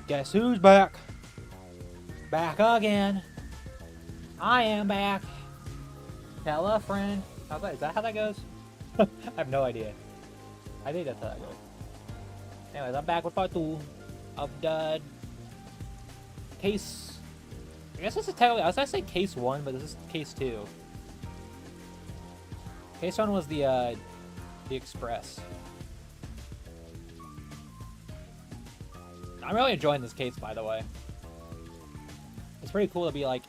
Guess who's back? Back again. I am back. Tell a friend. Is that how that goes? I have no idea. I think that's how that goes. Anyways, I'm back with part 2 of the case. I guess this is technically, I was gonna say case 1, but this is case 2. Case 1 was the Express. I'm really enjoying this case, by the way. It's pretty cool to be, like,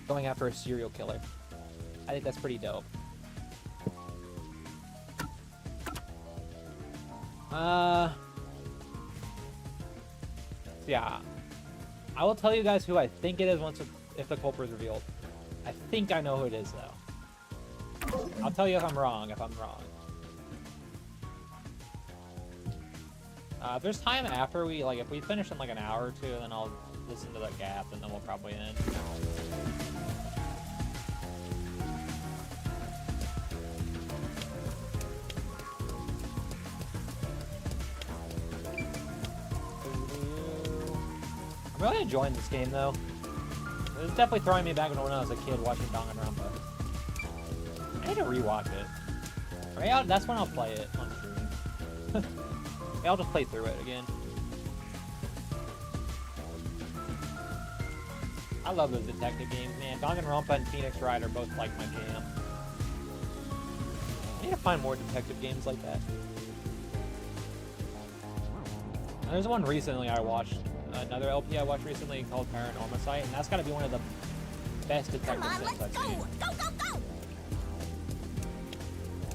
going after a serial killer. I think that's pretty dope. Yeah. I will tell you guys who I think it is if the culprit is revealed. I think I know who it is, though. I'll tell you if I'm wrong, if there's time after we, like, if we finish in, like, an hour or two, then I'll listen to the gap, and then we'll probably end. I'm really enjoying this game, though. It's definitely throwing me back when I was a kid watching Danganronpa. I need to rewatch it. Or that's when I'll play it on stream. Maybe I'll just play through it again. I love those detective games, man. Danganronpa and Phoenix Wright are both like my jam. I need to find more detective games like that. And there's one recently I watched. Another LP I watched recently called Paranormicite, and that's got to be one of the best detective things I've seen. Go!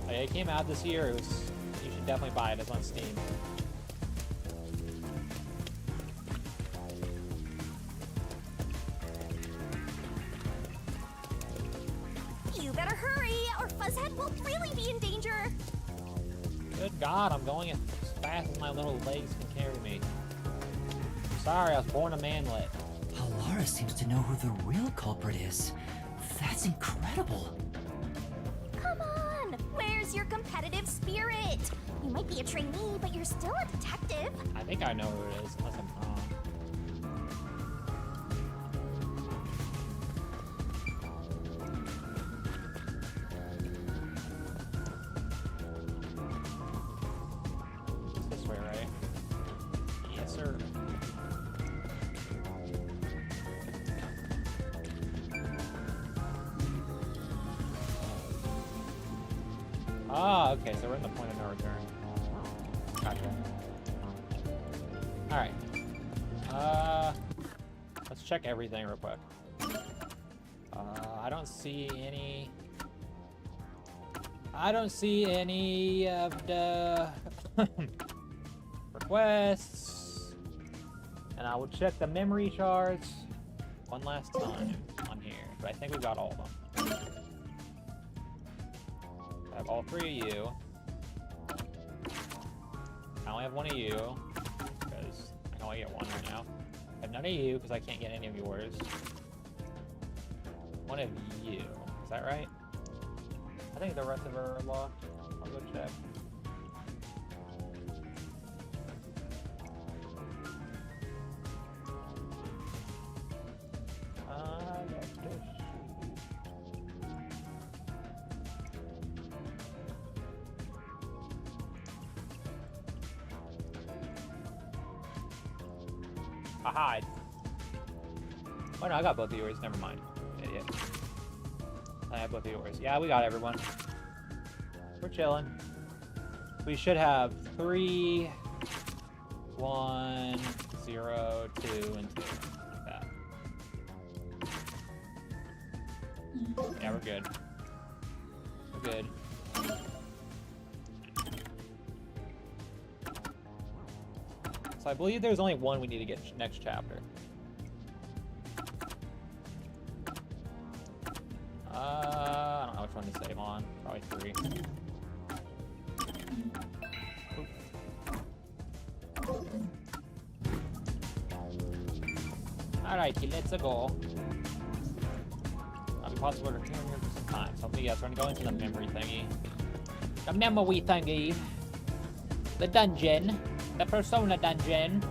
Like, it came out this year. You should definitely buy it. It's on Steam. You better hurry, or Fuzzhead will really be in danger. Good God, I'm going as fast as my little legs can carry me. Sorry, I was born a manlet. Alara seems to know who the real culprit is. That's incredible. Come on, where's your competitive spirit? You might be a trainee, but you're still a detective. I think I know who it is, unless I'm wrong. It's this way, right? Yes, sir. Ah, okay, so we're in the point of no return. Gotcha. Alright. Let's check everything real quick. I don't see any of the requests. And I will check the memory shards one last time on here. But I think we got all of them. I have all 3 of you. I only have 1 of you, because I can only get 1 right now. I have none of you, because I can't get any of yours. 1 of you. Is that right? I think the rest of her are locked. I'll go check. Aha! Oh no, I got both of yours. Never mind. Idiot. I have both of yours. Yeah, we got everyone. We're chilling. We should have 3, 1, 0, 2, and 2. Like that. Yeah, we're good. We're good. So I believe there's only 1 we need to get next chapter. I don't know which one to save on. Probably 3. Alrighty, let's go. I'll be possible to return here for some time. So hopefully, yes, we're gonna go into the memory thingy. The memory thingy. The dungeon. The Persona dungeon.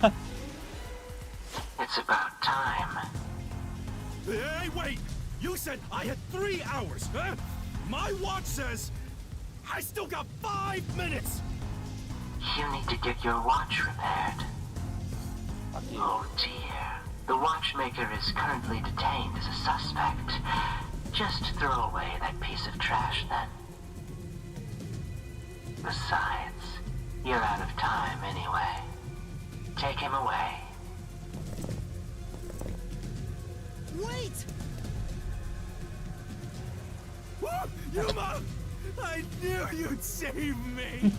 It's about time. Hey, wait! You said I had 3 hours, huh? My watch says I still got 5 minutes! You need to get your watch repaired. Fuck you. Oh dear. The watchmaker is currently detained as a suspect. Just throw away that piece of trash then. Besides, you're out of time anyway. Take him away. Wait! Yuma! I knew you'd save me!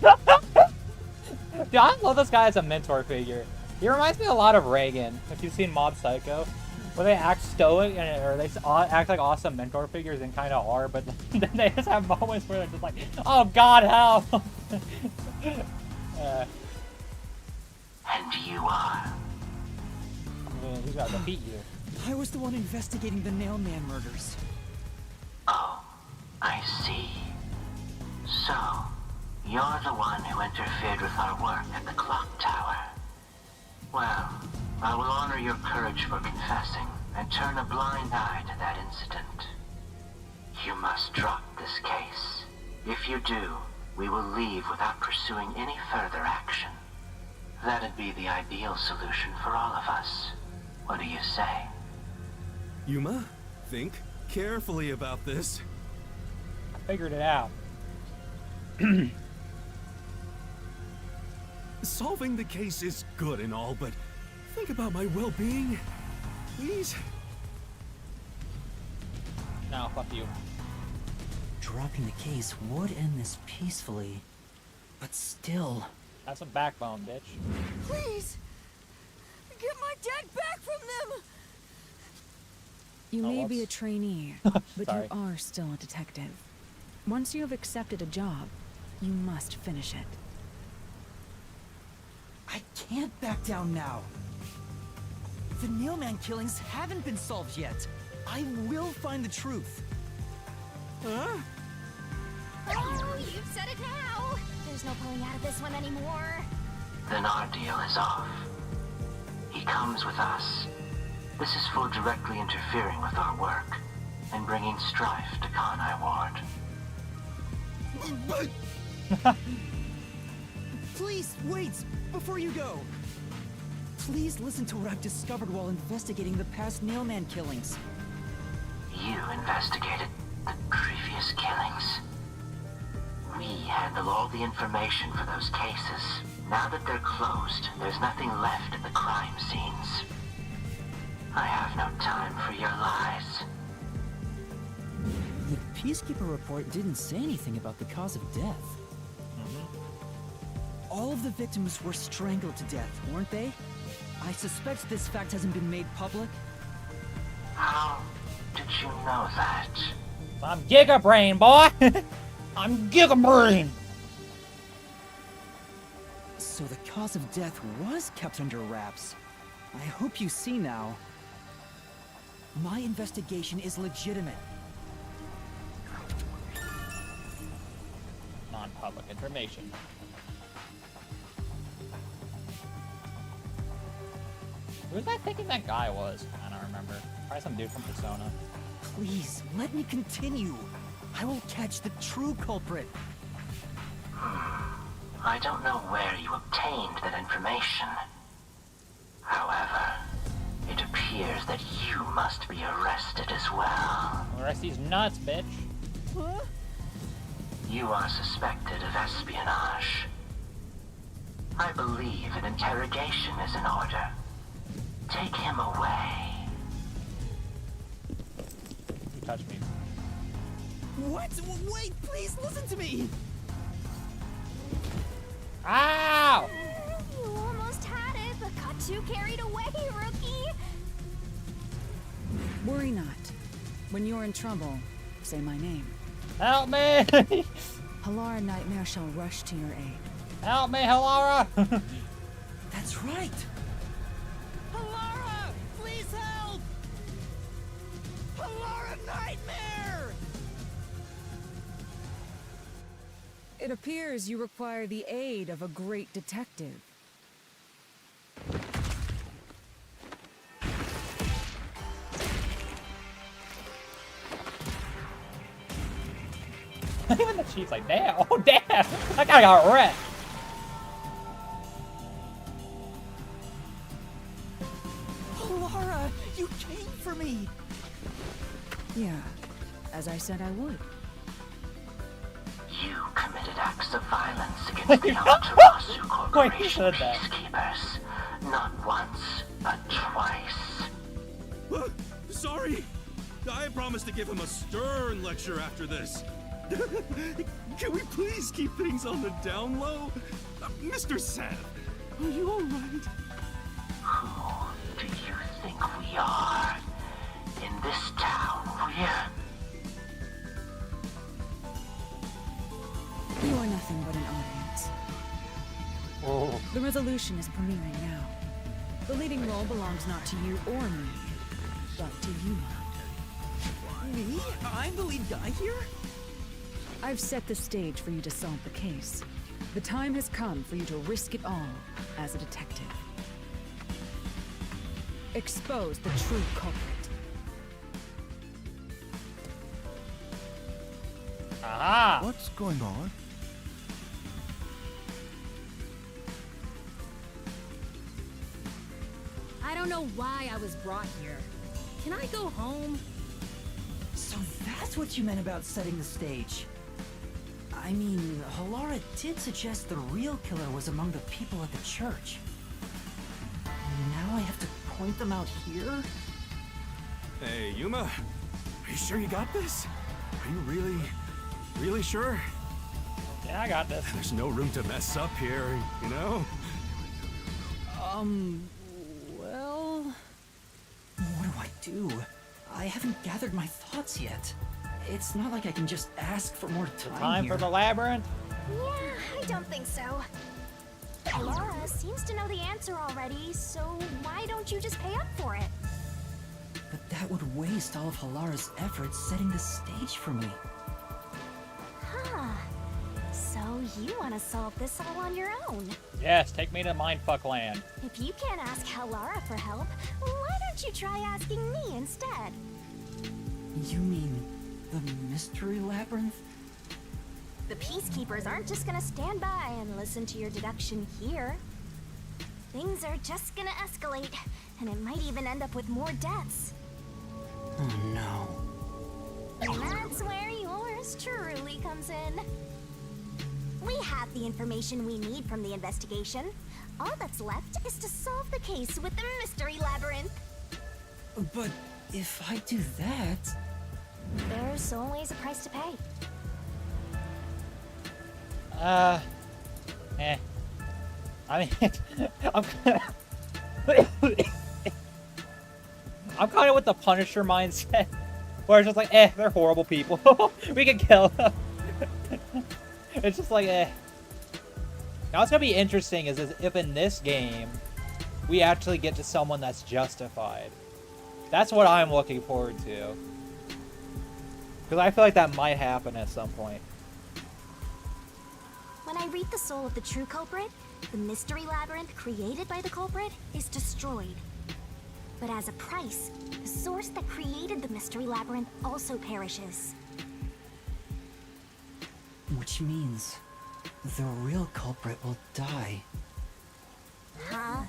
Dude, I love this guy as a mentor figure. He reminds me a lot of Reagan, if you've seen Mob Psycho. Where they act stoic, or they act like awesome mentor figures and kind of are, but then they just have moments where they're just like, oh god, help! And you are. I mean, he's gotta defeat you. I was the one investigating the Nailman murders. Oh, I see. So, you're the one who interfered with our work at the clock tower. Well, I will honor your courage for confessing and turn a blind eye to that incident. You must drop this case. If you do, we will leave without pursuing any further action. That'd be the ideal solution for all of us. What do you say? Yuma, think carefully about this. I figured it out. Solving the case is good and all, but think about my well-being, please? No, fuck you. Dropping the case would end this peacefully. But still... Have some backbone, bitch. Please! Get my dad back from them! You Oh, may be a whoops. trainee, but Sorry. you are still a detective. Once you have accepted a job, you must finish it. I can't back down now. The Nailman killings haven't been solved yet. I will find the truth. Huh? Oh, you've said it now. There's no pulling out of this one anymore. Then our deal is off. He comes with us. This is for directly interfering with our work and bringing strife to Kanai Ward. But Please, wait! Before you go! Please listen to what I've discovered while investigating the past Nailman killings. You investigated the previous killings. We handle all the information for those cases. Now that they're closed, there's nothing left at the crime scenes. I have no time for your lies. The Peacekeeper report didn't say anything about the cause of death. All of the victims were strangled to death, weren't they? I suspect this fact hasn't been made public. How did you know that? I'm Giga Brain, boy! I'm Giga Brain! So the cause of death was kept under wraps. I hope you see now. My investigation is legitimate. Non-public information. Who was I thinking that guy was? I don't remember. Probably some dude from Persona. Please, let me continue. I will catch the true culprit. I don't know where you obtained that information. However, it appears that you must be arrested as well. The rest of these nuts, bitch. Huh? You are suspected of espionage. I believe an interrogation is in order. Take him away. You touched me. What? Wait, please listen to me! Ow! You almost had it, but got too carried away, rookie. Worry not. When you're in trouble, say my name. Help me! Halara Nightmare shall rush to your aid. Help me, Halara! That's right! Halara, please help! Halara Nightmare! It appears you require the aid of a great detective. Even the chief's like, damn, oh damn, that guy got wrecked. Laura, you came for me. Yeah, as I said I would. You committed acts of violence against the Amaterasu Wait, he Corporation said that. peacekeepers. Not once, but twice. Sorry. I promised to give him a stern lecture after this. Can we please keep things on the down low? Mr. Sam, are you all right? Who do you think we are? In this town, You are nothing but an audience. Oh. The resolution is premiering now. The leading role belongs not to you or me, but to Yuma. Me? I'm the lead guy here? I've set the stage for you to solve the case. The time has come for you to risk it all as a detective. Expose the true culprit. Aha! What's going on? I don't know why I was brought here. Can I go home? So that's what you meant about setting the stage. I mean, Halara did suggest the real killer was among the people at the church. Now I have to point them out here? Hey, Yuma. Are you sure you got this? Are you really sure? Yeah, I got this. There's no room to mess up here, you know? Well... What do? I haven't gathered my thoughts yet. It's not like I can just ask for more time Time here. for the labyrinth? Yeah, I don't think so. Laura seems to know the answer already, so why don't you just pay up for it? But that would waste all of Halara's efforts setting the stage for me. Huh. So you want to solve this all on your own? Yes, take me to Mindfuck Land. If you can't ask Halara for help, why don't you try asking me instead? You mean the mystery labyrinth? The Peacekeepers aren't just gonna stand by and listen to your deduction here. Things are just gonna escalate, and it might even end up with more deaths. Oh no. And that's where yours truly comes in. We have the information we need from the investigation. All that's left is to solve the case with the mystery labyrinth. But if I do that... There's always a price to pay. I mean, I'm kind of with the Punisher mindset, where it's just like, they're horrible people. We can kill them. It's just like, Now what's gonna be interesting is if in this game, we actually get to someone that's justified. That's what I'm looking forward to. Because I feel like that might happen at some point. When I read the soul of the true culprit, the mystery labyrinth created by the culprit is destroyed. But as a price, the source that created the mystery labyrinth also perishes. Which means the real culprit will die. Huh?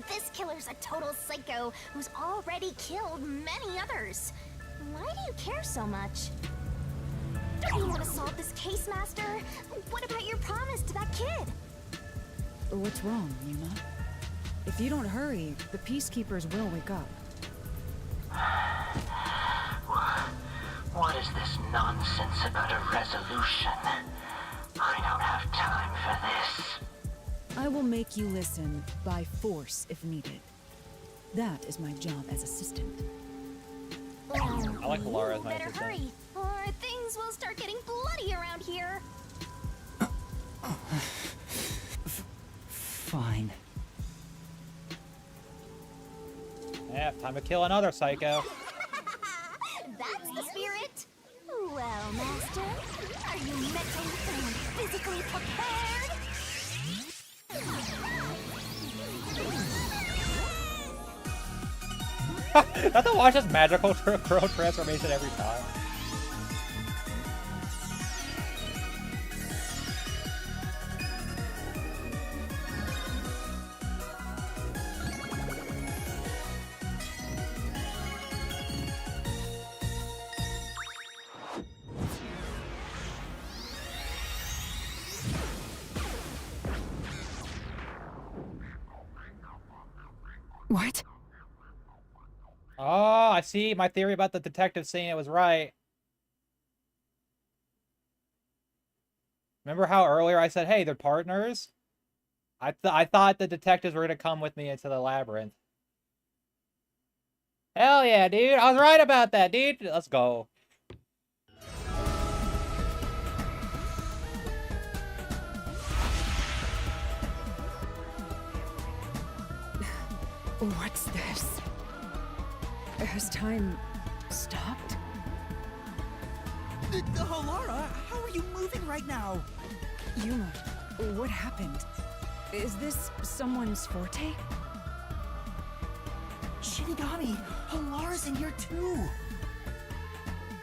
This killer's a total psycho who's already killed many others. Why do you care so much? Don't you want to solve this case, Master? What about your promise to that kid? What's wrong, Yuma? If you don't hurry, the Peacekeepers will wake up. What is this nonsense about a resolution? I don't have time for this. I will make you listen by force if needed. That is my job as assistant. I like Laura as You my better assistant. hurry, or things will start getting bloody around here. Fine. Yeah, time to kill another psycho. That's the spirit. Well, Master, are you mentally and physically prepared? I have to watch this magical girl transformation every time. What? Oh, I see. My theory about the detective saying it was right. Remember how earlier I said, hey, they're partners? I thought the detectives were going to come with me into the labyrinth. Hell yeah, dude. I was right about that, dude. Let's go. What's this? Has time stopped? Halara, how are you moving right now? Yuma, what happened? Is this someone's forte? Shinigami, Halara's in here too.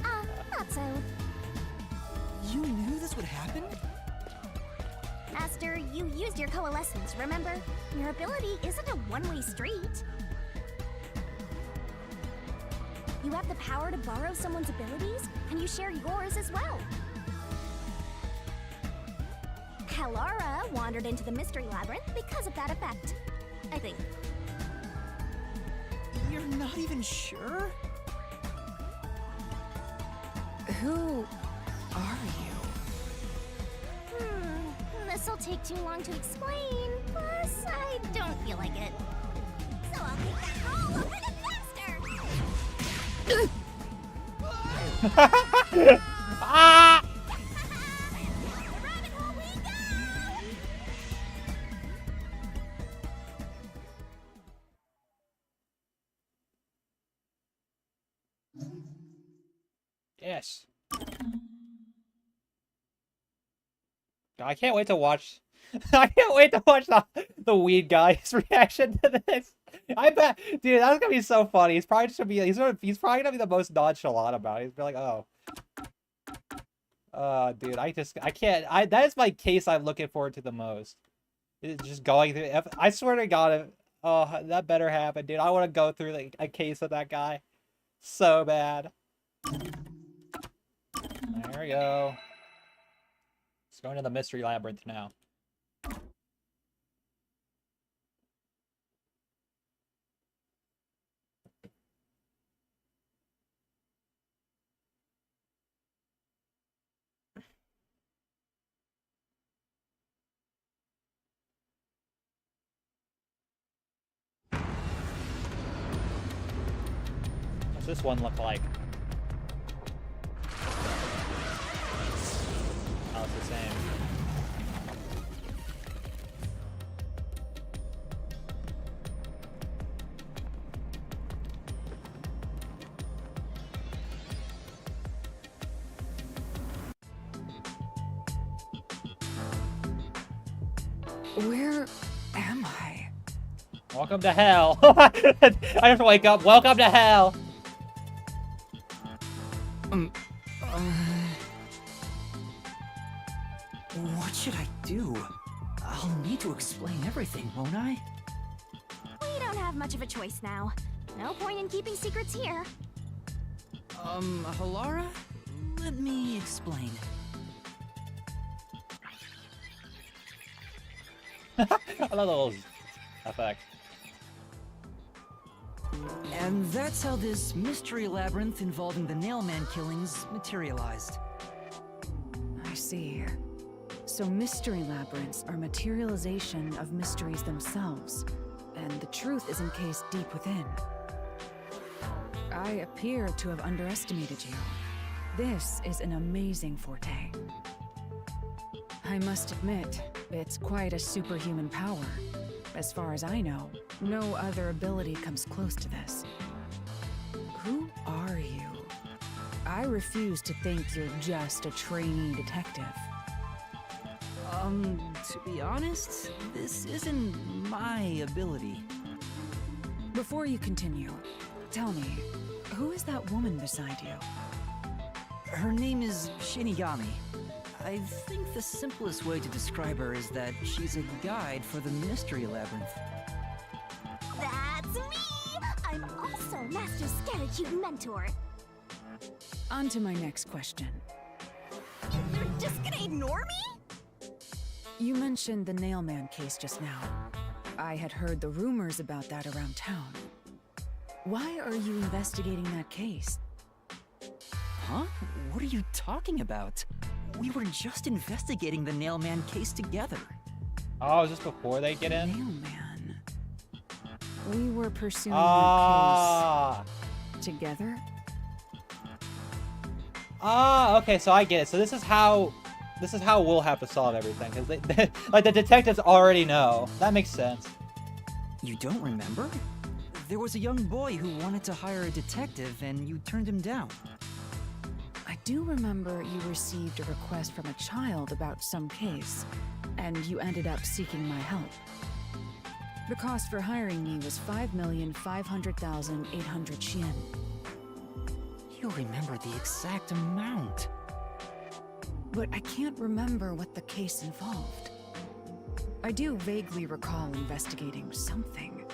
Not so. You knew this would happen? Master, you used your coalescence, remember? Your ability isn't a one-way street. You have the power to borrow someone's abilities, and you share yours as well. Halara wandered into the Mystery Labyrinth because of that effect, I think. You're not even sure? Who are you? This'll take too long to explain, plus I don't feel like it. So I'll make that all a minute faster! Ah! The rabbit hole we go! Yes. I can't wait to watch. I can't wait to watch the weed guy's reaction to this. I bet, dude, that's gonna be so funny. He's probably just gonna be he's probably gonna be the most nonchalant about it. He's be like, oh, dude, I can't. That is my case I'm looking forward to the most. It's just going through. I swear to God, oh, that better happen, dude. I want to go through like a case of that guy, so bad. There we go. Let's go into the mystery labyrinth now. What's this one look like? Oh, it's the same. Where am I? Welcome to hell. I just wake up. Welcome to hell. What should I do? I'll need to explain everything, won't I? We don't have much of a choice now. No point in keeping secrets here. Halara? Let me explain. I love those effects. And that's how this mystery labyrinth involving the Nailman killings materialized. I see. So mystery labyrinths are materialization of mysteries themselves, and the truth is encased deep within. I appear to have underestimated you. This is an amazing forte. I must admit, it's quite a superhuman power. As far as I know, no other ability comes close to this. Who are you? I refuse to think you're just a trainee detective. To be honest, this isn't my ability. Before you continue, tell me, who is that woman beside you? Her name is Shinigami. I think the simplest way to describe her is that she's a guide for the Mystery Labyrinth. That's me! I'm also Master Scaracute Mentor. On to my next question. You're just gonna ignore me? You mentioned the Nailman case just now. I had heard the rumors about that around town. Why are you investigating that case? Huh? What are you talking about? We were just investigating the Nailman case together. Oh, is this before they get in? Nailman. We were pursuing Ah. that case together? Ah, okay, so I get it. So this is how we'll have to solve everything, because they like the detectives already know. That makes sense. You don't remember? There was a young boy who wanted to hire a detective and you turned him down. I do remember you received a request from a child about some case, and you ended up seeking my help. The cost for hiring me was 5,500,800 yen. You remember the exact amount. But I can't remember what the case involved. I do vaguely recall investigating something.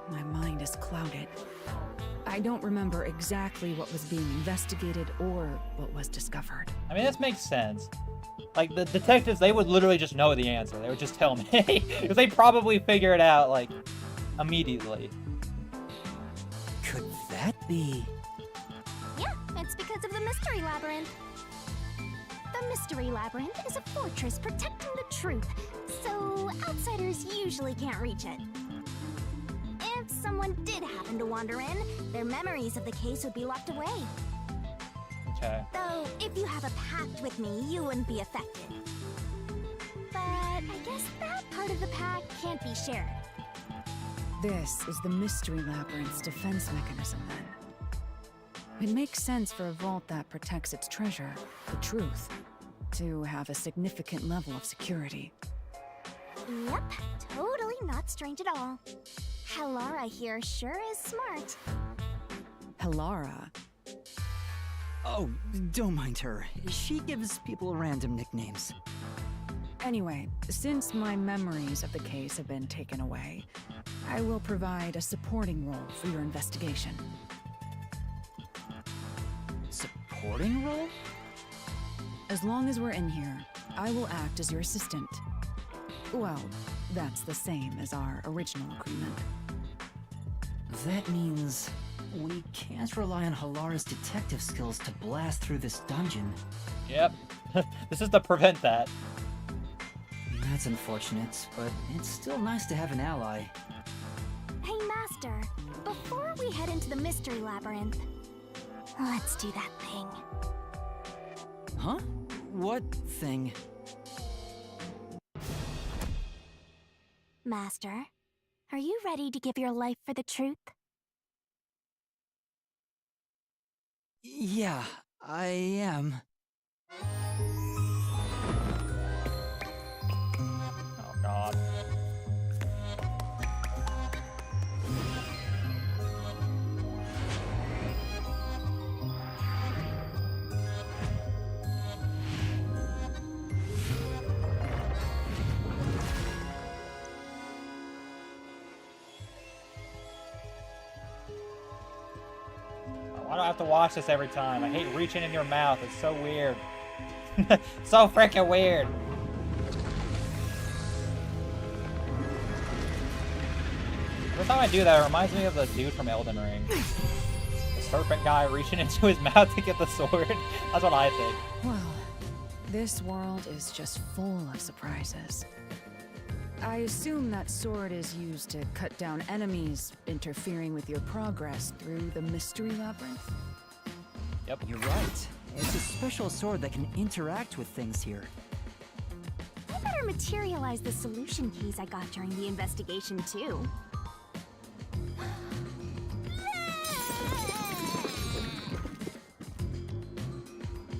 My mind is clouded. I don't remember exactly what was being investigated or what was discovered. I mean, this makes sense. Like, the detectives, they would literally just know the answer. They would just tell me. Because they probably figure it out, like, immediately. Could that be? Yeah, it's because of the Mystery Labyrinth. The Mystery Labyrinth is a fortress protecting the truth, so outsiders usually can't reach it. If someone did happen to wander in, their memories of the case would be locked away. Okay. Though, if you have a pact with me, you wouldn't be affected. But I guess that part of the pact can't be shared. This is the Mystery Labyrinth's defense mechanism, then. It makes sense for a vault that protects its treasure, the truth, to have a significant level of security. Yep, totally not strange at all. Halara here sure is smart. Halara. Oh, don't mind her. She gives people random nicknames. Anyway, since my memories of the case have been taken away, I will provide a supporting role for your investigation. Supporting role? As long as we're in here, I will act as your assistant. Well, that's the same as our original agreement. That means we can't rely on Halara's detective skills to blast through this dungeon. Yep. This is to prevent that. That's unfortunate, but it's still nice to have an ally. Hey, Master, before we head into the Mystery Labyrinth, let's do that thing. Huh? What thing? Master, are you ready to give your life for the truth? Yeah, I am. Oh, God. Why do I have to watch this every time? I hate reaching in your mouth. It's so weird. So freaking weird. Every time I do that, it reminds me of the dude from Elden Ring. The serpent guy reaching into his mouth to get the sword. That's what I think. Well, this world is just full of surprises. I assume that sword is used to cut down enemies interfering with your progress through the Mystery Labyrinth. Yep. You're right. It's a special sword that can interact with things here. I better materialize the solution keys I got during the investigation, too.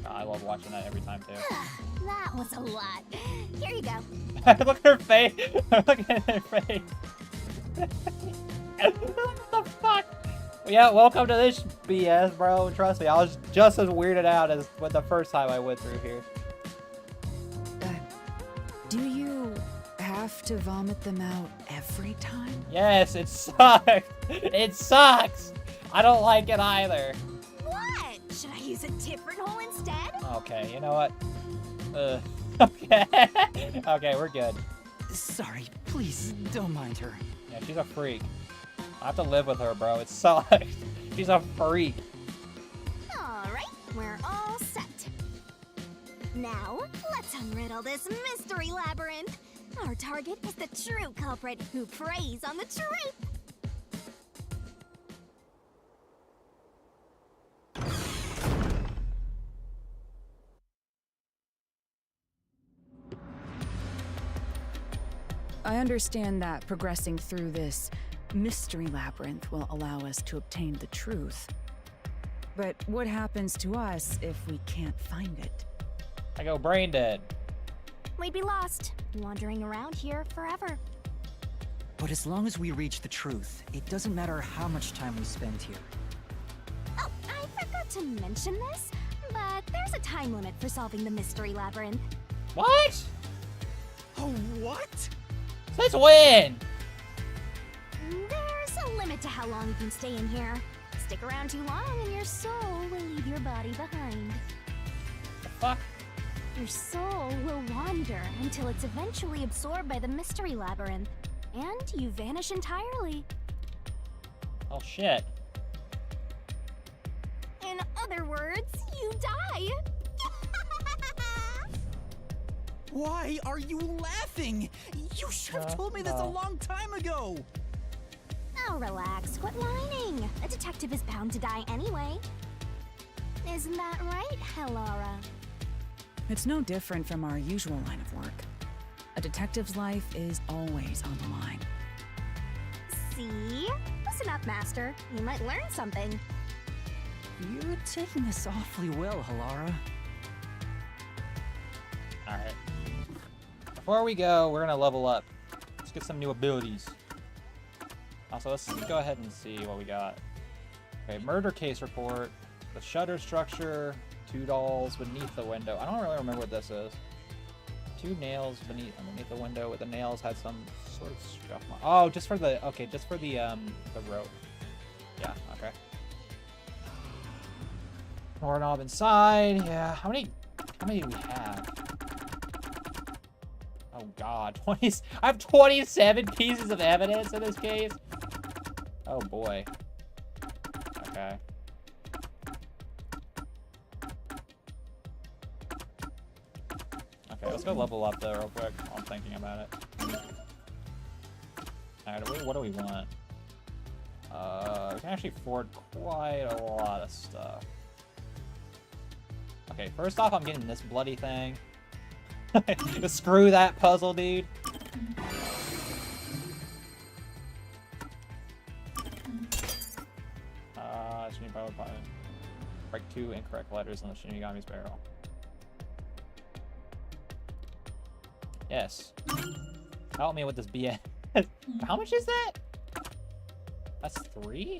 I love watching that every time, too. That was a lot. Here you go. Look at her face. Look at her face. What the fuck? Yeah, welcome to this BS, bro. Trust me, I was just as weirded out as when the first time I went through here. Do you have to vomit them out every time? Yes, it sucks. It sucks. I don't like it either. What? Should I use a different hole instead? Okay, you know what? Okay. Okay, we're good. Sorry, please don't mind her. Yeah, she's a freak. I have to live with her, bro. It sucks. She's a freak. Alright, we're all set. Now, let's unriddle this mystery labyrinth. Our target is the true culprit who preys on the truth. I understand that progressing through this mystery labyrinth will allow us to obtain the truth. But what happens to us if we can't find it? I go brain dead. We'd be lost, wandering around here forever. But as long as we reach the truth, it doesn't matter how much time we spend here. Oh, I forgot to mention this, but there's a time limit for solving the mystery labyrinth. What? Oh, what? Since when? There's a limit to how long you can stay in here. Stick around too long and your soul will leave your body behind. The fuck? Your soul will wander until it's eventually absorbed by the mystery labyrinth, and you vanish entirely. Oh shit. In other words, you die. Why are you laughing? You should have told me this a long time ago! Now relax, quit whining. A detective is bound to die anyway. Isn't that right, Hellara? It's no different from our usual line of work. A detective's life is always on the line. See? Listen up, Master. You might learn something. You're taking this awfully well, Hellara. Alright. Before we go, we're gonna level up. Let's get some new abilities. Also, let's go ahead and see what we got. Okay, murder case report. The shutter structure. 2 dolls beneath the window. I don't really remember what this is. 2 nails underneath the window, with the nails had some sort of scuff mark. Oh, just for the rope. Yeah, okay. Doorknob inside. Yeah, how many do we have? Oh god, 20. I have 27 pieces of evidence in this case. Oh boy. Okay. Okay, let's go level up though real quick while I'm thinking about it. Alright, what do we want? We can actually afford quite a lot of stuff. Okay, first off, I'm getting this bloody thing. Screw that puzzle, dude. Shinigami Pilot. Write 2 incorrect letters on the Shinigami's barrel. Yes. Help me with this BS. How much is that? That's 3?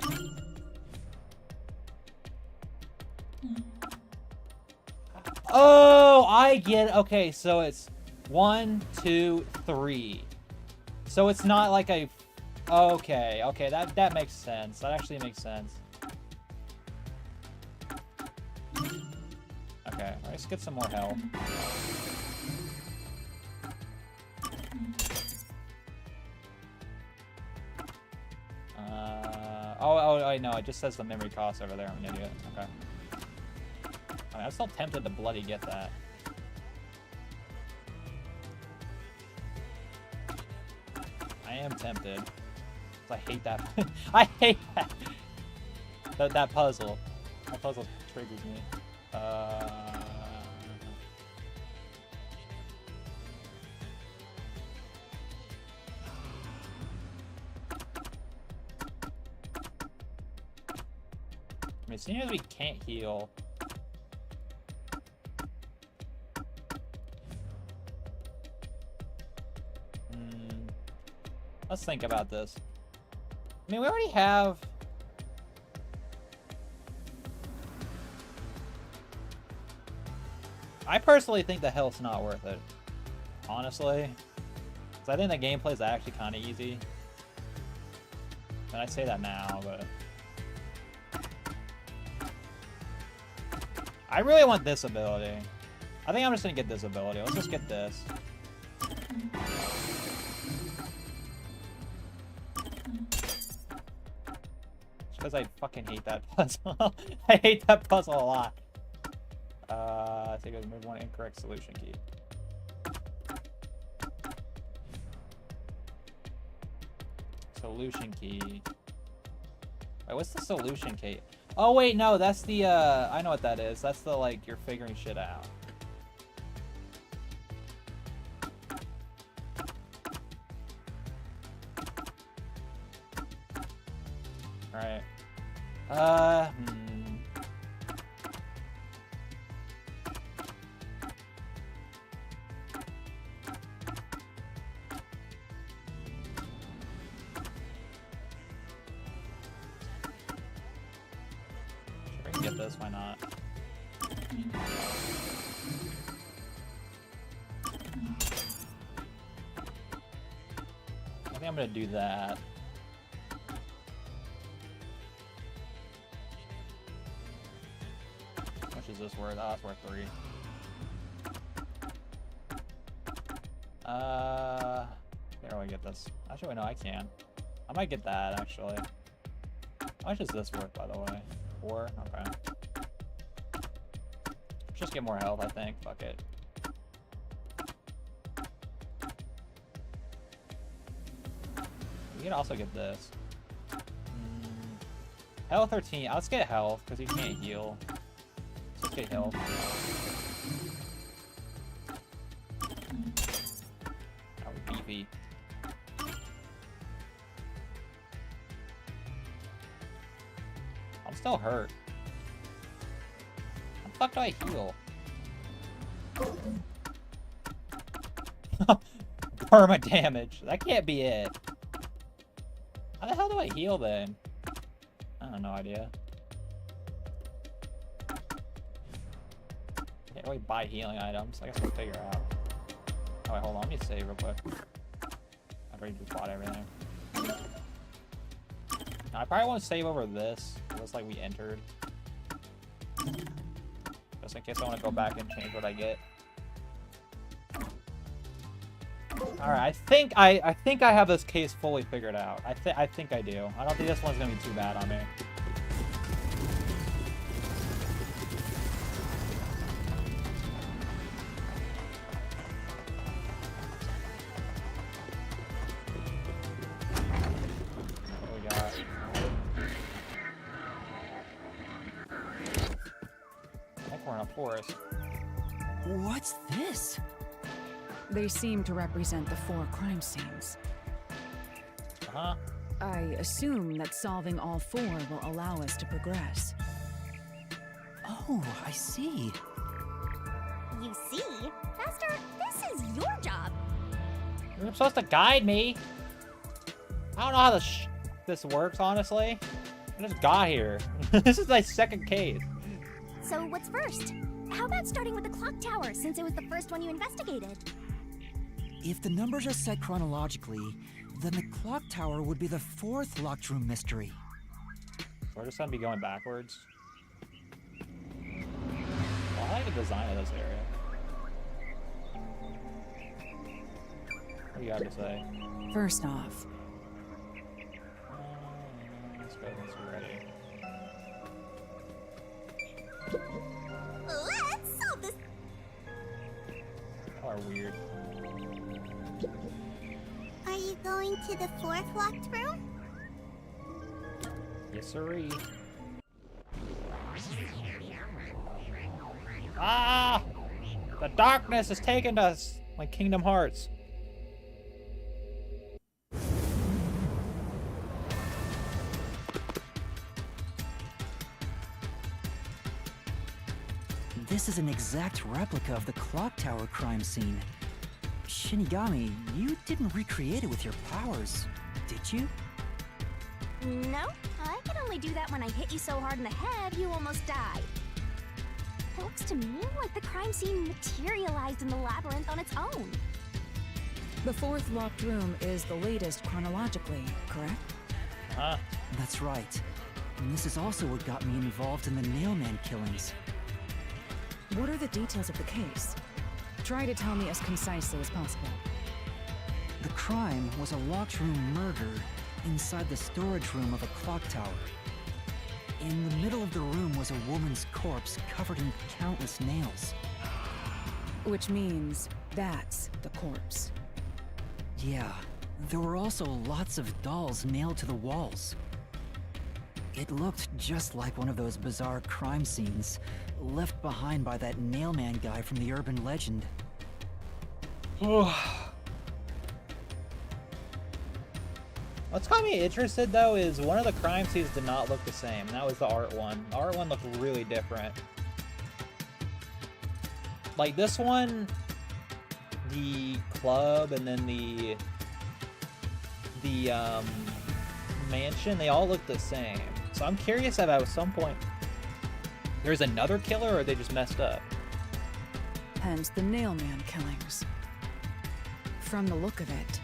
Oh, I get it. Okay, so it's 1, 2, 3. So it's not like a... Okay, that makes sense. That actually makes sense. Okay, let's get some more health. Oh, no, it just says the memory cost over there. I'm an idiot. Okay. I'm still tempted to bloody get that. I am tempted. I hate that. I hate that. That puzzle. That puzzle triggers me. I mean, seeing as we can't heal. Let's think about this. I mean, we already have... I personally think the health's not worth it. Honestly. Because I think the gameplay is actually kind of easy. And I say that now, but... I really want this ability. I think I'm just gonna get this ability. Let's just get this. because I fucking hate that puzzle. I hate that puzzle a lot. I think I move one incorrect solution key. Solution key. Wait, what's the solution key? Oh wait, no, that's the I know what that is. That's the like you're figuring shit out. Alright. Sure, we can get this, why not? I think I'm gonna do that. How much is this worth? Oh, it's worth 3. Here, I get this. Actually, no, I can. I might get that, actually. How much is this worth, by the way? 4? Okay. Just get more health, I think. Fuck it. You can also get this. Health 13. Let's get health, because you can't heal. Let's get health. That was beefy. I'm still hurt. How the fuck do I heal? Perma damage. That can't be it. How the hell do I heal then? I have no idea. Can't really buy healing items. I guess we'll figure it out. Oh wait, hold on. Let me save real quick. I've already bought everything. Now, I probably won't save over this. It looks like we entered. Just in case I want to go back and change what I get. Alright, I think I have this case fully figured out. I think I do. I don't think this one's gonna be too bad on me. What do we got? I think we're in a forest. What's this? They seem to represent the 4 crime scenes. Uh-huh. I assume that solving all 4 will allow us to progress. Oh, I see. You see? Master, this is your job. You're supposed to guide me. I don't know how this works, honestly. I just got here. This is my second case. So what's first? How about starting with the clock tower, since it was the first one you investigated? If the numbers are set chronologically, then the clock tower would be the 4th locked room mystery. We're just gonna be going backwards. Well, I like the design of this area. What do you have to say? First off, Let's go once we're ready. Let's solve this. Y'all are weird. Are you going to the 4th locked room? Yes, sirree. Ah! The darkness has taken us, like Kingdom Hearts. This is an exact replica of the clock tower crime scene. Shinigami, you didn't recreate it with your powers, did you? No, I can only do that when I hit you so hard in the head you almost died. It looks to me like the crime scene materialized in the labyrinth on its own. the 4th locked room is the latest chronologically, correct? Huh? That's right. And this is also what got me involved in the Nailman killings. What are the details of the case? Try to tell me as concisely as possible. The crime was a locked room murder inside the storage room of a clock tower. In the middle of the room was a woman's corpse covered in countless nails. Which means that's the corpse. Yeah, there were also lots of dolls nailed to the walls. It looked just like one of those bizarre crime scenes left behind by that Nailman guy from the urban legend. What's got me interested though is one of the crime scenes did not look the same. And that was the art one. The art one looked really different. Like this one, the club and then the mansion, they all look the same. So I'm curious if at some point there's another killer or they just messed up. Hence the Nailman killings. From the look of it,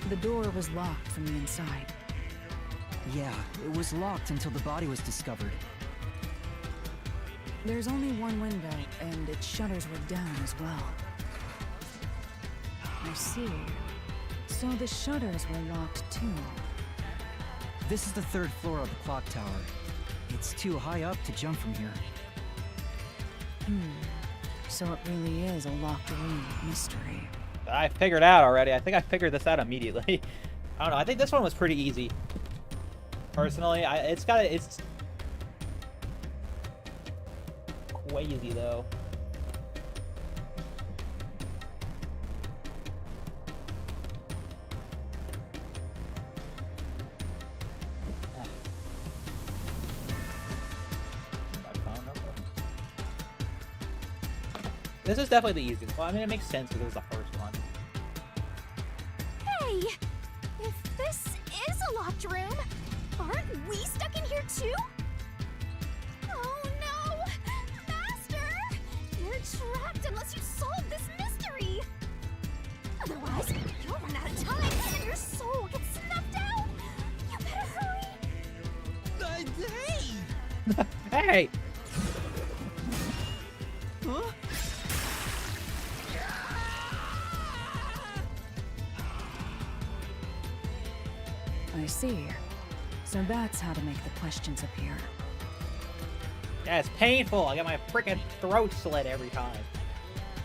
the door was locked from the inside. Yeah, it was locked until the body was discovered. There's only one window, and its shutters were down as well. I see. So the shutters were locked too. This is the 3rd floor of the clock tower. It's too high up to jump from here. So it really is a locked room mystery. I figured out already. I think I figured this out immediately. I don't know. I think this one was pretty easy. Personally, it's crazy though. This is definitely the easiest. Well, I mean, it makes sense because it was the first one. Hey! If this is a locked room, aren't we stuck in here too? Oh no! Master! You're trapped unless you solve this mystery! Otherwise, you'll run out of time and your soul gets snuffed out! You better hurry! Hey! Huh? I see. So that's how to make the questions appear. Yeah, it's painful. I get my freaking throat slit every time.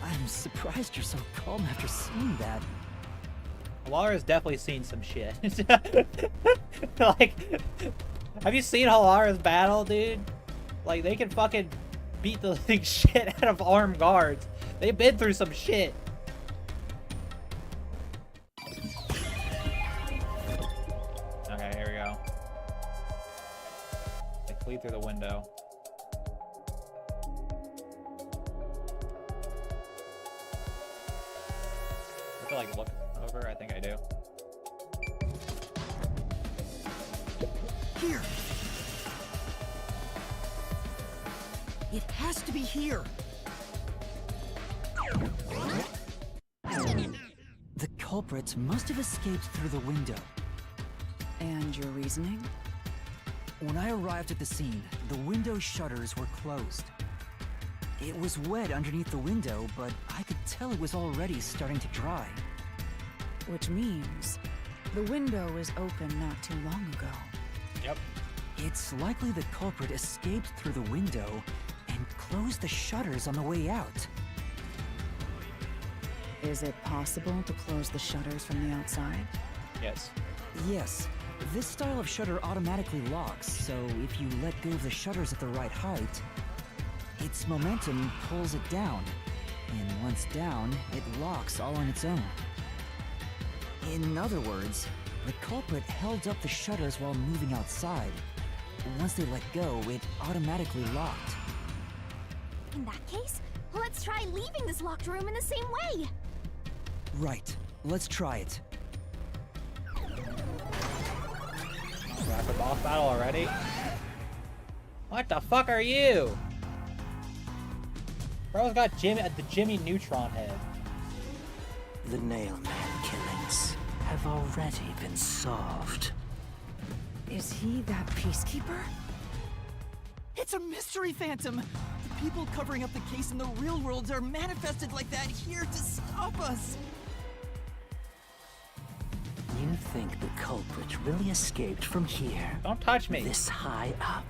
I'm surprised you're so calm after seeing that. Halara's definitely seen some shit. Like, have you seen Halara's battle, dude? Like, they can fucking beat the thing shit out of armed guards. They've been through some shit. Okay, here we go. They flee through the window. I have to like look over. I think I do. Here! It has to be here! The culprit must have escaped through the window. And your reasoning? When I arrived at the scene, the window shutters were closed. It was wet underneath the window, but I could tell it was already starting to dry. Which means the window was open not too long ago. Yep. It's likely the culprit escaped through the window and closed the shutters on the way out. Is it possible to close the shutters from the outside? Yes. Yes, this style of shutter automatically locks, so if you let go of the shutters at the right height, its momentum pulls it down, and once down, it locks all on its own. In other words, the culprit held up the shutters while moving outside. Once they let go, it automatically locked. In that case, let's try leaving this locked room in the same way. Right, let's try it. Rapid boss battle already? What the fuck are you? Bro's got the Jimmy Neutron head. The Nailman killings have already been solved. Is he that peacekeeper? It's a mystery phantom! The people covering up the case in the real world are manifested like that here to stop us! You think the culprit really escaped from here? Don't touch me. This high up?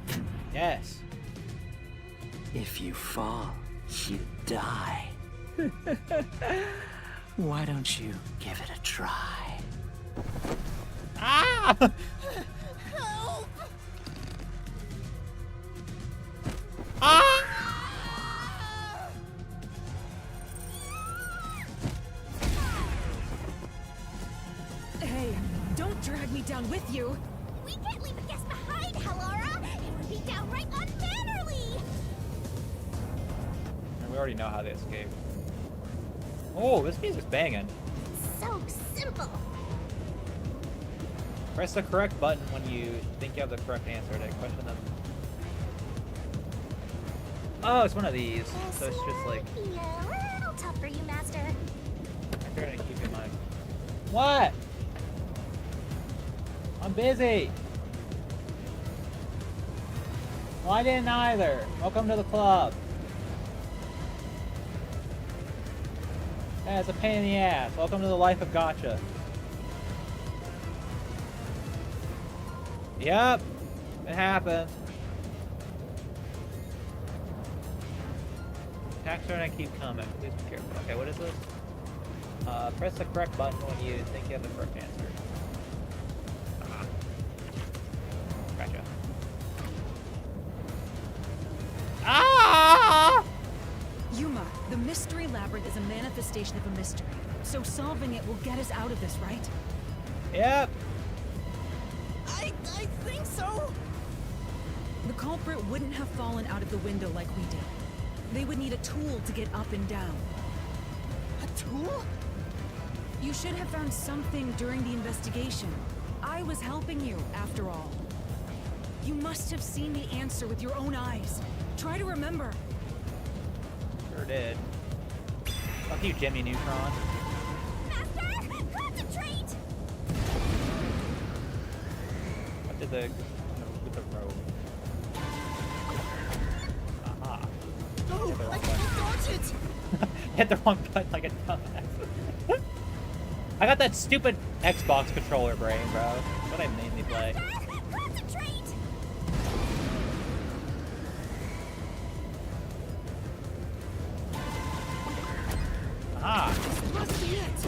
Yes. If you fall, you die. Why don't you give it a try? Ah! Help! Ah! Hey, don't drag me down with you. We can't leave a guest behind, Hallara! It would be downright unmannerly! And we already know how they escape. Oh, this music's banging. So simple. Press the correct button when you think you have the correct answer to question them. Oh, it's one of these. So it's just like, This would be a little tough for you, Master. I'm trying to keep in mind. What? I'm busy. Well, I didn't either. Welcome to the club. Yeah, it's a pain in the ass. Welcome to the life of Gotcha. Yep, it happened. Attacks are gonna keep coming. Please be careful. Okay, what is this? Press the correct button when you think you have the correct answer. Gotcha. Ah! Yuma, the Mystery Labyrinth is a manifestation of a mystery. So solving it will get us out of this, right? Yep. I think so. The culprit wouldn't have fallen out of the window like we did. They would need a tool to get up and down. A tool? You should have found something during the investigation. I was helping you, after all. You must have seen the answer with your own eyes. Try to remember. Sure did. Fuck you, Jimmy Neutron. Master, concentrate! What did the with the rope? Aha. Oh, I can't dodge it. Hit the wrong button like a dumbass. I got that stupid Xbox controller brain, bro. That's what I mainly play. Master, concentrate! Aha. This must be it.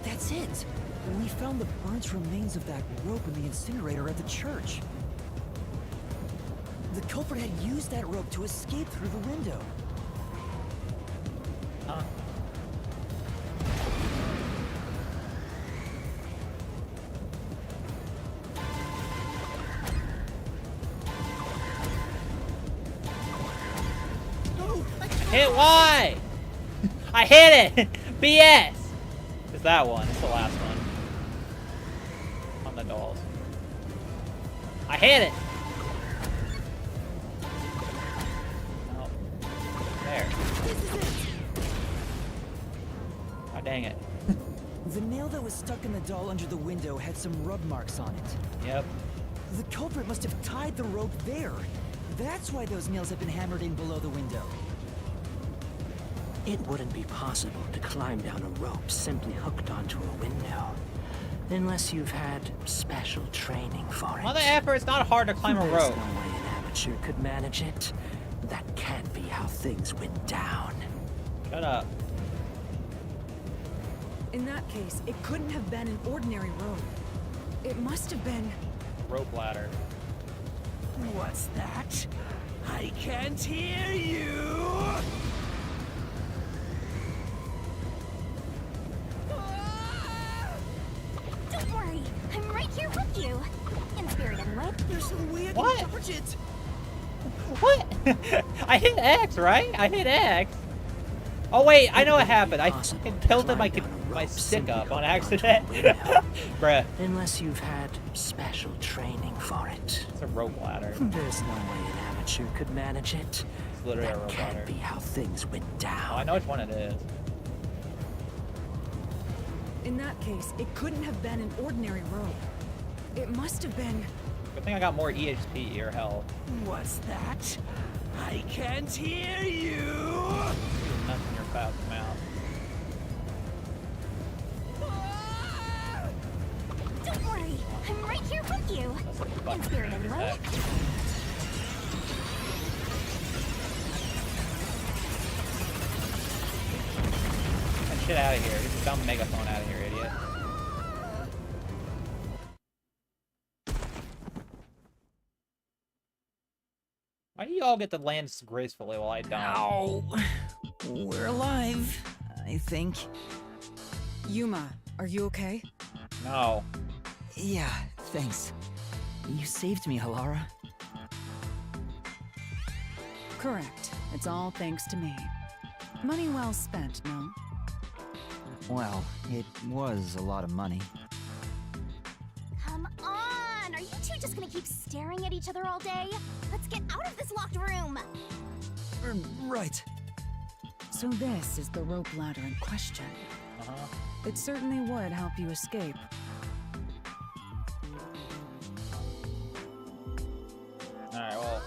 That's it. We found the burnt remains of that rope in the incinerator at the church. The culprit had used that rope to escape through the window. Huh. No, I can't. Hit Y! I hit it! BS! It's that one. It's the last one. On the dolls. I hit it! Oh. There. This is it. Oh, dang it. The nail that was stuck in the doll under the window had some rub marks on it. Yep. The culprit must have tied the rope there. That's why those nails have been hammered in below the window. It wouldn't be possible to climb down a rope simply hooked onto a window. Unless you've had special training for it. Mother effer, it's not hard to climb a There's rope. no way an amateur could manage it. That can't be how things went down. Shut up. In that case, it couldn't have been an ordinary rope. It must have been... Rope ladder. What's that? I can't hear you! Don't worry, I'm right here with you. In spirit, anyway. There's no way I can What? charge it! What? I hit X, right? I hit X. Oh wait, I know what happened. I fucking tilted my stick up on accident. Bruh. Unless you've had special training for it. It's a rope ladder. There's no way an amateur could manage it. It's literally a That rope can't ladder. be how things went down. Oh, I know which one it is. In that case, it couldn't have been an ordinary rope. It must have been... Good thing I got more EHP or hell. What's that? I can't hear you! Nuts in your foul mouth. Don't worry, I'm right here with you. That's a In fucking spirit, anyway. attack. Get shit out of here. Get the dumb megaphone out of here, idiot. Why do you all get to land gracefully while I don't? Ow! We're alive, I think. Yuma, are you okay? No. Yeah, thanks. You saved me, Halara. Correct. It's all thanks to me. Money well spent, no? Well, it was a lot of money. Come on! Are you two just gonna keep staring at each other all day? Let's get out of this locked room! Right. So this is the rope ladder in question. Uh-huh. It certainly would help you escape. Alright, well.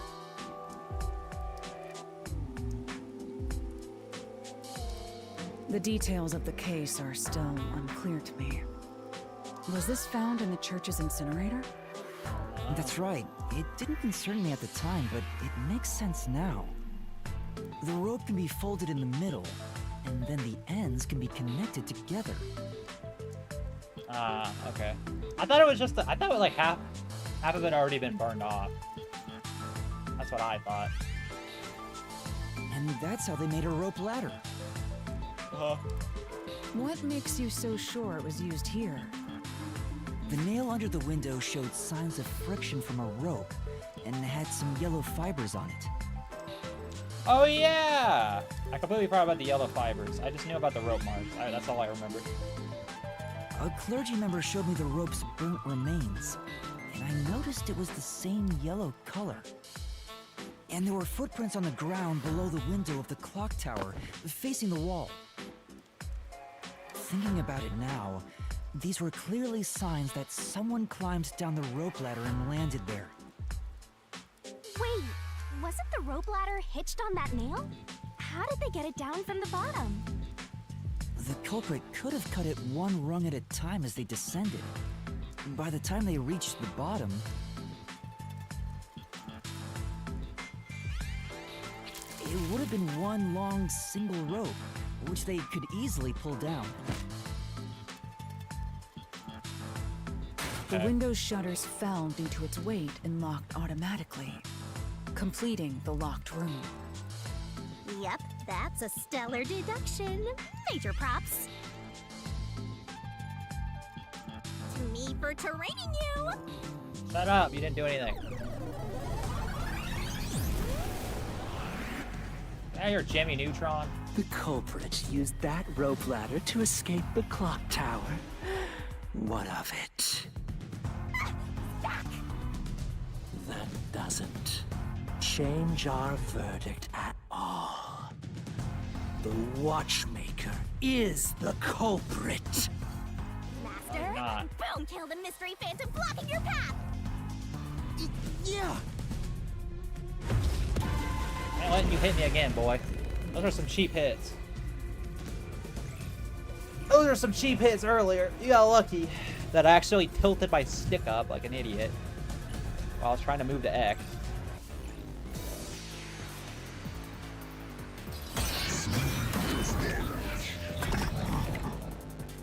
The details of the case are still unclear to me. Was this found in the church's incinerator? That's right. It didn't concern me at the time, but it makes sense now. The rope can be folded in the middle, and then the ends can be connected together. Ah, okay. I thought it was just I thought like half of it already been burned off. That's what I thought. And that's how they made a rope ladder. What makes you so sure it was used here? The nail under the window showed signs of friction from a rope, and had some yellow fibers on it. Oh yeah! I completely forgot about the yellow fibers. I just knew about the rope marks. That's all I remembered. A clergy member showed me the rope's burnt remains, and I noticed it was the same yellow color. And there were footprints on the ground below the window of the clock tower, facing the wall. Thinking about it now, these were clearly signs that someone climbed down the rope ladder and landed there. Wait, wasn't the rope ladder hitched on that nail? How did they get it down from the bottom? The culprit could have cut it one rung at a time as they descended. By the time they reached the bottom, it would have been one long single rope, which they could easily pull down. The window's shutters fell due to its weight and locked automatically, completing the locked room. Yep, that's a stellar deduction. Major props. To me for training you. Shut up! You didn't do anything. Now you're Jimmy Neutron. The culprit used that rope ladder to escape the clock tower. What of it? That doesn't change our verdict at all. The Watchmaker is the culprit. Master, not. boom, kill the mystery phantom blocking your path. Yeah! I ain't letting you hit me again, boy. Those are some cheap hits. Those are some cheap hits earlier. You got lucky that I actually tilted my stick up like an idiot while I was trying to move to X.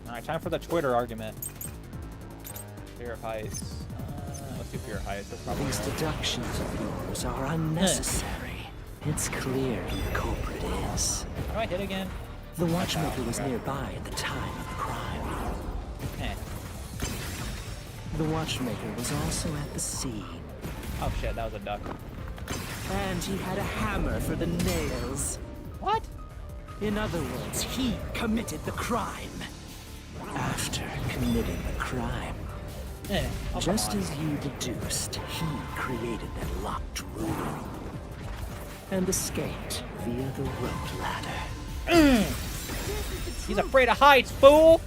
Alright, time for the Twitter argument. Fear of heights. Let's do fear of heights. That's probably These deductions of yours are unnecessary. It's clear who the culprit is. How do I hit again? The Watchmaker was nearby at the time of the crime. Eh. The Watchmaker was also at the scene. Oh shit, that was a duck. And he had a hammer for the nails. What? In other words, he committed the crime. After committing the crime, Eh. Oh, just come on. as you deduced, he created that locked room and escaped via the rope ladder. He's afraid of heights, fool!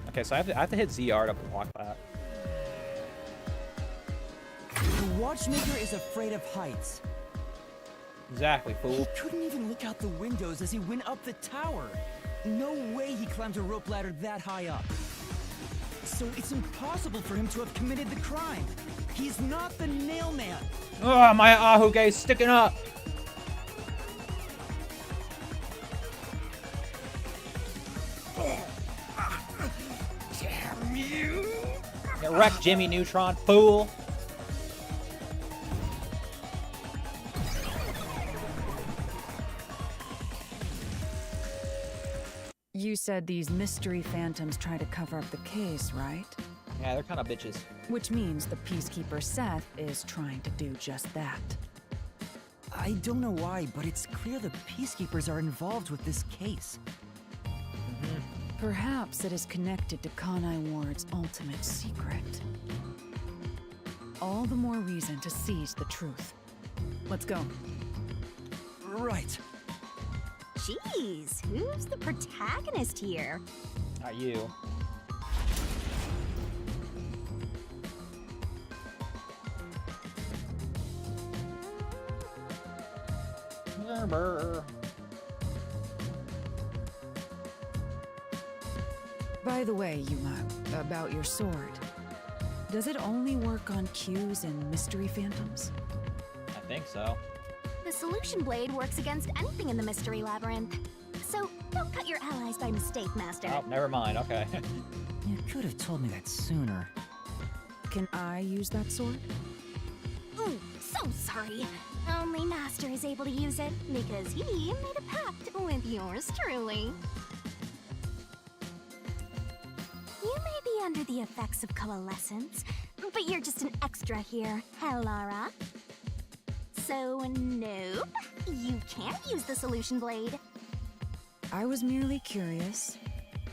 Okay, so I have to hit ZR to block that. The Watchmaker is afraid of heights. Exactly, He fool. couldn't even look out the windows as he went up the tower. No way he climbed a rope ladder that high up. So it's impossible for him to have committed the crime. He's not the Nail Man. Oh, my Ahuge's sticking up. Damn you! Get wrecked, Jimmy Neutron, fool. You said these mystery phantoms try to cover up the case, right? Yeah, they're kind of bitches. Which means the Peacekeeper Seth is trying to do just that. I don't know why, but it's clear the Peacekeepers are involved with this case. Perhaps it is connected to Kanai Ward's ultimate secret. All the more reason to seize the truth. Let's go. Right. Jeez, who's the protagonist here? Not you. Brr. By the way, Yuma, about your sword. Does it only work on Qs and mystery phantoms? I think so. The solution blade works against anything in the mystery labyrinth. So don't cut your allies by mistake, Master. Oh, never mind. Okay. You could have told me that sooner. Can I use that sword? Ooh, so sorry. Only Master is able to use it because he made a pact with yours truly. You may be under the effects of coalescence, but you're just an extra here, Helara. So, nope, you can't use the solution blade. I was merely curious.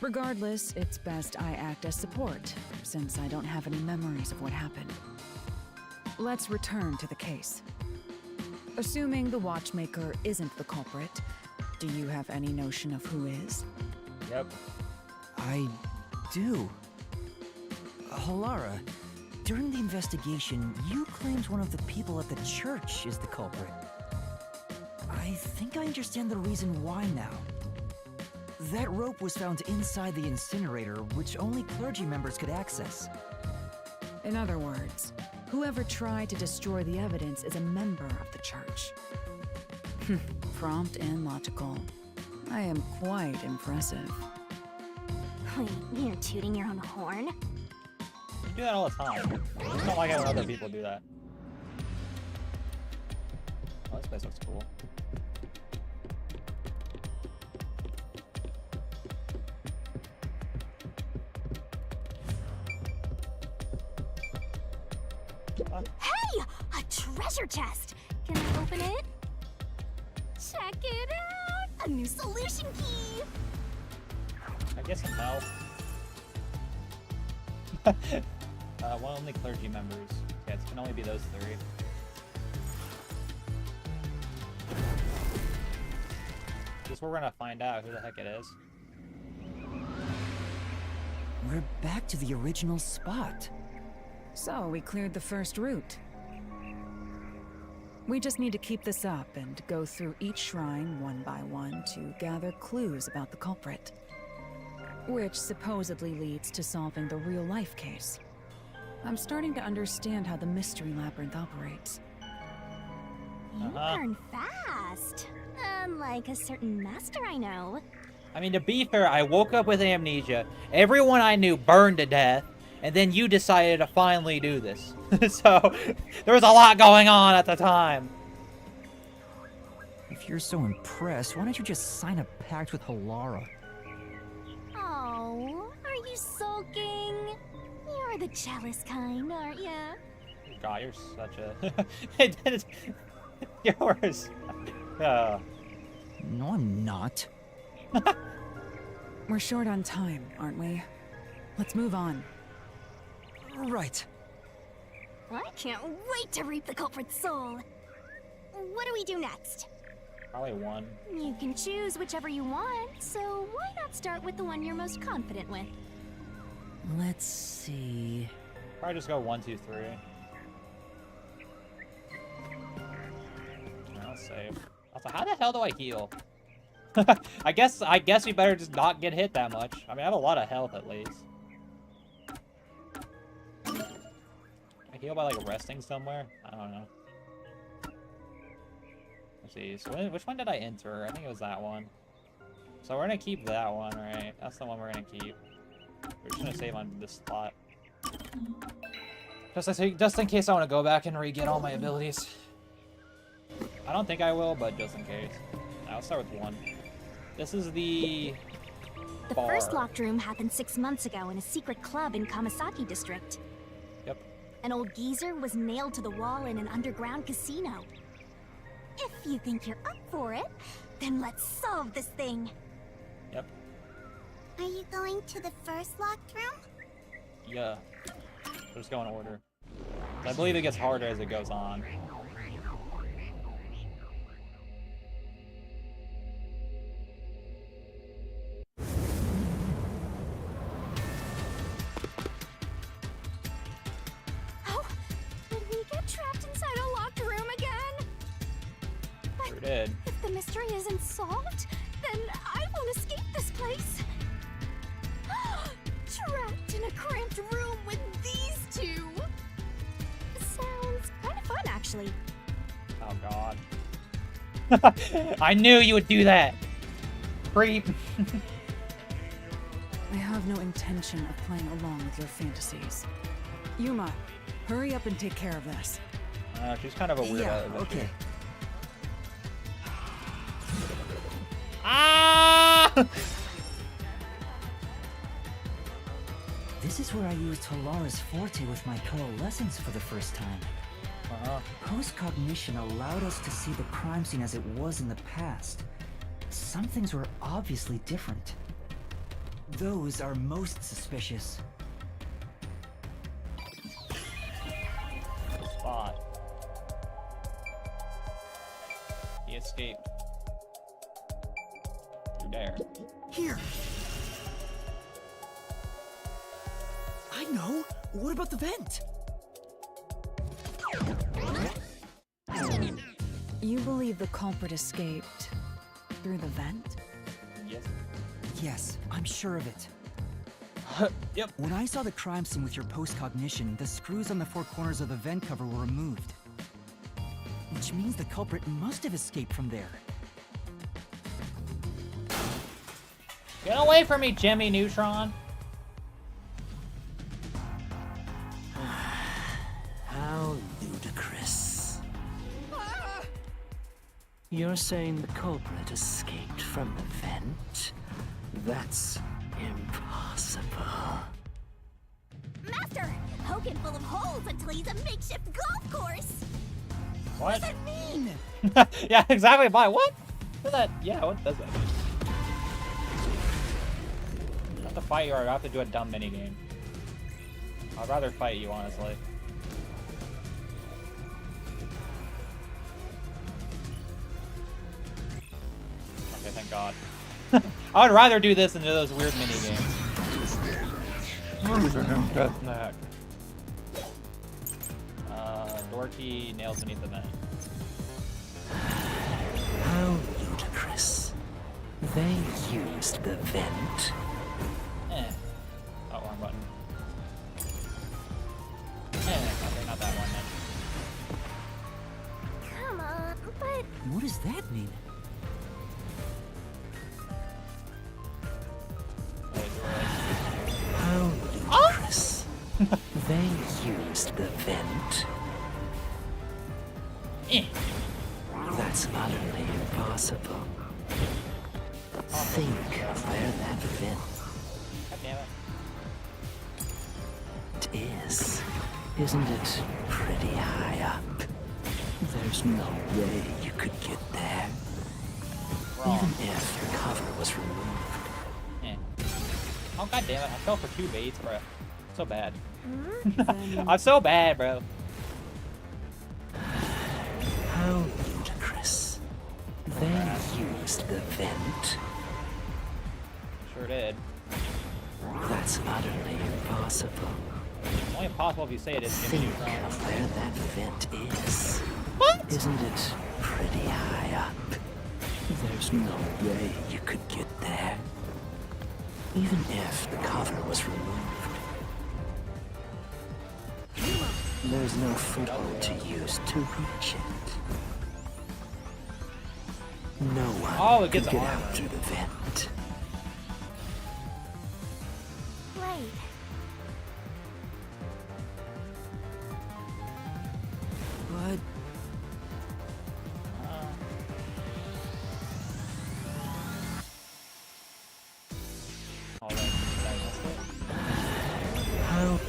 Regardless, it's best I act as support, since I don't have any memories of what happened. Let's return to the case. Assuming the Watchmaker isn't the culprit, do you have any notion of who is? Yep. I do. Halara, during the investigation, you claimed one of the people at the church is the culprit. I think I understand the reason why now. That rope was found inside the incinerator, which only clergy members could access. In other words, whoever tried to destroy the evidence is a member of the church. Prompt and logical. I am quite impressive. Wait, you're tooting your own horn? You do that all the time. I just don't like having other people do that. Oh, this place looks cool. Hey! A treasure chest! Can I open it? Check it out! A new solution key! I guess some help. One only clergy members. Yeah, it can only be those three. Guess we're gonna find out who the heck it is. We're back to the original spot. So, we cleared the first route. We just need to keep this up and go through each shrine one by one to gather clues about the culprit. Which supposedly leads to solving the real-life case. I'm starting to understand how the Mystery Labyrinth operates. You learn fast. Unlike a certain master I know. I mean, to be fair, I woke up with amnesia. Everyone I knew burned to death. And then you decided to finally do this. So, there was a lot going on at the time. If you're so impressed, why don't you just sign a pact with Halara? Oh, are you sulking? You're the jealous kind, aren't ya? God, you're such a... Yours. No, I'm not. We're short on time, aren't we? Let's move on. Right. I can't wait to reap the culprit's soul. What do we do next? Probably one. You can choose whichever you want, so why not start with the one you're most confident with? Let's see. Probably just go 1, 2, 3. I'll save. Also, how the hell do I heal? I guess we better just not get hit that much. I mean, I have a lot of health at least. I heal by like resting somewhere? I don't know. Let's see. So which one did I enter? I think it was that one. So we're gonna keep that one, right? That's the one we're gonna keep. We're just gonna save on this slot. Just in case I want to go back and re-get all my abilities. I don't think I will, but just in case. I'll start with one. This is the The bar. first locked room happened 6 months ago in a secret club in Kamasaki district. Yep. An old geezer was nailed to the wall in an underground casino. If you think you're up for it, then let's solve this thing. Yep. Are you going to the first locked room? Yeah. We'll just go in order. I believe it gets harder as it goes on. Oh, did we get trapped inside a locked room again? But Sure did. if the mystery isn't solved, then I won't escape this place. Trapped in a cramped room with these two. Sounds kind of fun, actually. Oh god. I knew you would do that! Creep! I have no intention of playing along with your fantasies. Yuma, hurry up and take care of this. She's kind of a weirdo. Yeah, isn't she? okay. Ah! This is where I used Halara's forte with my coalescence for the first time. Post-cognition allowed us to see the crime scene as it was in the past. Some things were obviously different. Those are most suspicious. Spot. He escaped. Through there. Here! I know! What about the vent? You believe the culprit escaped through the vent? Yes. Yes, I'm sure of it. Yep. When I saw the crime scene with your post-cognition, the screws on the four corners of the vent cover were removed. Which means the culprit must have escaped from there. Get away from me, Jimmy Neutron! How ludicrous. You're saying the culprit escaped from the vent? That's impossible. Master, poke him full of holes until he's a makeshift golf course. What? What does that mean? Yeah, exactly. Why? What? What that? Yeah, what does that mean? Not to fight you, or I have to do a dumb minigame. I'd rather fight you, honestly. Okay, thank God. I would rather do this than do those weird minigames. Door key, nails beneath the vent. How ludicrous. They used the vent. Oh, wrong button. Okay, not that one then. Come on, but What does that mean? How ludicrous. They used the vent. That's utterly impossible. Think of where that vent God damn it. is. Isn't it pretty high up? There's no way you could get there. Wrong. Even if your cover was removed. Oh, god damn it. I fell for 2 baits, bro. So bad. Then I'm so bad, bro. How ludicrous. They used the vent. Sure did. That's utterly impossible. It's only impossible if you say it is Jimmy Think Neutron. of where that vent is. What? Isn't it pretty high up? There's no way you could get there. Even if the cover was removed. There's no foothold to use to reach it. No one Oh, it could gets get armor. out through the vent. Right. But Oh, did I miss it? How?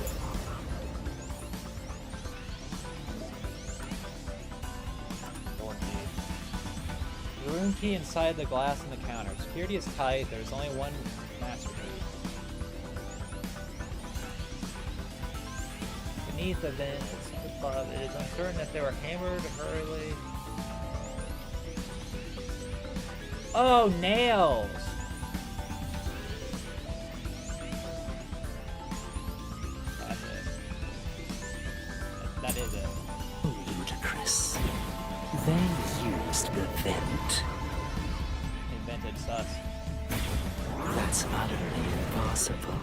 Door key. The room key inside the glass on the counter. Security is tight. There's only one master key. Beneath the vent, above, it is uncertain if they were hammered early. Oh, nails! That's it. That is it. Ludicrous. They used the vent. Invented sus. That's utterly impossible.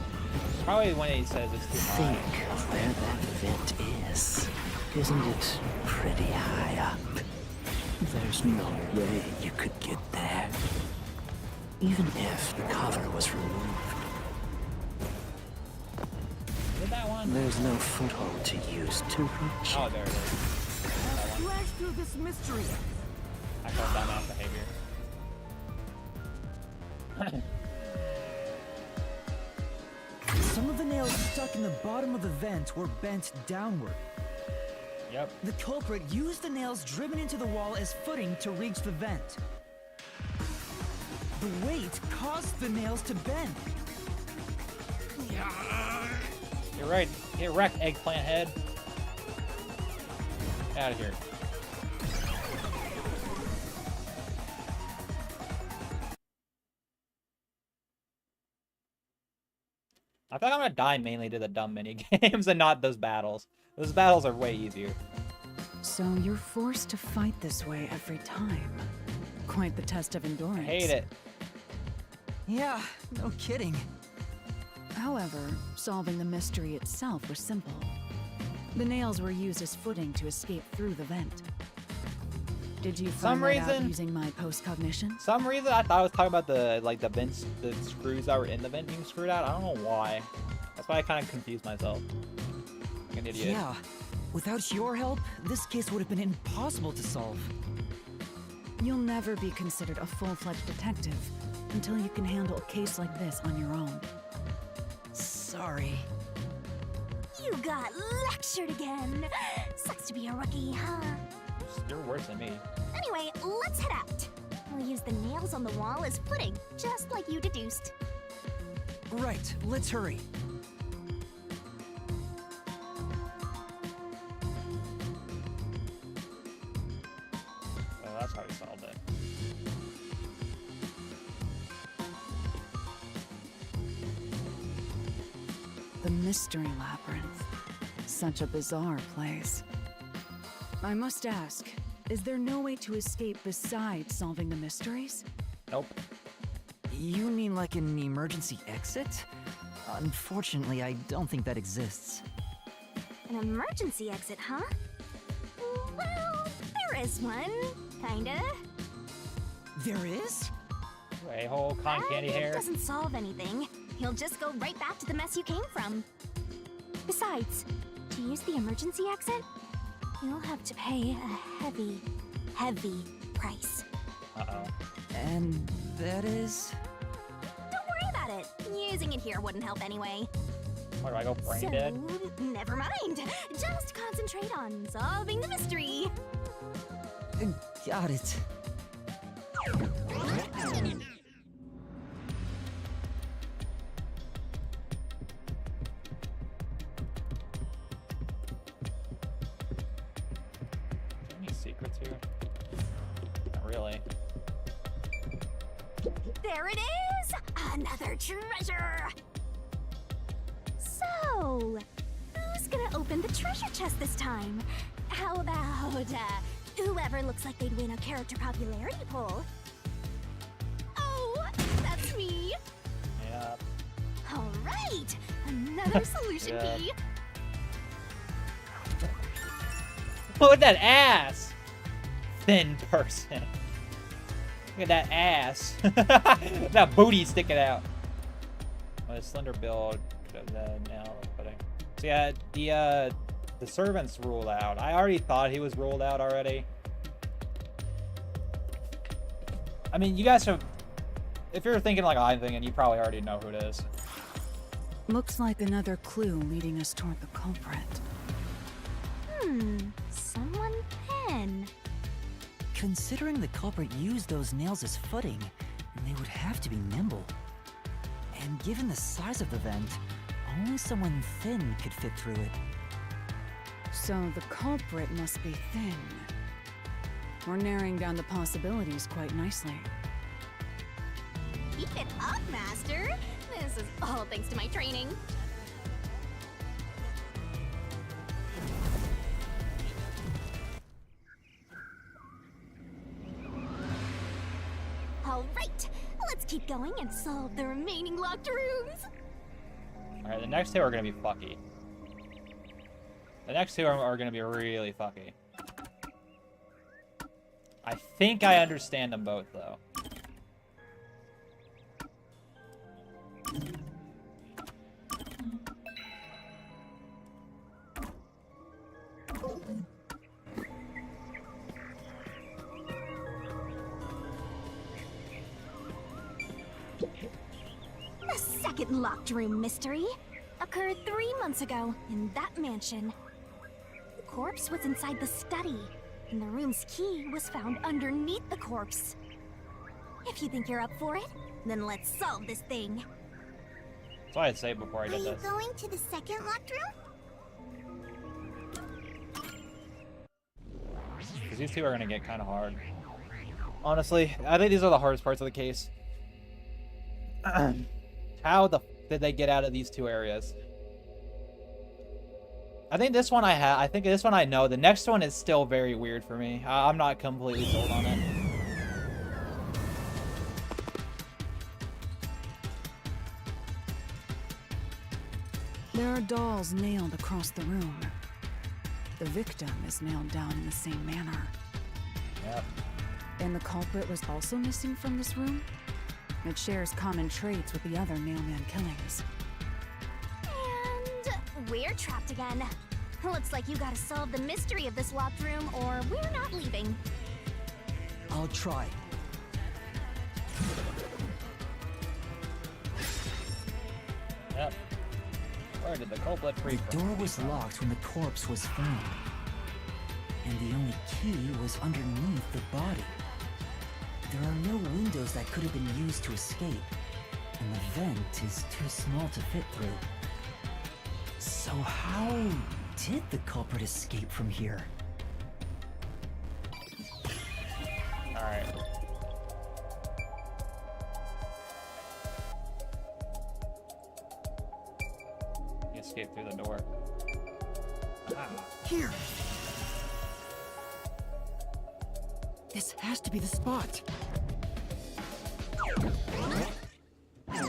Probably when he says it's too high. Think of where that vent is. Isn't it pretty high up? There's no way you could get there. Even if the cover was removed, Did that one? there's no foothold to use to reach Oh, it. there it is. flash through this mystery. I call dumbass behavior. Some of the nails stuck in the bottom of the vent were bent downward. Yep. The culprit used the nails driven into the wall as footing to reach the vent. The weight caused the nails to bend. You're right. Get wrecked, eggplant head. Out of here. I feel like I'm gonna die mainly to the dumb mini games and not those battles. Those battles are way easier. So you're forced to fight this way every time. Quite the test of endurance. I hate it. Yeah, no kidding. However, solving the mystery itself was simple. The nails were used as footing to escape through the vent. Did you Some find that out reason- using my postcognition? Some reason I thought I was talking about the the vents, the screws that were in the vent being screwed out. I don't know why. That's why I kind of confused myself. Like an idiot. Yeah, without your help, this case would have been impossible to solve. You'll never be considered a full-fledged detective until you can handle a case like this on your own. Sorry. You got lectured again. Sucks to be a rookie, huh? You're worse than me. Anyway, let's head out. We'll use the nails on the wall as footing, just like you deduced. Right, let's hurry. So that's how we solved it. The Mystery Labyrinth. Such a bizarre place. I must ask, is there no way to escape besides solving the mysteries? Nope. You mean like an emergency exit? Unfortunately, I don't think that exists. An emergency exit, huh? Well, there is one, kinda. There is? A-hole, cotton candy It hair. doesn't solve anything. You'll just go right back to the mess you came from. Besides, to use the emergency exit, you'll have to pay a heavy, heavy price. Uh-oh. And that is? Don't worry about it. Using it here wouldn't help anyway. Where do I go? Brain So, dead? never mind. Just concentrate on solving the mystery. Got it. Any secrets here? Not really. There it is! Another treasure! So, who's gonna open the treasure chest this time? How about, whoever looks like they'd win a character popularity poll? Oh, that's me! Yeah. Alright, another solution Yeah. key. Look at that ass! Thin person. Look at that ass. That booty sticking out. Well, a slender build could have now putting. So yeah, the servant's ruled out. I already thought he was ruled out already. I mean, you guys have, if you're thinking like I'm thinking, you probably already know who it is. Looks like another clue leading us toward the culprit. Someone pen. Considering the culprit used those nails as footing, they would have to be nimble. And given the size of the vent, only someone thin could fit through it. So the culprit must be thin. We're narrowing down the possibilities quite nicely. Keep it up, Master. This is all thanks to my training. All right, let's keep going and solve the remaining locked rooms. Alright, the next two are gonna be fucky. The next two are gonna be really fucky. I think I understand them both, though. The second locked room mystery occurred 3 months ago in that mansion. The corpse was inside the study, and the room's key was found underneath the corpse. If you think you're up for it, then let's solve this thing. That's what I'd say before I did this. Going to the second locked room? Because these two are gonna get kind of hard. Honestly, I think these are the hardest parts of the case. How the f did they get out of these two areas? I think this one I think this one I know. The next one is still very weird for me. I'm not completely sold on it. There are dolls nailed across the room. The victim is nailed down in the same manner. Yep. And the culprit was also missing from this room? It shares common traits with the other Nailman killings. And we're trapped again. Looks like you gotta solve the mystery of this locked room or we're not leaving. I'll try. Yep. Where did the culprit freak The from? door was locked when the corpse was found. And the only key was underneath the body. There are no windows that could have been used to escape, and the vent is too small to fit through. So how did the culprit escape from here? Alright. He escaped through the door. Ah. Here! This has to be the spot!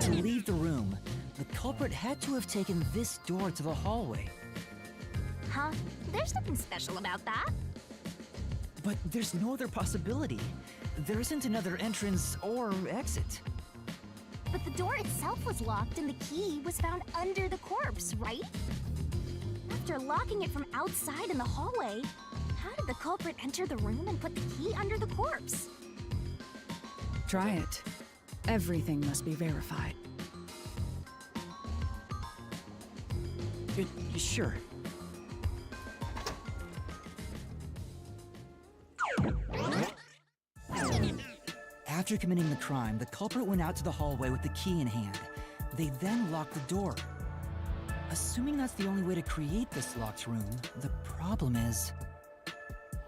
To leave the room, the culprit had to have taken this door to the hallway. Huh? There's nothing special about that. But there's no other possibility. There isn't another entrance or exit. But the door itself was locked and the key was found under the corpse, right? After locking it from outside in the hallway, how did the culprit enter the room and put the key under the corpse? Try it. Everything must be verified. Sure. After committing the crime, the culprit went out to the hallway with the key in hand. They then locked the door. Assuming that's the only way to create this locked room, the problem is...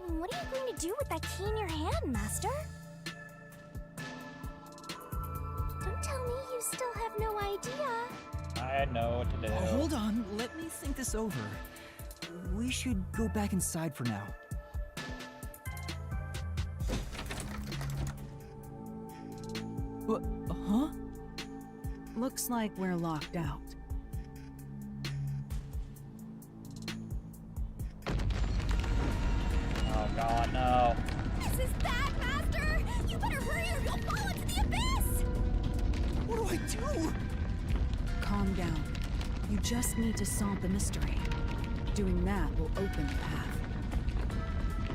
What are you going to do with that key in your hand, Master? Don't tell me you still have no idea. I know what to do. Hold on, let me think this over. We should go back inside for now. What? Huh? Looks like we're locked out. No! Calm down. You just need to solve the mystery. Doing that will open the path.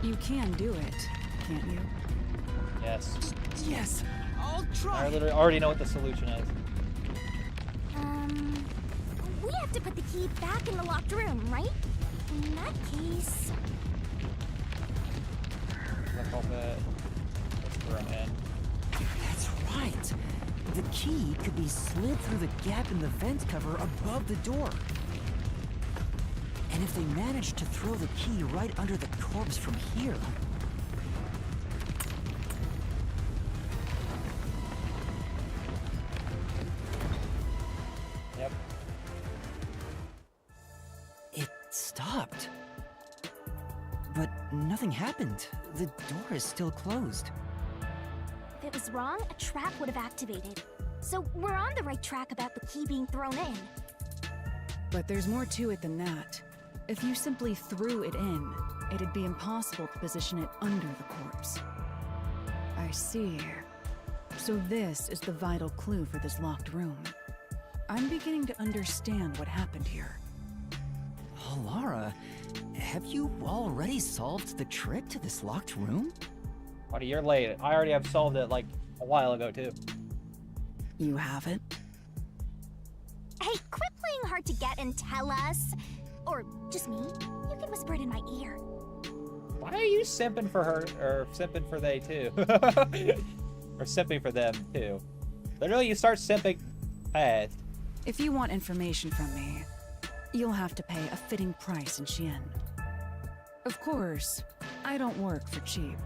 You can do it, can't you? Yes. Yes, I'll I try. literally already know what the solution is. We have to put the key back in the locked room, right? In that case... Let's hope it. Let's throw him in. That's right. The key could be slid through the gap in the vent cover above the door. And if they manage to throw the key right under the corpse from here... Yep. It stopped. But nothing happened. The door is still closed. If it was wrong, a trap would have activated. So we're on the right track about the key being thrown in. But there's more to it than that. If you simply threw it in, it'd be impossible to position it under the corpse. I see. So this is the vital clue for this locked room. I'm beginning to understand what happened here. Halara, have you already solved the trick to this locked room? About a year late. I already have solved it like a while ago too. You haven't? Hey, quit playing hard to get and tell us. Or just me. You can whisper it in my ear. Why are you simping for her, or simping for they too? Or simping for them too? Literally, you start simping fast. If you want information from me, you'll have to pay a fitting price in Xian. Of course, I don't work for cheap.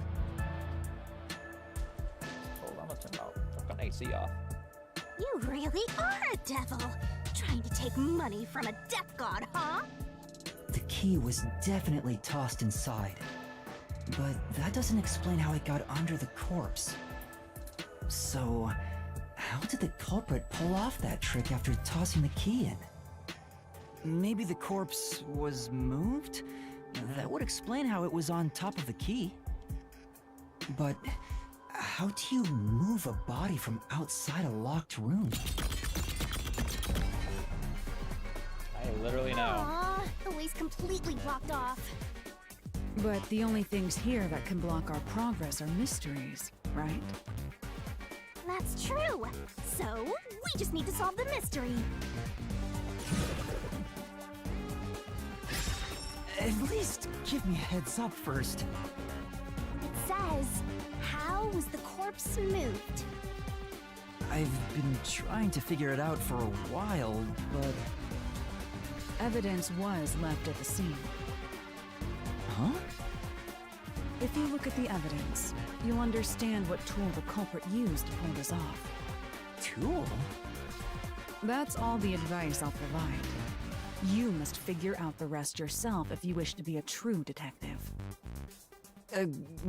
Hold on, let's turn fucking AC off. You really are a devil. Trying to take money from a death god, huh? The key was definitely tossed inside. But that doesn't explain how it got under the corpse. So, how did the culprit pull off that trick after tossing the key in? Maybe the corpse was moved? That would explain how it was on top of the key. But how do you move a body from outside a locked room? I literally know. Aw, the way's completely blocked off. But the only things here that can block our progress are mysteries, right? That's true. So, we just need to solve the mystery. At least give me a heads up first. It says, how was the corpse moved? I've been trying to figure it out for a while, but... Evidence was left at the scene. Huh? If you look at the evidence, you'll understand what tool the culprit used to pull this off. Tool? That's all the advice I'll provide. You must figure out the rest yourself if you wish to be a true detective.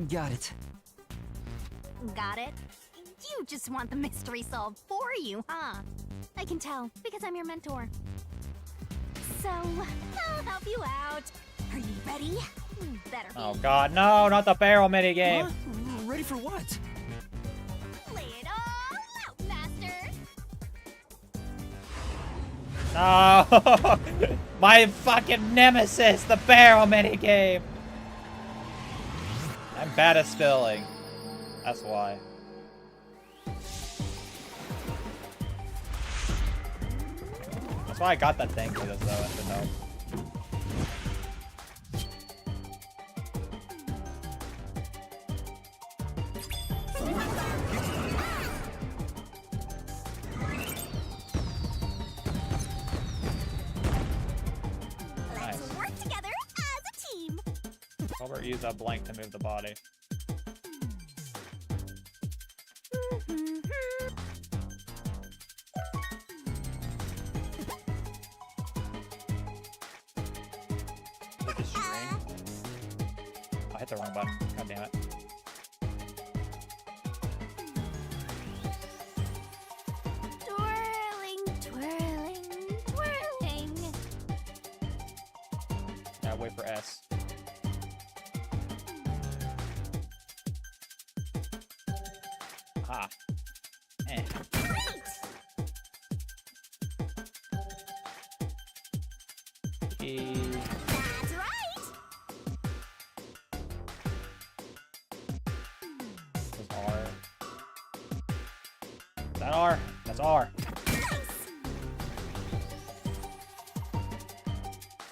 Got it. Got it? You just want the mystery solved for you, huh? I can tell, because I'm your mentor. So, I'll help you out. Are you ready? Better be. Oh god, no, not the barrel minigame. Huh? Ready for what? Lay it all out, master. No! My fucking nemesis, the barrel minigame! I'm bad at spilling. That's why. That's why I got that thing for this though, I should know. Let's work together as a team. Over use that blank to move the body. Did this string? I hit the wrong button. God damn it. Twirling, twirling, twirling. Yeah, wait for S. Ah. Eh. Great! That's right! That's R. Is that R? That's R. Nice!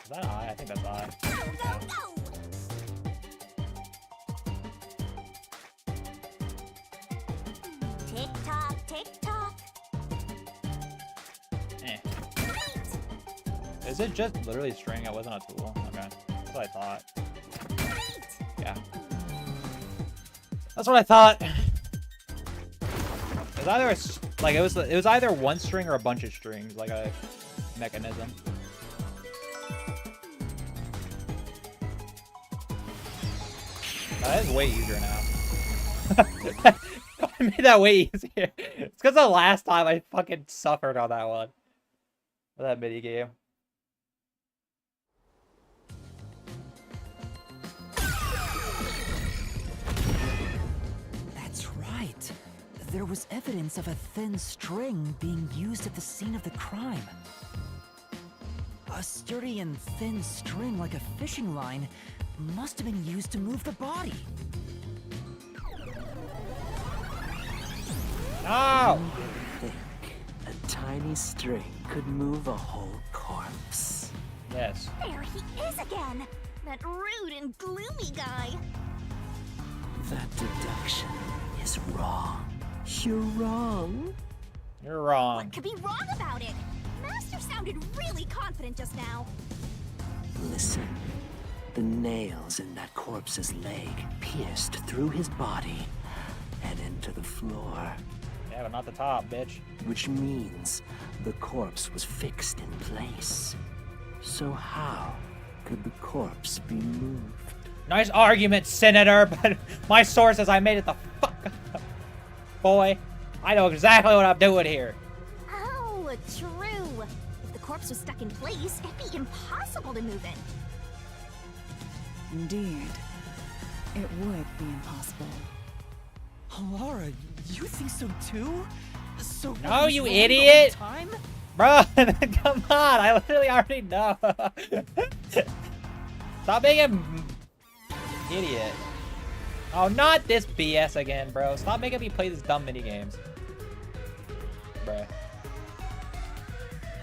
Is that I? I think that's I. Go, go, go! Tick tock, tick tock. Eh. Great! Is it just literally string? It wasn't a tool. Okay. That's what I thought. Great! Yeah. That's what I thought. It was either it was either one string or a bunch of strings, like a mechanism. That is way easier now. I made that way easier. It's because the last time I fucking suffered on that one. That mini game. That's right. There was evidence of a thin string being used at the scene of the crime. A sturdy and thin string like a fishing line must have been used to move the body. No! Think a tiny string could move a whole corpse. Yes. There he is again! That rude and gloomy guy. That deduction is wrong. You're wrong. You're wrong. What could be wrong about it? Master sounded really confident just now. Listen. The nails in that corpse's leg pierced through his body and into the floor. Yeah, but not the top, bitch. Which means the corpse was fixed in place. So how could the corpse be moved? Nice argument, Senator, but my source says I made it the fuck up. Boy, I know exactly what I'm doing here. Oh, true. If the corpse was stuck in place, it'd be impossible to move it. Indeed. It would be impossible. Laura, you think so too? So No, what was you wrong the idiot! whole time? Bro, come on, I literally already know. Stop being an idiot. Oh, not this BS again, bro. Stop making me play these dumb mini games. Bruh.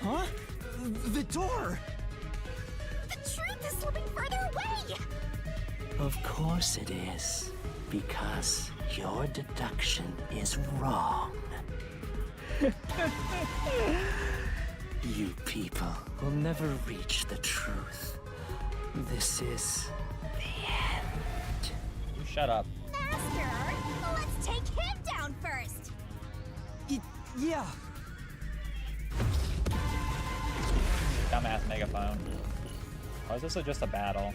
Huh? The door! The truth is slipping further away! Of course it is. Because your deduction is wrong. You people will never reach the truth. This is the end. You shut up. Master, let's take him down first! Yeah. Dumbass megaphone. Or is this just a battle?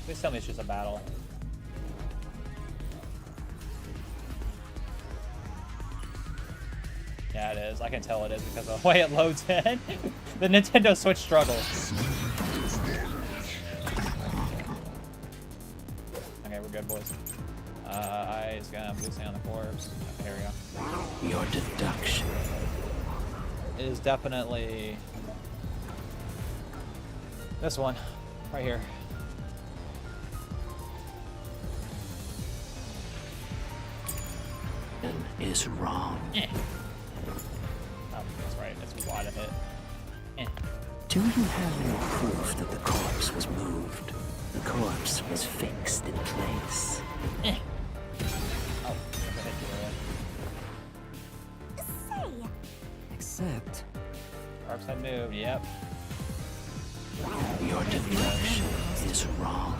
Please tell me it's just a battle. Yeah, it is. I can tell it is because of the way it loads in. The Nintendo Switch struggles. Okay, we're good, boys. I is gonna boosting on the corpse. Okay, here we go. Your deduction. It is definitely this one, right here. Is wrong. Eh. Oh, that's right. That's wide of it. Eh. Do you have any proof that the corpse was moved? The corpse was fixed in place. Eh. Oh, I hit you Say, Except... Corpse had moved. Yep. Your deduction is wrong.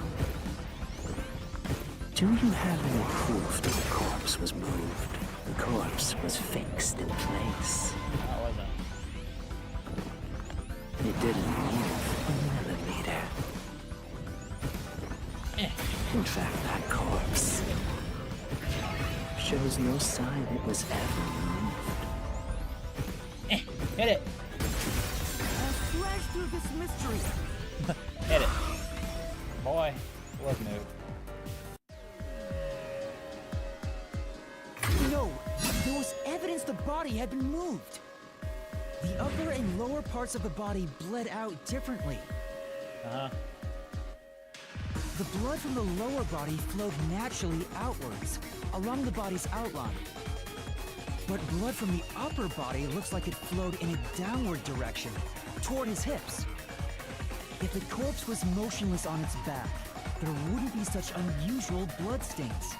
Do you have any proof that the corpse was moved? The corpse was fixed in place. That wasn't. It didn't move a millimeter. Eh. In fact, that corpse shows no sign it was ever moved. Eh. Hit it. Slash through this mystery. Hit it. Boy, it was moved. No, there was evidence the body had been moved. The upper and lower parts of the body bled out differently. Uh-huh. The blood from the lower body flowed naturally outwards, along the body's outline. But blood from the upper body looks like it flowed in a downward direction, toward his hips. If the corpse was motionless on its back, there wouldn't be such unusual bloodstains.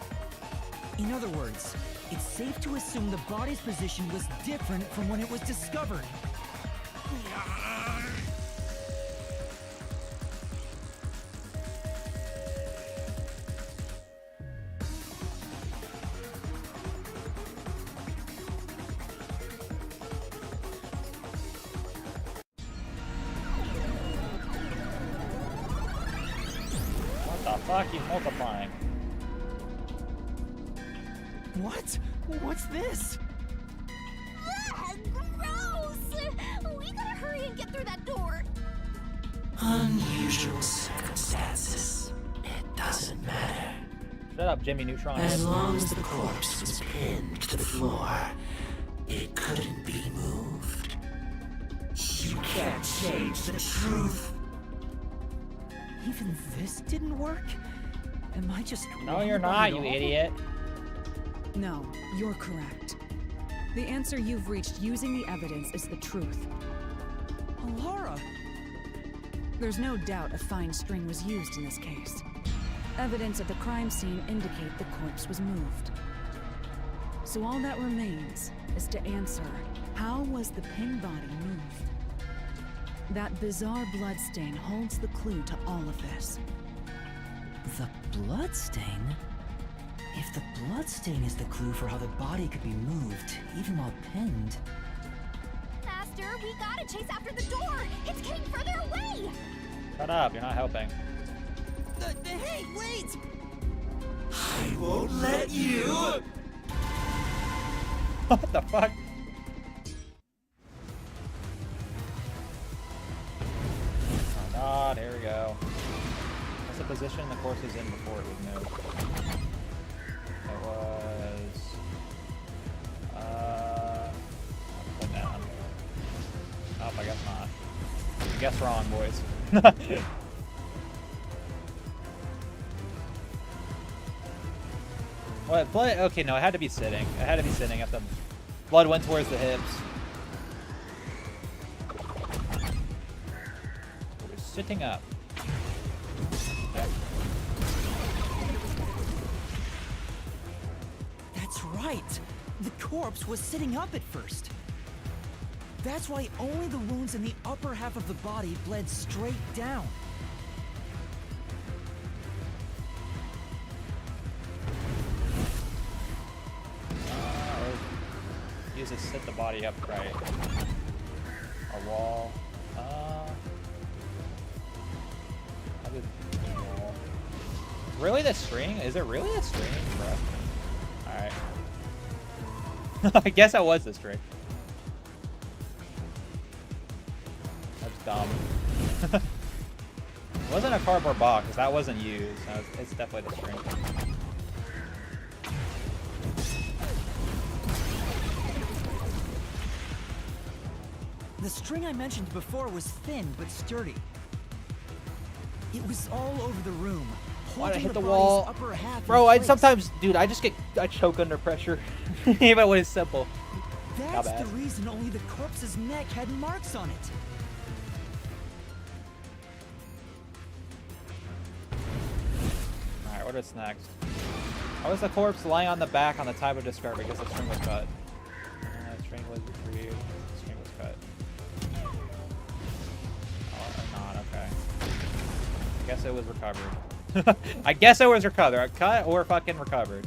In other words, it's safe to assume the body's position was different from when it was discovered. What the fuck? He's multiplying. What? What's this? Ah, gross! We gotta hurry and get through that door. Unusual circumstances. It doesn't matter. Shut up, Jimmy Neutron. As long as the corpse was pinned to the floor, it couldn't be moved. You can't change the truth. Even this didn't work? Am I just No, wrong you're about not, it you all? idiot. No, you're correct. The answer you've reached using the evidence is the truth. Laura! There's no doubt a fine string was used in this case. Evidence at the crime scene indicate the corpse was moved. So all that remains is to answer, how was the pin body moved? That bizarre bloodstain holds the clue to all of this. The bloodstain? If the bloodstain is the clue for how the body could be moved, even while pinned... Faster, we gotta chase after the door! It's getting further away! Shut up, you're not helping. Hey, wait! I won't let you. What the fuck? Oh god, here we go. What's the position the corpse was in before it was moved? It was... Put down. Oh, I guess not. Guess wrong, boys. What? Blood? Okay, no, it had to be sitting. It had to be sitting at the... Blood went towards the hips. It was sitting up. Okay. That's right! The corpse was sitting up at first. That's why only the wounds in the upper half of the body bled straight down. Use to sit the body upright. A wall. Really the string? Is it really a string, bro? Alright. I guess that was the string. That's dumb. It wasn't a cardboard box, because that wasn't used. It's definitely the string. The string I mentioned before was thin but sturdy. It was all over the room. Why'd I hit the body's wall? upper half Bro, in I place. sometimes, dude, I choke under pressure. Even when it's simple. That's bad. the reason only the corpse's neck had marks on it. Alright, what's next? How was the corpse lying on the back on the time of discovery? I guess the string was cut. The string was retrieved. The string was cut. Oh, or not, okay. I guess it was recovered. I guess it was recovered. Cut or fucking recovered.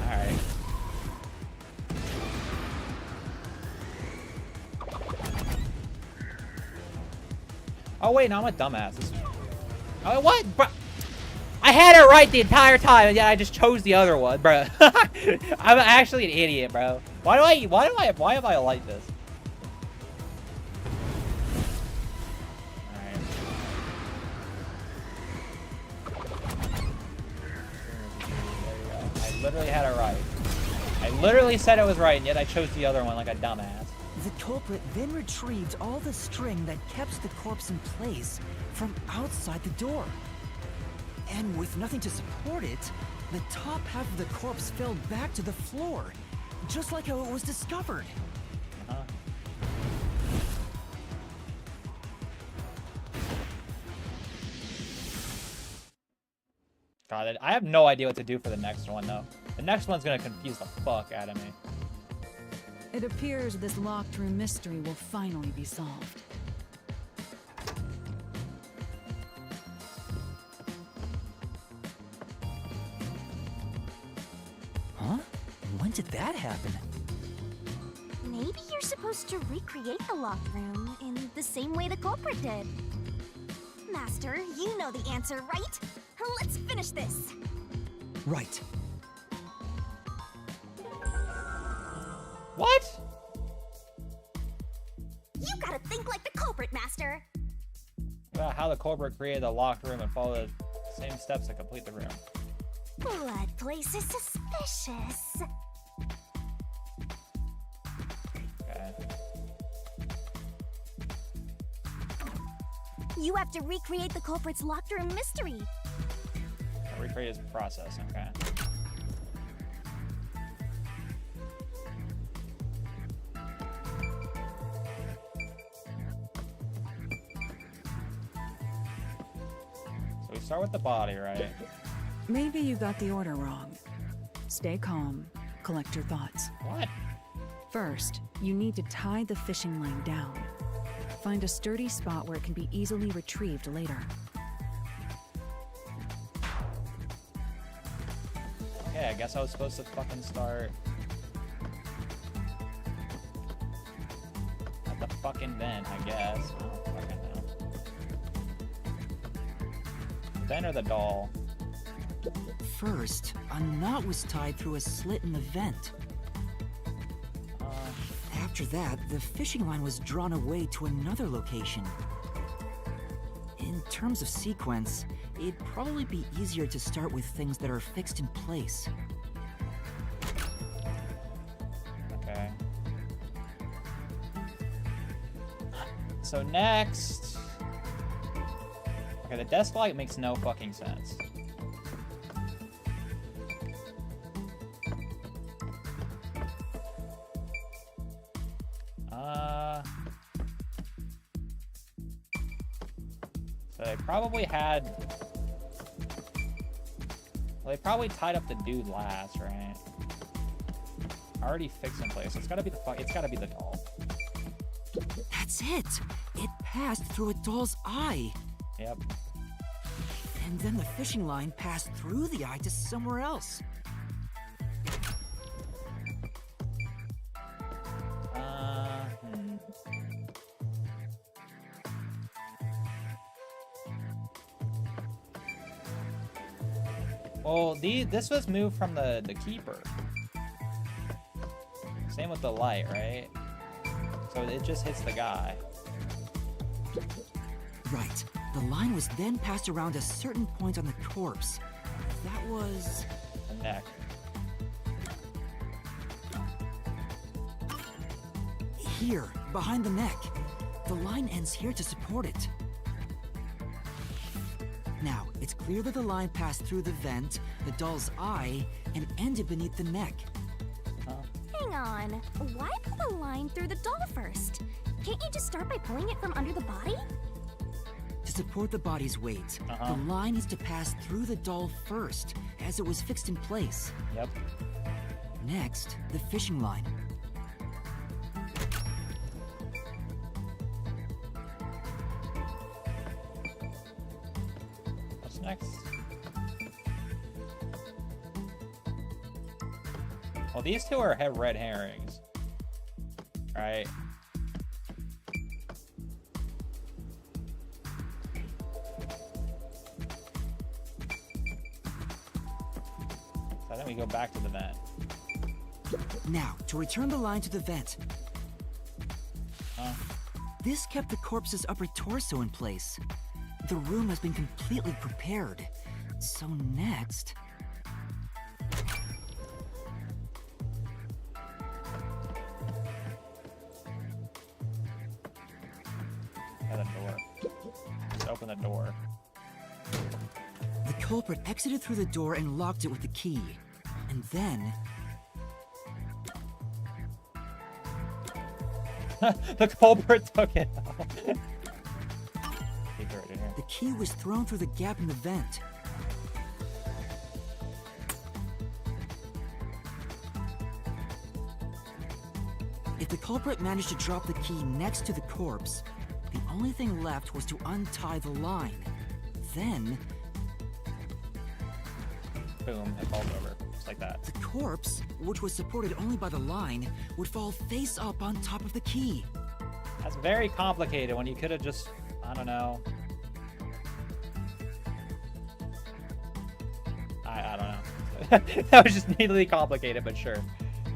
Alright. Oh wait, no, I'm a dumbass. Oh, what? Bro, I had it right the entire time, and yeah, I just chose the other one, bro. I'm actually an idiot, bro. Why am I like this? Alright. There you go. I literally had it right. I literally said it was right, and yet I chose the other one like a dumbass. The culprit then retrieved all the string that kept the corpse in place from outside the door. And with nothing to support it, the top half of the corpse fell back to the floor, just like how it was discovered. Huh? God, I have no idea what to do for the next one, though. The next one's gonna confuse the fuck out of me. It appears this locked room mystery will finally be solved. Huh? When did that happen? Maybe you're supposed to recreate the locked room in the same way the culprit did. Master, you know the answer, right? Let's finish this. Right. What? You gotta think like the culprit, Master. About how the culprit created the locked room and follow the same steps to complete the room. Blood place is suspicious. Okay. You have to recreate the culprit's locked room mystery. Recreate his process, okay. So we start with the body, right? Maybe you got the order wrong. Stay calm, collect your thoughts. What? First, you need to tie the fishing line down. Find a sturdy spot where it can be easily retrieved later. Okay, I guess I was supposed to fucking start at the fucking vent, I guess. I don't fucking know. Vent or the doll? First, a knot was tied through a slit in the vent. After that, the fishing line was drawn away to another location. In terms of sequence, it'd probably be easier to start with things that are fixed in place. Okay. So next... Okay, the desk light makes no fucking sense. So they probably had... Well, they probably tied up the dude last, right? Already fixed in place. It's gotta be the it's gotta be the doll. That's it! It passed through a doll's eye! Yep. And then the fishing line passed through the eye to somewhere else. Well, this was moved from the keeper. Same with the light, right? So it just hits the guy. Right. The line was then passed around a certain point on the corpse. That was... The neck. Here, behind the neck. The line ends here to support it. Now, it's clear that the line passed through the vent, the doll's eye, and ended beneath the neck. Hang on. Why pull the line through the doll first? Can't you just start by pulling it from under the body? To support the body's weight, the line needs to pass through the doll first, as it was fixed in place. Yep. Next, the fishing line. What's next? Well, these two are red herrings. Right? So I think we go back to the vent. Now, to return the line to the vent. This kept the corpse's upper torso in place. The room has been completely prepared. So next... Yeah, the door. Just open the door. The culprit exited through the door and locked it with the key. And then... The culprit took it out. Keep it right in here. the key was thrown through the gap in the vent. If the culprit managed to drop the key next to the corpse, the only thing left was to untie the line. Then, Boom, it falls over. Just like that. the corpse, which was supported only by the line, would fall face up on top of the key. That's very complicated when you could have just, I don't know. I don't know. That was just neatly complicated, but sure.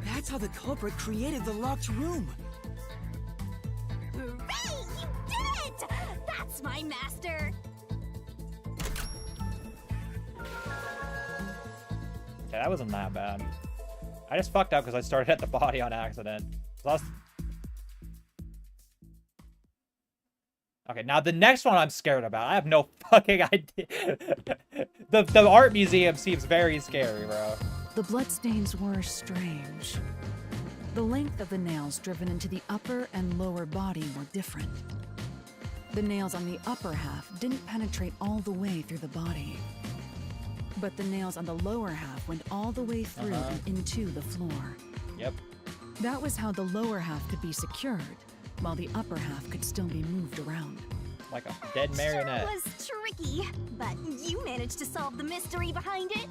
That's how the culprit created the locked room. Hooray! You did it! That's my master! Okay, that wasn't that bad. I just fucked up because I started at the body on accident. So I was... Okay, now the next one I'm scared about. I have no fucking idea. The art museum seems very scary, bro. The bloodstains were strange. The length of the nails driven into the upper and lower body were different. The nails on the upper half didn't penetrate all the way through the body. But the nails on the lower half went all the way through and into the floor. Yep. That was how the lower half could be secured, while the upper half could still be moved around. Like a dead marionette. Sure was tricky, but you managed to solve the mystery behind it.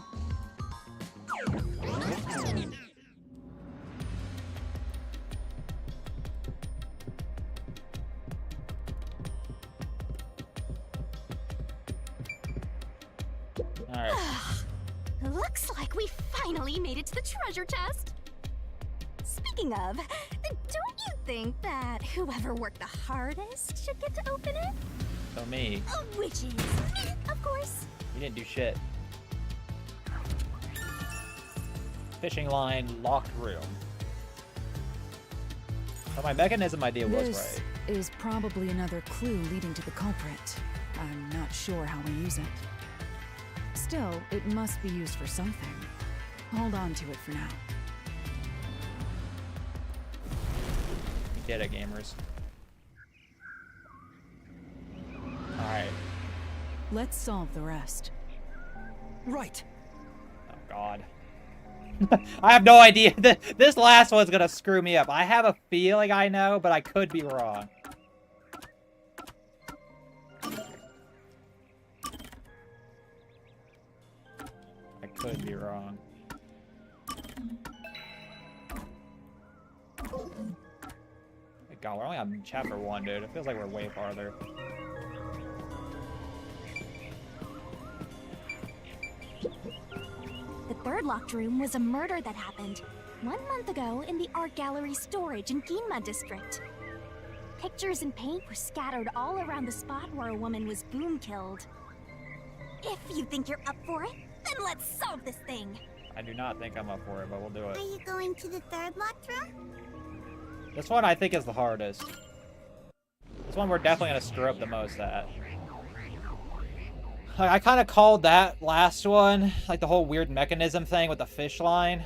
Alright. Looks like we finally made it to the treasure chest. Speaking of, don't you think that whoever worked the hardest should get to open it? So me. Which is me, of course. You didn't do shit. Fishing line, locked room. So my mechanism idea was This right. is probably another clue leading to the culprit. I'm not sure how we use it. Still, it must be used for something. Hold on to it for now. We did it, gamers. Alright. Let's solve the rest. Right. Oh, God. I have no idea. This last one's gonna screw me up. I have a feeling I know, but I could be wrong. I could be wrong. God, we're only on chapter 1, dude. It feels like we're way farther. The third locked room was a murder that happened 1 month ago in the art gallery storage in Ginma district. Pictures and paint were scattered all around the spot where a woman was boom killed. If you think you're up for it, then let's solve this thing. I do not think I'm up for it, but we'll do it. Are you going to the third locked room? This one I think is the hardest. This one we're definitely gonna screw up the most at. Like, I kind of called that last one, like the whole weird mechanism thing with the fish line.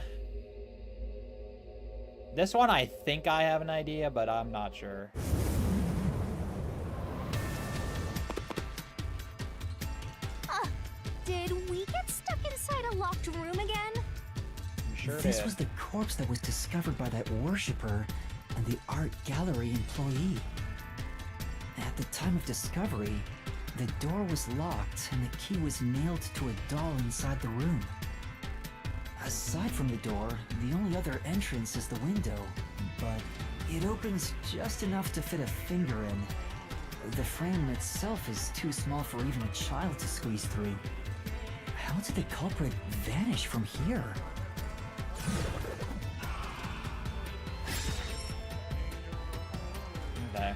This one I think I have an idea, but I'm not sure. Did we get stuck inside a locked room again? I'm sure it This is. was the corpse that was discovered by that worshipper and the art gallery employee. At the time of discovery, the door was locked and the key was nailed to a doll inside the room. Aside from the door, the only other entrance is the window, but it opens just enough to fit a finger in. The frame itself is too small for even a child to squeeze through. How did the culprit vanish from here? Okay.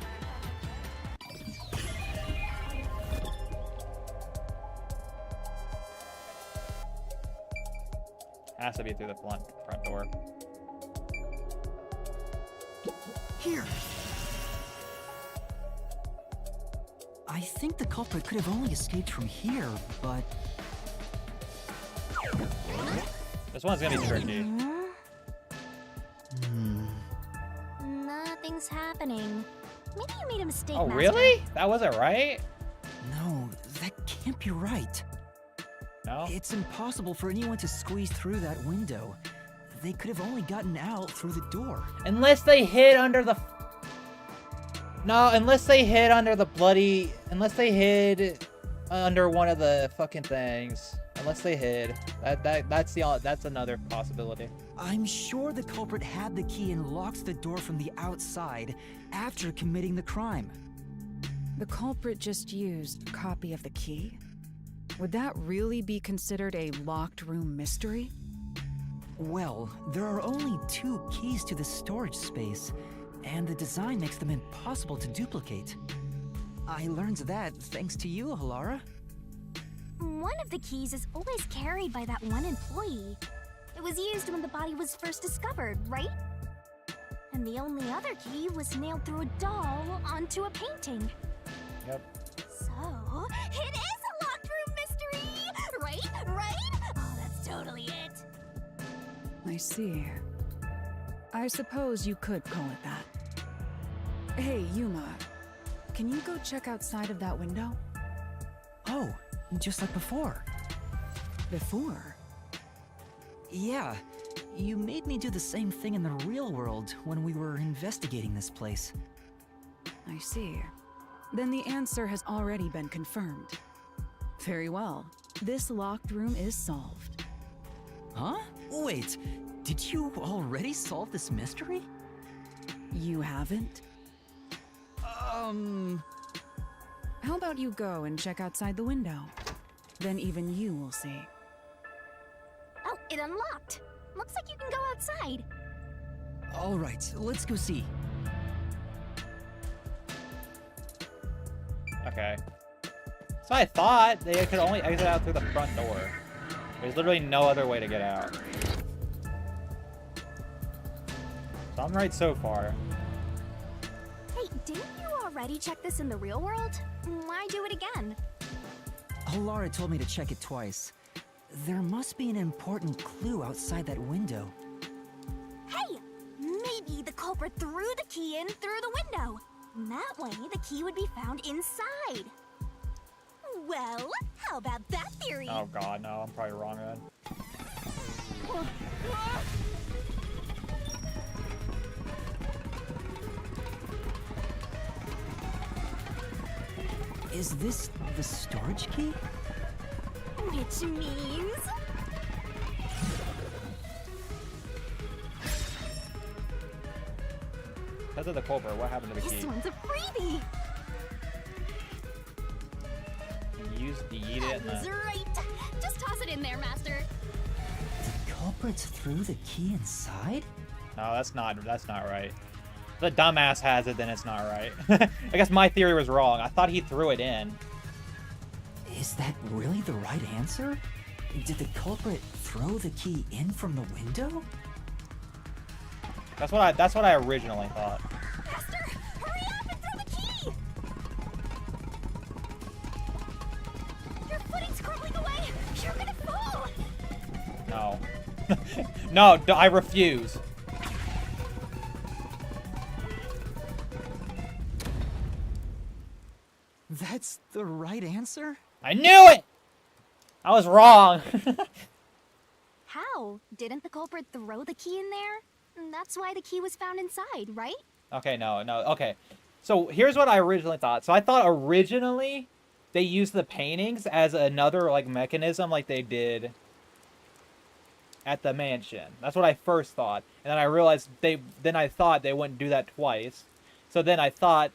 Has to be through the front door. Here! I think the culprit could have only escaped from here, but... This one's gonna be tricky. Nothing's happening. Maybe you made a mistake, Oh, Master. really? That wasn't right? No, that can't be right. No? It's impossible for anyone to squeeze through that window. They could have only gotten out through the door. Unless they hid under the... No, unless they hid under the bloody... Unless they hid under one of the fucking things. Unless they hid. That's another possibility. I'm sure the culprit had the key and locked the door from the outside after committing the crime. The culprit just used a copy of the key? Would that really be considered a locked room mystery? Well, there are only 2 keys to the storage space, and the design makes them impossible to duplicate. I learned that thanks to you, Halara. One of the keys is always carried by that one employee. It was used when the body was first discovered, right? And the only other key was nailed through a doll onto a painting. Yep. So, it is a locked room mystery! Right? Oh, that's totally it. I see. I suppose you could call it that. Hey, Yuma. Can you go check outside of that window? Oh, just like before. Before? Yeah, you made me do the same thing in the real world when we were investigating this place. I see. Then the answer has already been confirmed. Very well. This locked room is solved. Huh? Wait, did you already solve this mystery? You haven't? How about you go and check outside the window? Then even you will see. Oh, it unlocked. Looks like you can go outside. All right, let's go see. Okay. So I thought they could only exit out through the front door. There's literally no other way to get out. So I'm right so far. Hey, didn't you already check this in the real world? Why do it again? Halara told me to check it twice. There must be an important clue outside that window. Hey! Maybe the culprit threw the key in through the window. That way, the key would be found inside. Well, how about that theory? Oh god, no, I'm probably wrong then. Is this the storage key? Which means... Because of the culprit, what happened to the This key? one's a freebie! You yeet it and That's right! Just toss it in there, Master. The culprit threw the key inside? No, that's not right. If the dumbass has it, then it's not right. I guess my theory was wrong. I thought he threw it in. Is that really the right answer? Did the culprit throw the key in from the window? That's what I originally thought. Master, hurry up and throw the key! Your footing's crumbling away! You're gonna fall! No. No, I refuse. That's the right answer? I knew it! I was wrong. How? Didn't the culprit throw the key in there? That's why the key was found inside, right? Okay, no, okay. So here's what I originally thought. So I thought originally they used the paintings as another like mechanism like they did at the mansion. That's what I first thought. And then I realized I thought they wouldn't do that twice. So then I thought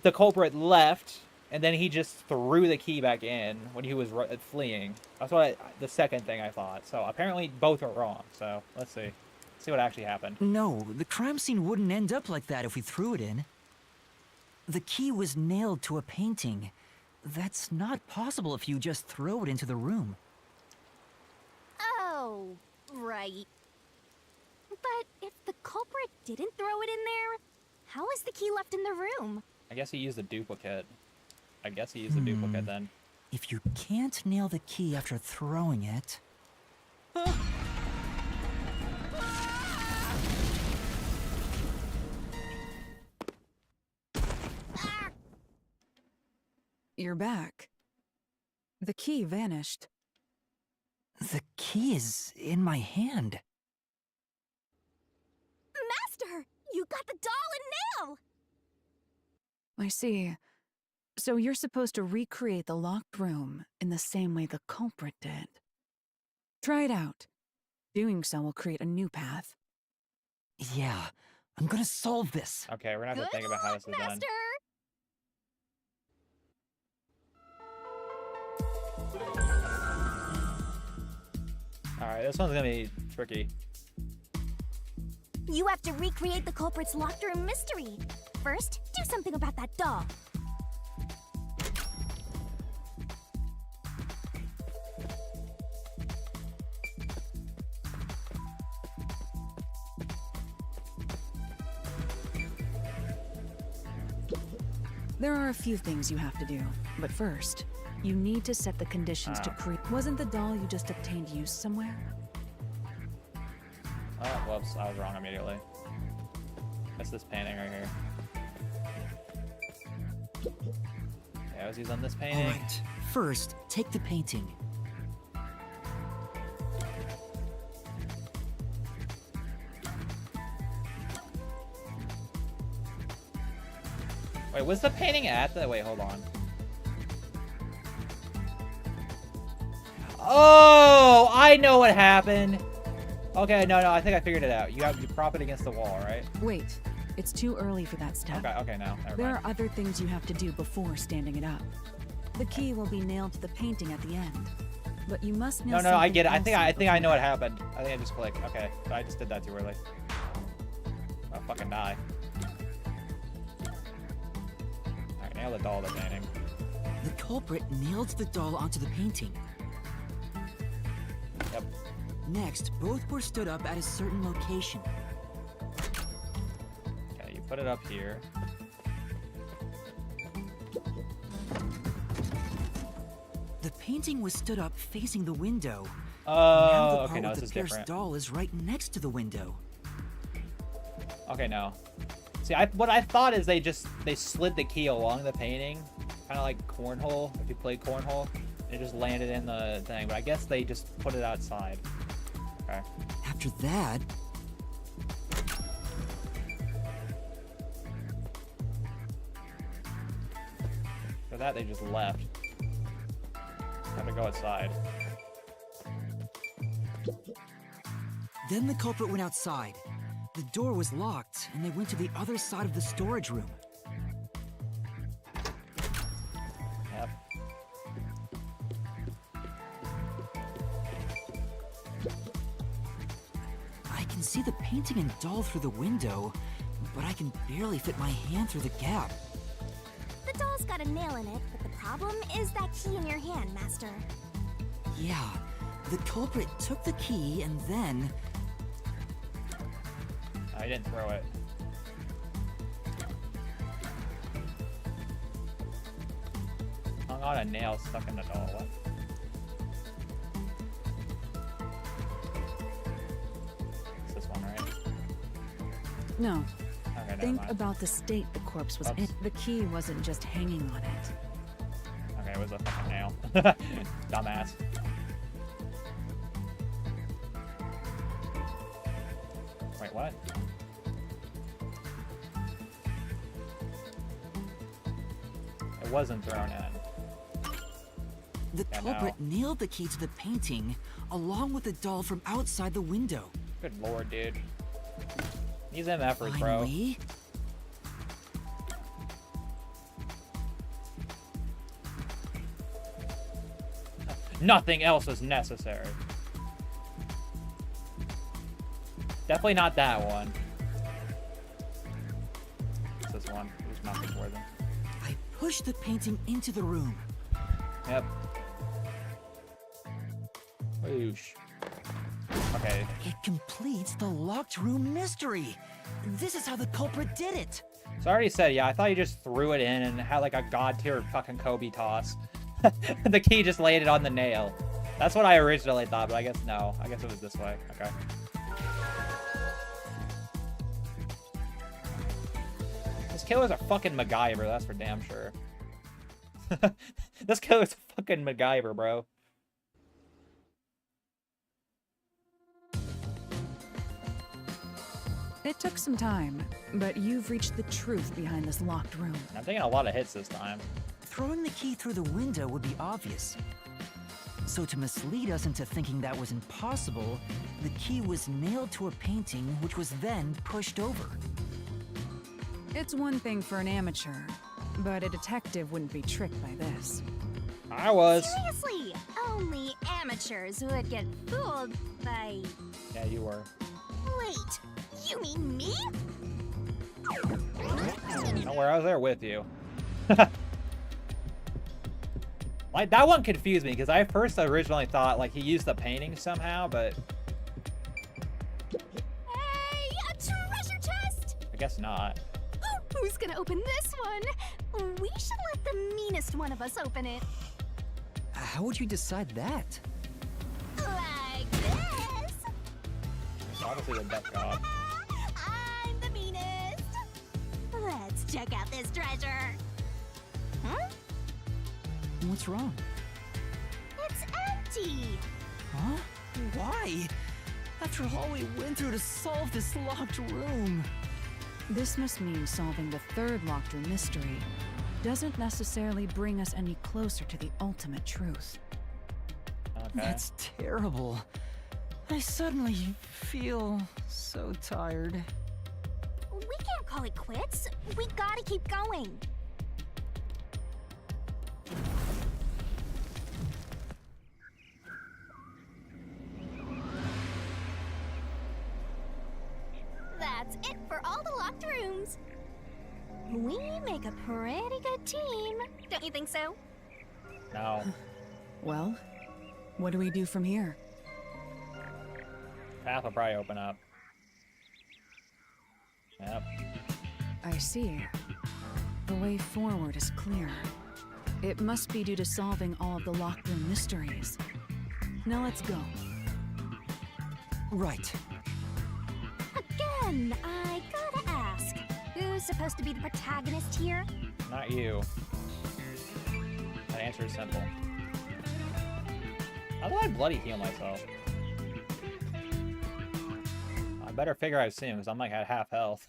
the culprit left and then he just threw the key back in when he was fleeing. That's what the second thing I thought. So apparently both are wrong. So let's see. See what actually happened. No, the crime scene wouldn't end up like that if we threw it in. The key was nailed to a painting. That's not possible if you just throw it into the room. Oh, right. But if the culprit didn't throw it in there, how is the key left in the room? I guess he used a duplicate. I guess he used a duplicate then. If you can't nail the key after throwing it... You're back. The key vanished. The key is in my hand. Master, you got the doll and nail! I see. So you're supposed to recreate the locked room in the same way the culprit did. Try it out. Doing so will create a new path. Yeah, I'm gonna solve this. Okay, we're gonna have to Good think about how this luck, is done. Master! Alright, this one's gonna be tricky. You have to recreate the culprit's locked room mystery. First, do something about that doll. There are a few things you have to do, but first, you need to set the conditions to create. Wasn't the doll you just obtained used somewhere? Oh, whoops, I was wrong immediately. That's this painting right here. Yeah, I was using this painting. Alright, first, take the painting. Wait, was the painting at the... Wait, hold on. Oh, I know what happened. Okay, no, I think I figured it out. You prop it against the wall, right? Wait, it's too early for that step. Okay, no, never There mind. are other things you have to do before standing it up. The key will be nailed to the painting at the end, but you must nail. No, I something get it. I else think in I know before. what happened. I think I just clicked. Okay, so I just did that too early. I'll fucking die. Alright, nail the doll to the painting. The culprit nailed the doll onto the painting. Yep. Next, both were stood up at a certain location. Okay, you put it up here. The painting was stood up facing the window. Now Oh, the okay, part no, with this is the pierced different. doll is right next to the window. Okay, no. See, what I thought is they slid the key along the painting, kind of like cornhole. If you played cornhole, it just landed in the thing. But I guess they just put it outside. Okay. After that, For that, they just left. Have to go outside. then the culprit went outside. The door was locked, and they went to the other side of the storage room. Yep. I can see the painting and doll through the window, but I can barely fit my hand through the gap. The doll's got a nail in it, but the problem is that key in your hand, Master. Yeah, the culprit took the key and then... I didn't throw it. Hung on a nail stuck in the doll. What? It's this one, right? No. Okay, never Think mind. about the state the corpse was in. Oops. The key wasn't just hanging on it. Okay, it was a fucking nail. Dumbass. Wait, what? It wasn't thrown in. The Yeah, culprit nailed the key to the painting, along with the doll from outside the window. Good lord, dude. Needs them effort, bro. Finally, Nothing else is necessary. Definitely not that one. It's this one. There's nothing for them. I pushed the painting into the room. Yep. Whoosh. Okay. It completes the locked room mystery. This is how the culprit did it. So I already said, yeah, I thought you just threw it in and had like a god tier fucking Kobe toss. The key just laid it on the nail. That's what I originally thought, but I guess no. I guess it was this way. Okay. This killer's a fucking MacGyver, that's for damn sure. This killer's a fucking MacGyver, bro. It took some time, but you've reached the truth behind this locked room. I'm taking a lot of hits this time. Throwing the key through the window would be obvious. So to mislead us into thinking that was impossible, the key was nailed to a painting which was then pushed over. It's one thing for an amateur, but a detective wouldn't be tricked by this. I was. Seriously, only amateurs would get fooled by... Yeah, you were. Wait, you mean me? Don't worry, I was there with you. Like, that one confused me, because I first originally thought, like, he used the painting somehow, but... Hey, a treasure chest! I guess not. Who's gonna open this one? We should let the meanest one of us open it. How would you decide that? Like this. It's obviously the death god. I'm the meanest. Let's check out this treasure. Huh? What's wrong? It's empty. Huh? Why? After all we went through to solve this locked room. This must mean solving the third locked room mystery doesn't necessarily bring us any closer to the ultimate truth. Okay. That's terrible. I suddenly feel so tired. We can't call it quits. We gotta keep going. That's it for all the locked rooms. We make a pretty good team, don't you think so? No. Well, what do we do from here? Path will probably open up. Yep. I see. The way forward is clear. It must be due to solving all of the locked room mysteries. Now let's go. Right. Again, I gotta ask, who's supposed to be the protagonist here? Not you. That answer is simple. How do I bloody heal myself? I better figure out soon, because I'm like at half health.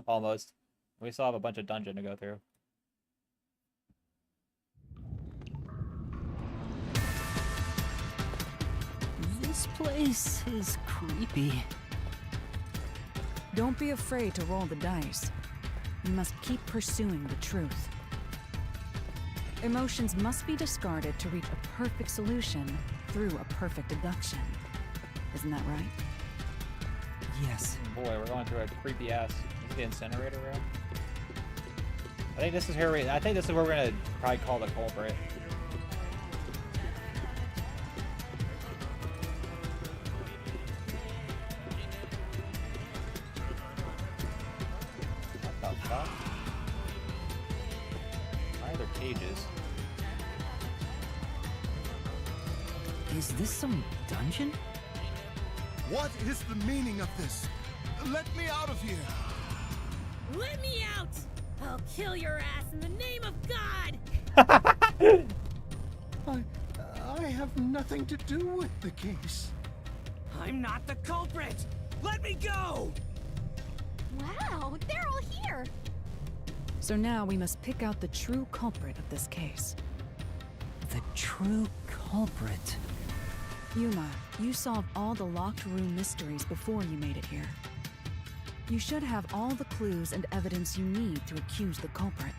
Almost. We still have a bunch of dungeon to go through. This place is creepy. Don't be afraid to roll the dice. You must keep pursuing the truth. Emotions must be discarded to reach a perfect solution through a perfect deduction. Isn't that right? Yes. Boy, we're going through a creepy ass. Is it the incinerator room? I think this is here. I think this is where we're gonna probably call the culprit. What the fuck? Why are there cages? Is this some dungeon? What is the meaning of this? Let me out of here! Let me out! I'll kill your ass in the name of God! I have nothing to do with the case. I'm not the culprit! Let me go! Wow, they're all here. So now we must pick out the true culprit of this case. The true culprit. Yuma, you solved all the locked room mysteries before you made it here. You should have all the clues and evidence you need to accuse the culprit.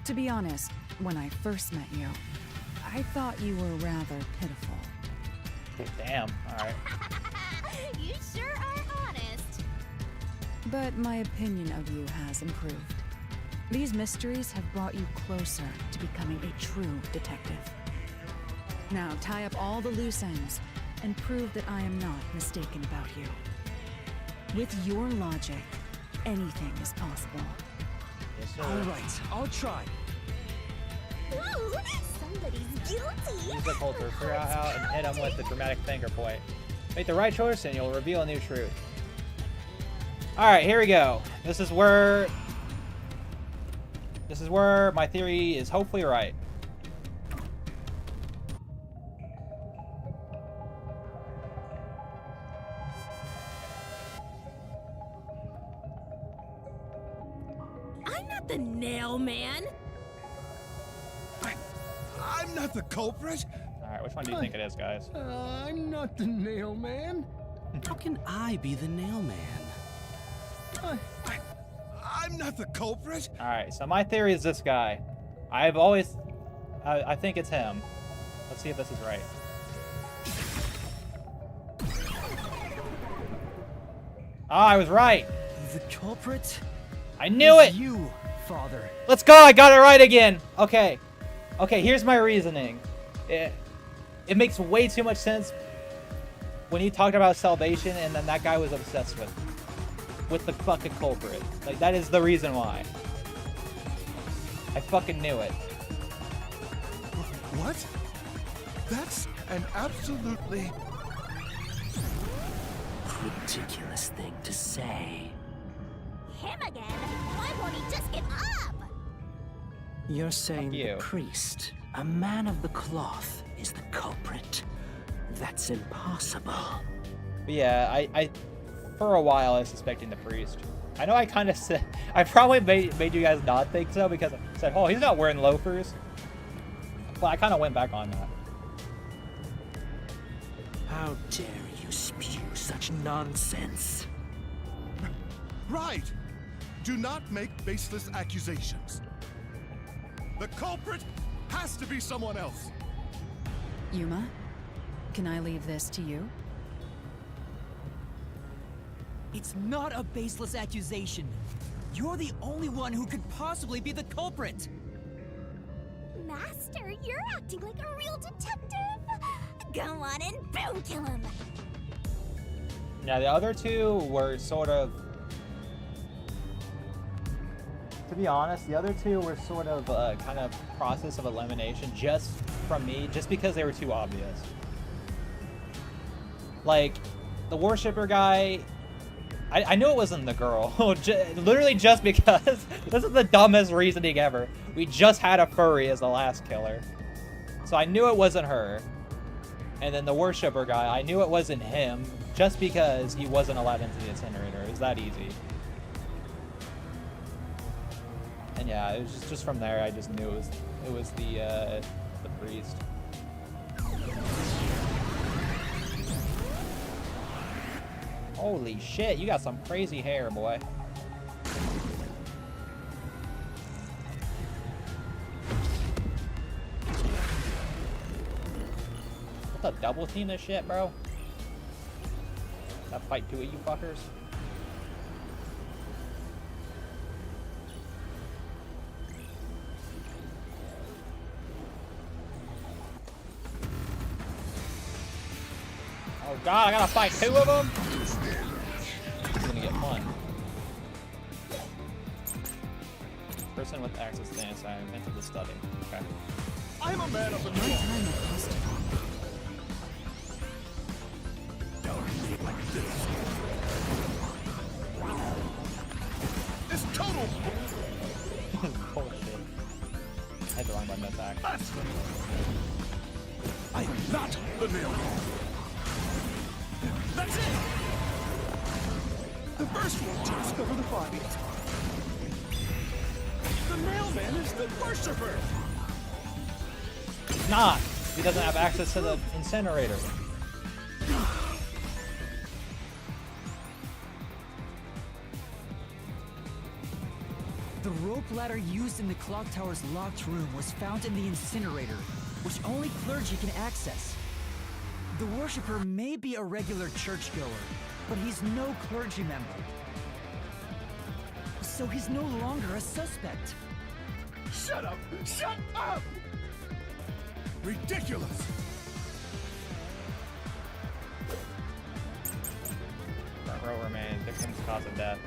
To be honest, when I first met you, I thought you were rather pitiful. Damn. Alright. You sure are honest. But my opinion of you has improved. These mysteries have brought you closer to becoming a true detective. Now tie up all the loose ends and prove that I am not mistaken about you. With your logic, anything is possible. sir. Alright, I'll try. Ooh, somebody's guilty. Use the culture, figure out how and hit him with the dramatic finger point. Make the right choice and you'll reveal a new truth. Alright, here we go. This is where my theory is hopefully right. I'm not the nail man. I'm not the culprit. Alright, which one do you think it is, guys? I'm not the nail man. How can I be the nail man? I'm not the culprit. Alright, so my theory is this guy. I think it's him. Let's see if this is right. Ah, I was right. The culprit? I knew it. You, Father. Let's go. I got it right again. Okay. Okay, here's my reasoning. It makes way too much sense when he talked about salvation and then that guy was obsessed with the fucking culprit. Like, that is the reason why. I fucking knew it. What? That's an absolutely... Ridiculous thing to say. Him again? Why won't he just give up? You're saying you. the priest, a man of the cloth, is the culprit. That's impossible. But yeah, I for a while I was suspecting the priest. I know I kind of said, I probably made you guys not think so because I said, oh, he's not wearing loafers. But I kind of went back on that. How dare you spew such nonsense? Right. Do not make baseless accusations. The culprit has to be someone else. Yuma, can I leave this to you? It's not a baseless accusation. You're the only one who could possibly be the culprit. Master, you're acting like a real detective. Go on and boom kill him. Yeah, the other two were sort of... To be honest, the other two were sort of kind of process of elimination just from me, just because they were too obvious. Like, the worshiper guy... I knew it wasn't the girl, literally just because this is the dumbest reasoning ever. We just had a furry as the last killer. So I knew it wasn't her. And then the worshiper guy, I knew it wasn't him just because he wasn't allowed into the incinerator. It was that easy. And yeah, it was just from there I just knew it was the priest. Holy shit, you got some crazy hair, boy. What's a double team this shit, bro? That fight two of you fuckers? Oh god, I gotta fight two of them? This is gonna get fun. Person with access to the inside into the study. Okay. I'm a man of the My law. time at Costa. It's total. Bullshit. I had the wrong button to attack. I am not the nail man. That's it. The first one to discover the body. The mailman is the worshiper. He's not. He doesn't have access to the incinerator. The rope ladder used in the clock tower's locked room was found in the incinerator, which only clergy can access. The worshipper may be a regular churchgoer, but he's no clergy member. So he's no longer a suspect. Shut up! Shut up! Ridiculous! Front row remains. Victim's cause of death.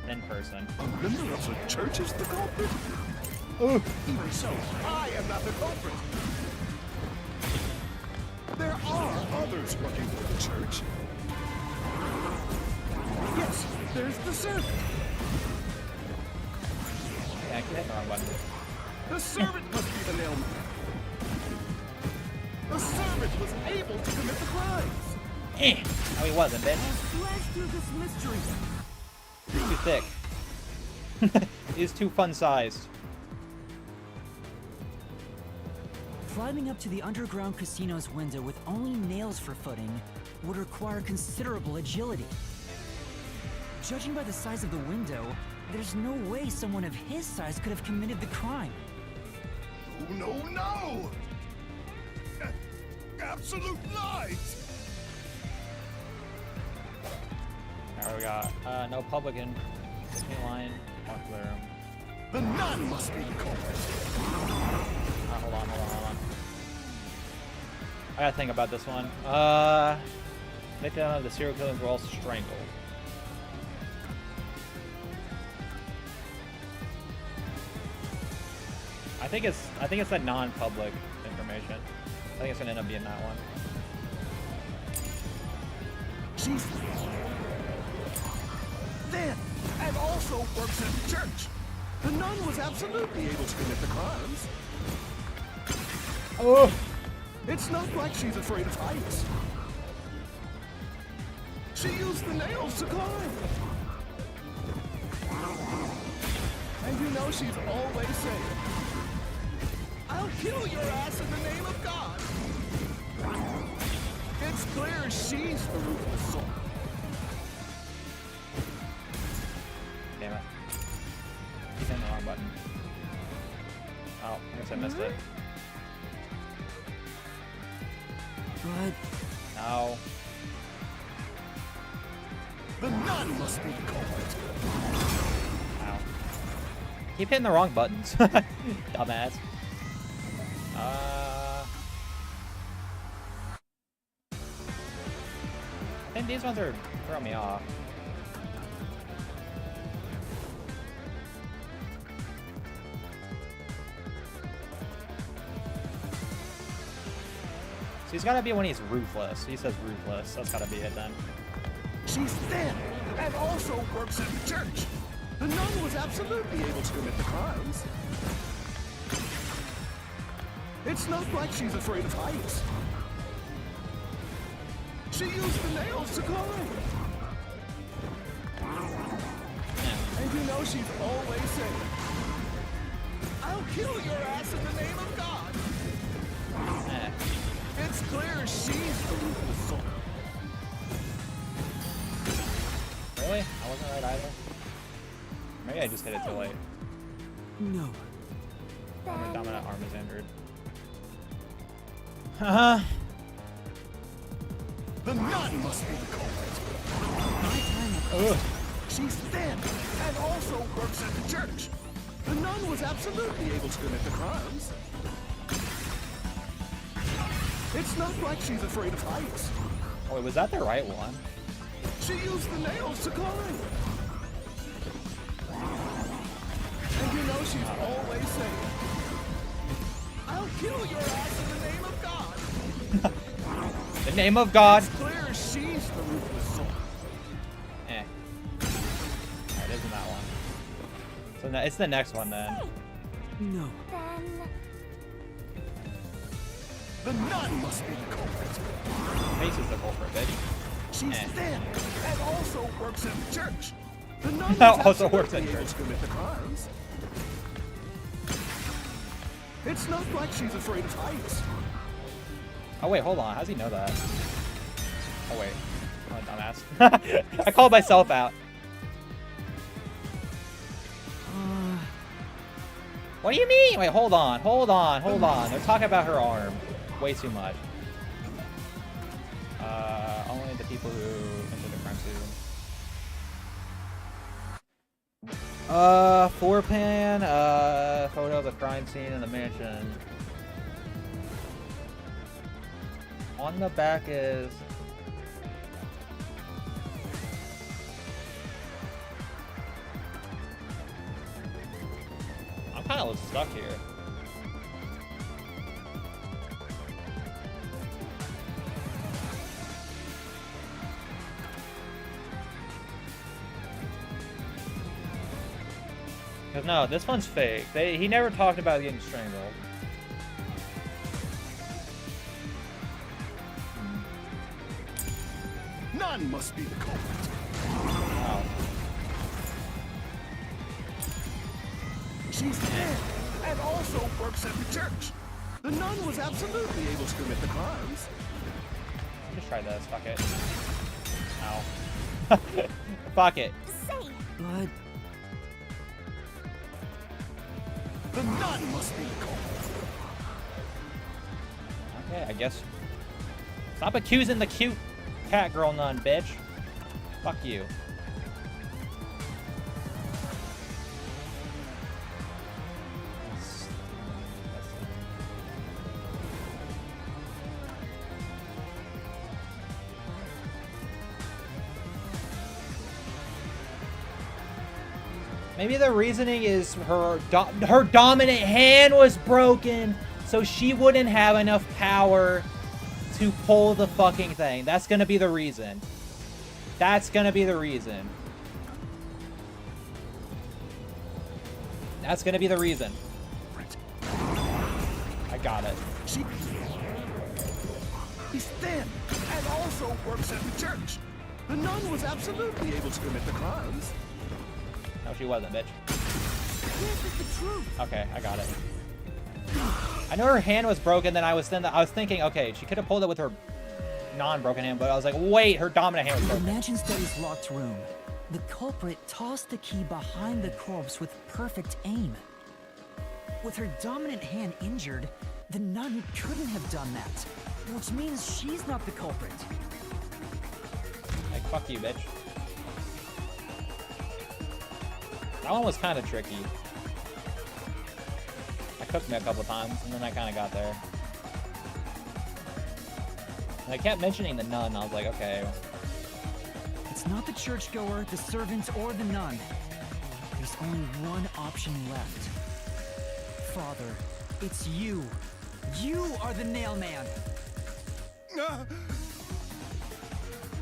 in person. A member of the church is the culprit? Ooh. Even so, I am not the culprit. There are others working for the church. Yes, there's the servant. Yeah, I keep hitting the wrong button. The servant must be the nailman. The servant was able to commit the crimes. No, he wasn't, bitch. Slash through this mystery. He's too thick. He's too fun-sized. Climbing up to the underground casino's window with only nails for footing would require considerable agility. Judging by the size of the window, there's no way someone of his size could have committed the crime. No, no, no! Absolute lies! Alright, we got no publican. Disney line. Walk to the room. The nun must be the culprit. Hold on. I gotta think about this one. Victim of the serial killers were all strangled. I think it's that non-public information. I think it's gonna end up being that one. She's then and also works at the church. The nun was absolutely able to commit the crimes. Oh! It's not like she's afraid of heights. She used the nails to climb. And you know she's always saying, "I'll kill your ass in the name of God." It's clear she's the ruthless soul. Damn it. Keep hitting the wrong button. Oh, I guess I missed it. But No. The nun must be the culprit. Ow. Keep hitting the wrong buttons. Dumbass. I think these ones are throwing me off. So he's gotta be when he's ruthless. He says ruthless. That's gotta be it then. She's thin and also works at the church. The nun was absolutely able to commit the crimes. It's not like she's afraid of heights. She used the nails to climb. And you know she's always saying, "I'll kill your ass in the name of God." Eh. It's clear she's the ruthless soul. Really? I wasn't right either. Maybe I just hit it too late. no. Oh, the dominant arm is injured. Haha. The nun must be the culprit. Ugh. She's thin and also works at the church. The nun was absolutely able to commit the crimes. It's not like she's afraid of heights. Oh, wait, was that the right one? She used the nails to climb. And you know she's always saying, "I'll kill your ass in the name of God." The name of God. It's clear she's the ruthless soul. Eh. Alright, isn't that one? So it's the next one then. No. Then The nun must be the culprit. Mace is the culprit, bitch. She's Eh. thin and also works at the church. The nun was Also works at absolutely able church. to commit the crimes. It's not like she's afraid of heights. Oh wait, hold on. How's he know that? Oh wait. Oh, dumbass. I called myself out. What do you mean? Wait, hold on. They're talking about her arm. Way too much. Only the people who entered the crime scene. Floor pan, photo of the crime scene in the mansion. On the back is... kind of stuck here. Cause no, this one's fake. He never talked about getting strangled. None must be the culprit. Wow. She's dead and also works at the church. The nun was absolutely able to commit the crimes. Just try this. Fuck it. Ow. Fuck it. Say, But The nun must be the culprit. Okay, I guess. Stop accusing the cute cat girl nun, bitch. Fuck you. Maybe the reasoning is her dominant hand was broken, so she wouldn't have enough power to pull the fucking thing. That's gonna be the reason. That's gonna be the reason. That's gonna be the reason. I got it. He's thin and also works at the church. The nun was absolutely able to commit the crimes. No, she wasn't, bitch. This is the truth. Okay, I got it. I know her hand was broken, then I was thinking, okay, she could have pulled it with her non-broken hand, but I was like, wait, her dominant hand was broken. imagine Steady's locked room. The culprit tossed the key behind the corpse with perfect aim. With her dominant hand injured, the nun couldn't have done that, which means she's not the culprit. Like, fuck you, bitch. That one was kind of tricky. It took me a couple times, and then I kind of got there. And I kept mentioning the nun. I was like, okay. It's not the churchgoer, the servant, or the nun. There's only one option left. Father, it's you. You are the nail man.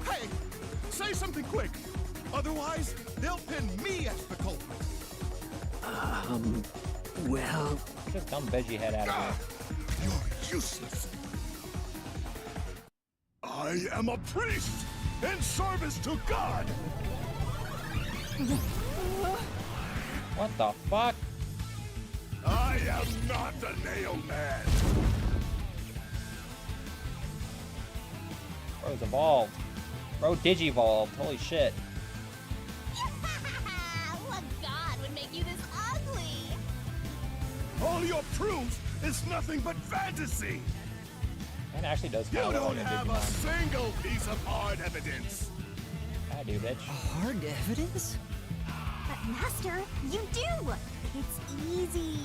Hey, say something quick. Otherwise, they'll pin me as the culprit. Well, Get this dumb veggie head out of here. You're useless. I am a priest in service to God. What the fuck? I am not the nail man. Bro's evolved. Bro digivolved. Holy shit. what god would make you this ugly? All your proof is nothing but fantasy. Man actually does You kind of look don't like a have a Digimon. single piece of hard evidence. I do, bitch. Hard evidence? But Master, you do! It's easy.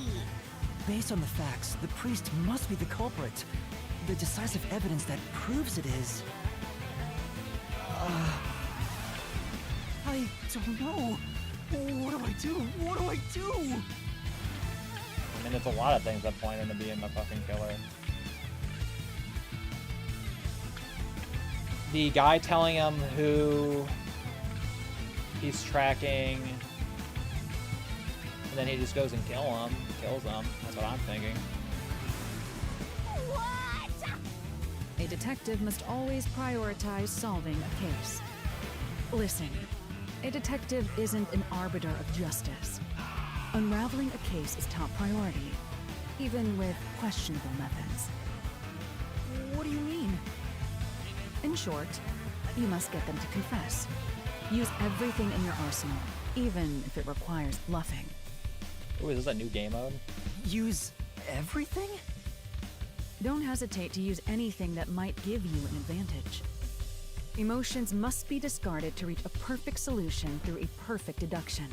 Based on the facts, the priest must be the culprit. The decisive evidence that proves it is... I don't know. What do I do? What do I do? I mean, it's a lot of things that point him to being the fucking killer. The guy telling him who he's tracking, and then he just goes and kills him. That's what I'm thinking. What? A detective must always prioritize solving a case. Listen, a detective isn't an arbiter of justice. Unraveling a case is top priority, even with questionable methods. What do you mean? In short, you must get them to confess. Use everything in your arsenal, even if it requires bluffing. Ooh, is this a new game mode? Use everything? Don't hesitate to use anything that might give you an advantage. Emotions must be discarded to reach a perfect solution through a perfect deduction.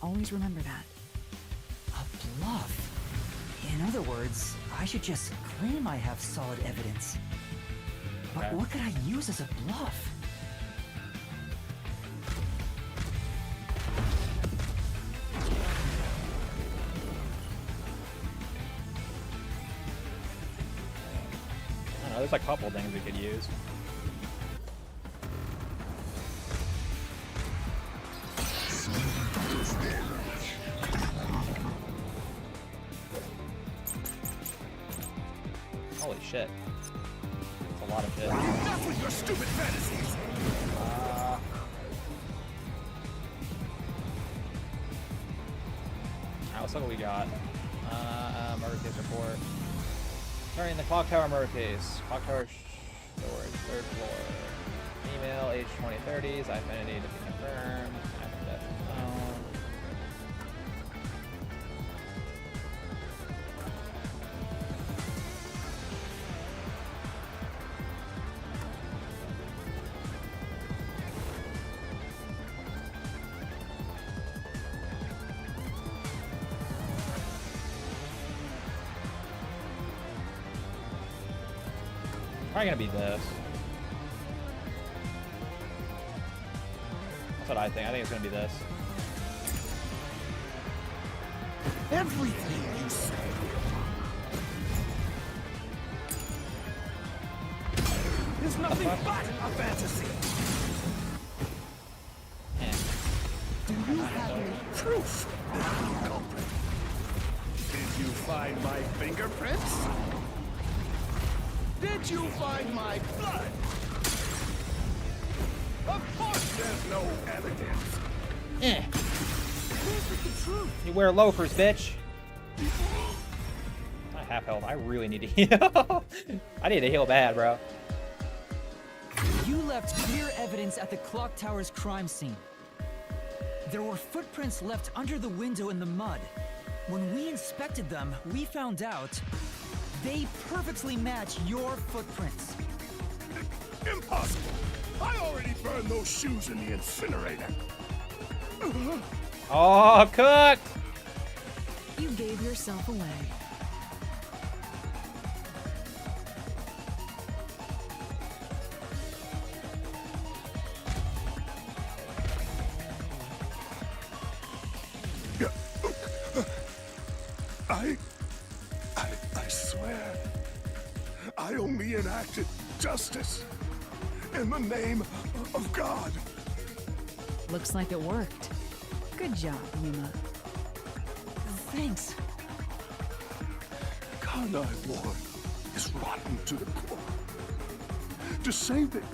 Always remember that. A bluff. In other words, I should just claim I have solid evidence. But Okay. what could I use as a bluff? know, there's a couple things we could use. Holy shit. That's a lot of shit. Enough with your stupid fantasies! Alright, let's look what we got. Murder case report. Turning the clock tower murder case. Clock tower storage, 3rd floor. Email, age 2030s, identity to be confirmed. After death unknown. Probably gonna be this. That's what I think. I think it's gonna be this. Everything you say is nothing but a fantasy. Do you have any proof that I'm the culprit? Did you find my fingerprints? Did you find my blood? Of course there's no evidence. Where's the truth? You wear loafers, bitch. I have health. I really need to heal. I need to heal bad, bro. You left clear evidence at the clock tower's crime scene. There were footprints left under the window in the mud. When we inspected them, we found out they perfectly match your footprints. Impossible. I already burned those shoes in the incinerator. Oh, cooked! You gave yourself away. I swear, I only enacted justice in the name of God. Looks like it worked. Good job, Yuma. Thanks. Karnai Ward is rotten to the core. To save it,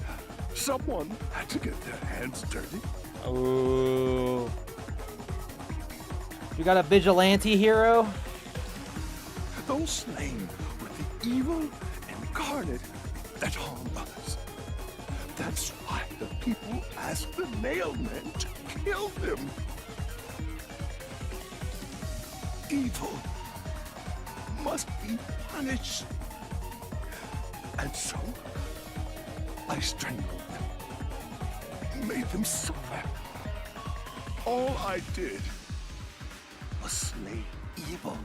someone had to get their hands dirty. Ooh. You got a vigilante hero? Those slain were the evil incarnate that harm others. That's why the people asked the Nailmen to kill them. Evil must be punished. And so, I strangled them, made them suffer. All I did was slay evil.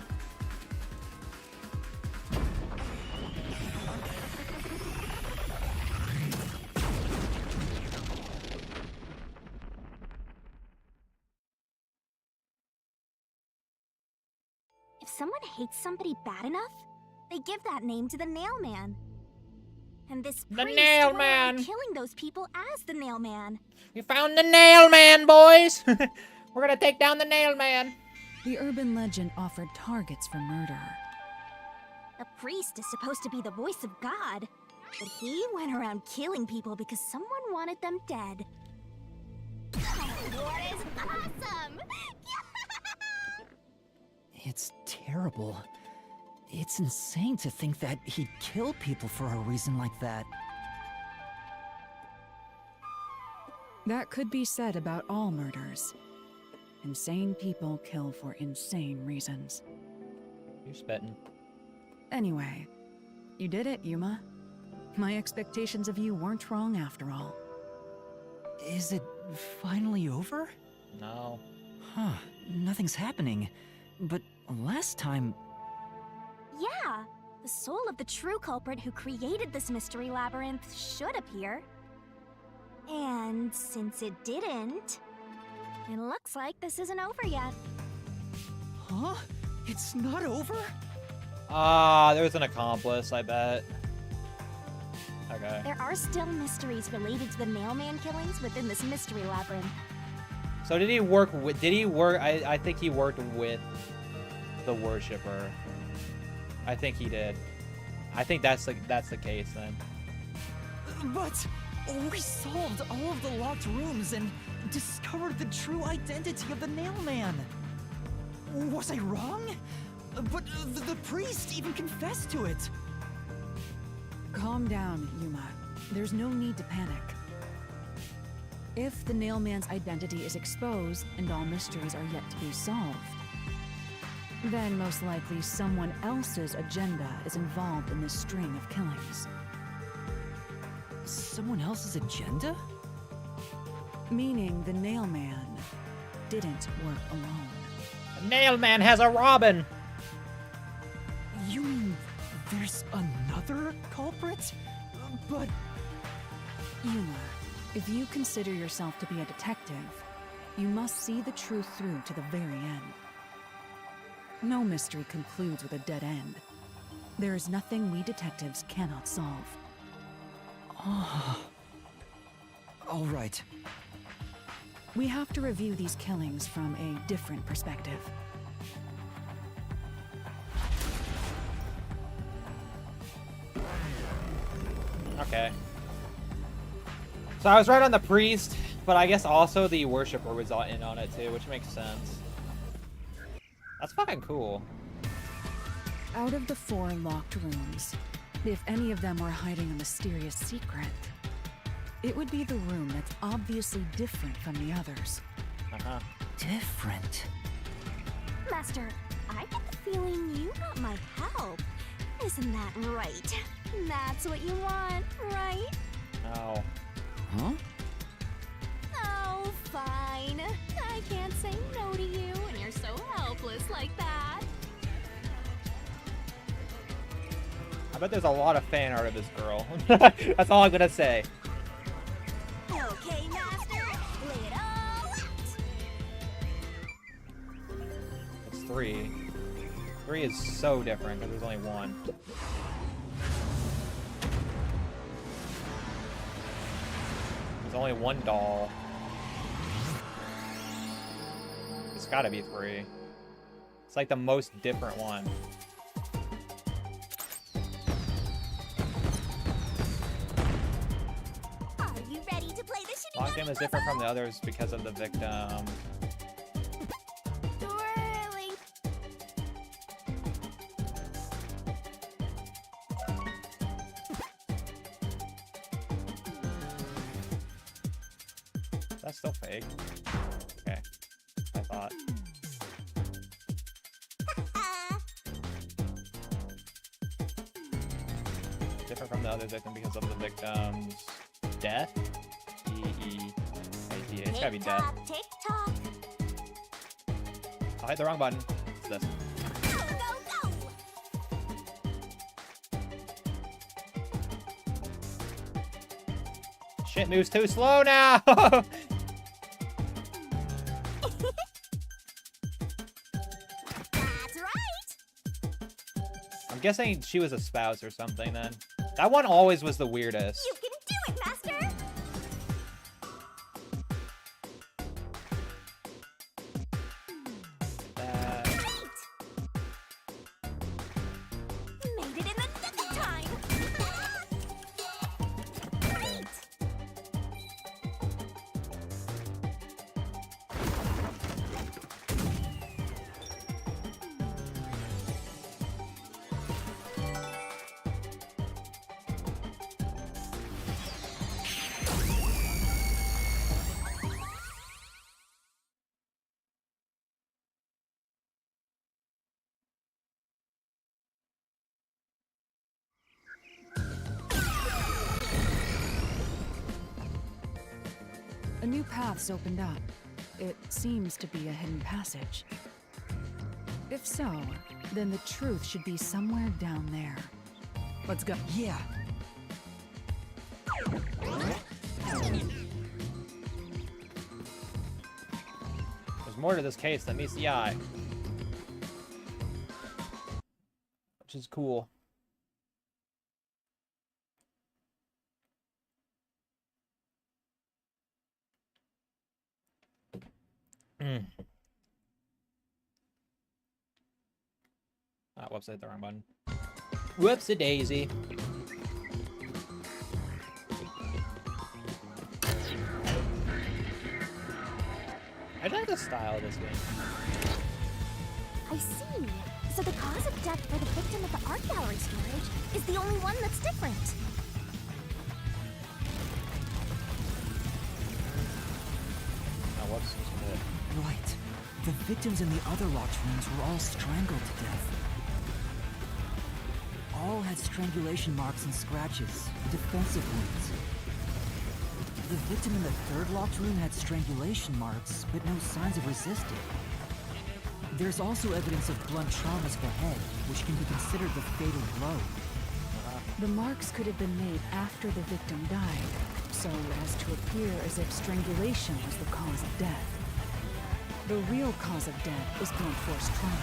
If someone hates somebody bad enough, they give that name to the Nailman. And this The priest went around Nailman. killing those people as the Nailman. You found the Nailman, boys! We're gonna take down the Nailman. The urban legend offered targets for murder. A priest is supposed to be the voice of God, but he went around killing people because someone wanted them dead. What is awesome! It's terrible. It's insane to think that he'd kill people for a reason like that. That could be said about all murders. Insane people kill for insane reasons. You spitting. Anyway, you did it, Yuma. My expectations of you weren't wrong after all. Is it finally over? No. Huh, nothing's happening. But last time... Yeah, the soul of the true culprit who created this mystery labyrinth should appear. And since it didn't, it looks like this isn't over yet. Huh? It's not over? Ah, there's an accomplice, I bet. Okay. There are still mysteries related to the Nailman killings within this mystery labyrinth. So did he work with? Did he work? I think he worked with the worshipper. I think he did. I think that's the case then. But we solved all of the locked rooms and discovered the true identity of the Nailman. Was I wrong? But the priest even confessed to it. Calm down, Yuma. There's no need to panic. If the Nailman's identity is exposed and all mysteries are yet to be solved, then most likely someone else's agenda is involved in this string of killings. Someone else's agenda? Meaning the Nailman didn't work alone. The Nailman has a Robin. You mean there's another culprit? But... Yuma, if you consider yourself to be a detective, you must see the truth through to the very end. No mystery concludes with a dead end. There is nothing we detectives cannot solve. Oh. All right. We have to review these killings from a different perspective. Okay. So I was right on the priest, but I guess also the worshipper was all in on it too, which makes sense. That's fucking cool. Out of the 4 locked rooms, if any of them were hiding a mysterious secret, it would be the room that's obviously different from the others. Uh-huh. Different? Master, I get the feeling you want my help. Isn't that right? That's what you want, right? No. Huh? Oh, fine. I can't say no to you when you're so helpless like that. I bet there's a lot of fan art of this girl. That's all I'm gonna say. Okay, Master, lay it all out. It's 3. 3 is so different because there's only 1. There's only 1 doll. It's gotta be 3. It's like the most different one. Are you ready to play the shenanigans? Locked game is different from the others because of the victim. Twirling. That's still fake. Okay. I thought. Different from the other victim because of the victim's death? It's gotta be death. Tick tock. I hit the wrong button. It's this. Go, go, go. Shit moves too slow now! That's right. I'm guessing she was a spouse or something then. That one always was the weirdest. You can do it, Master. Made it in the nick of time. Great. A new path's opened up. It seems to be a hidden passage. If so, then the truth should be somewhere down there. Let's go. Yeah. There's more to this case than meets the eye. Which is cool. Whoops, I hit the wrong button. Whoops-a-daisy. I like the style of this game. I see. So the cause of death for the victim of the art gallery storage is the only one that's different. Oh, whoops. Right. The victims in the other locked rooms were all strangled to death. All had strangulation marks and scratches, defensive wounds. The victim in the third locked room had strangulation marks, but no signs of resisting. There's also evidence of blunt trauma to the head, which can be considered the fatal blow. The marks could have been made after the victim died, so as to appear as if strangulation was the cause of death. The real cause of death is blunt force trauma.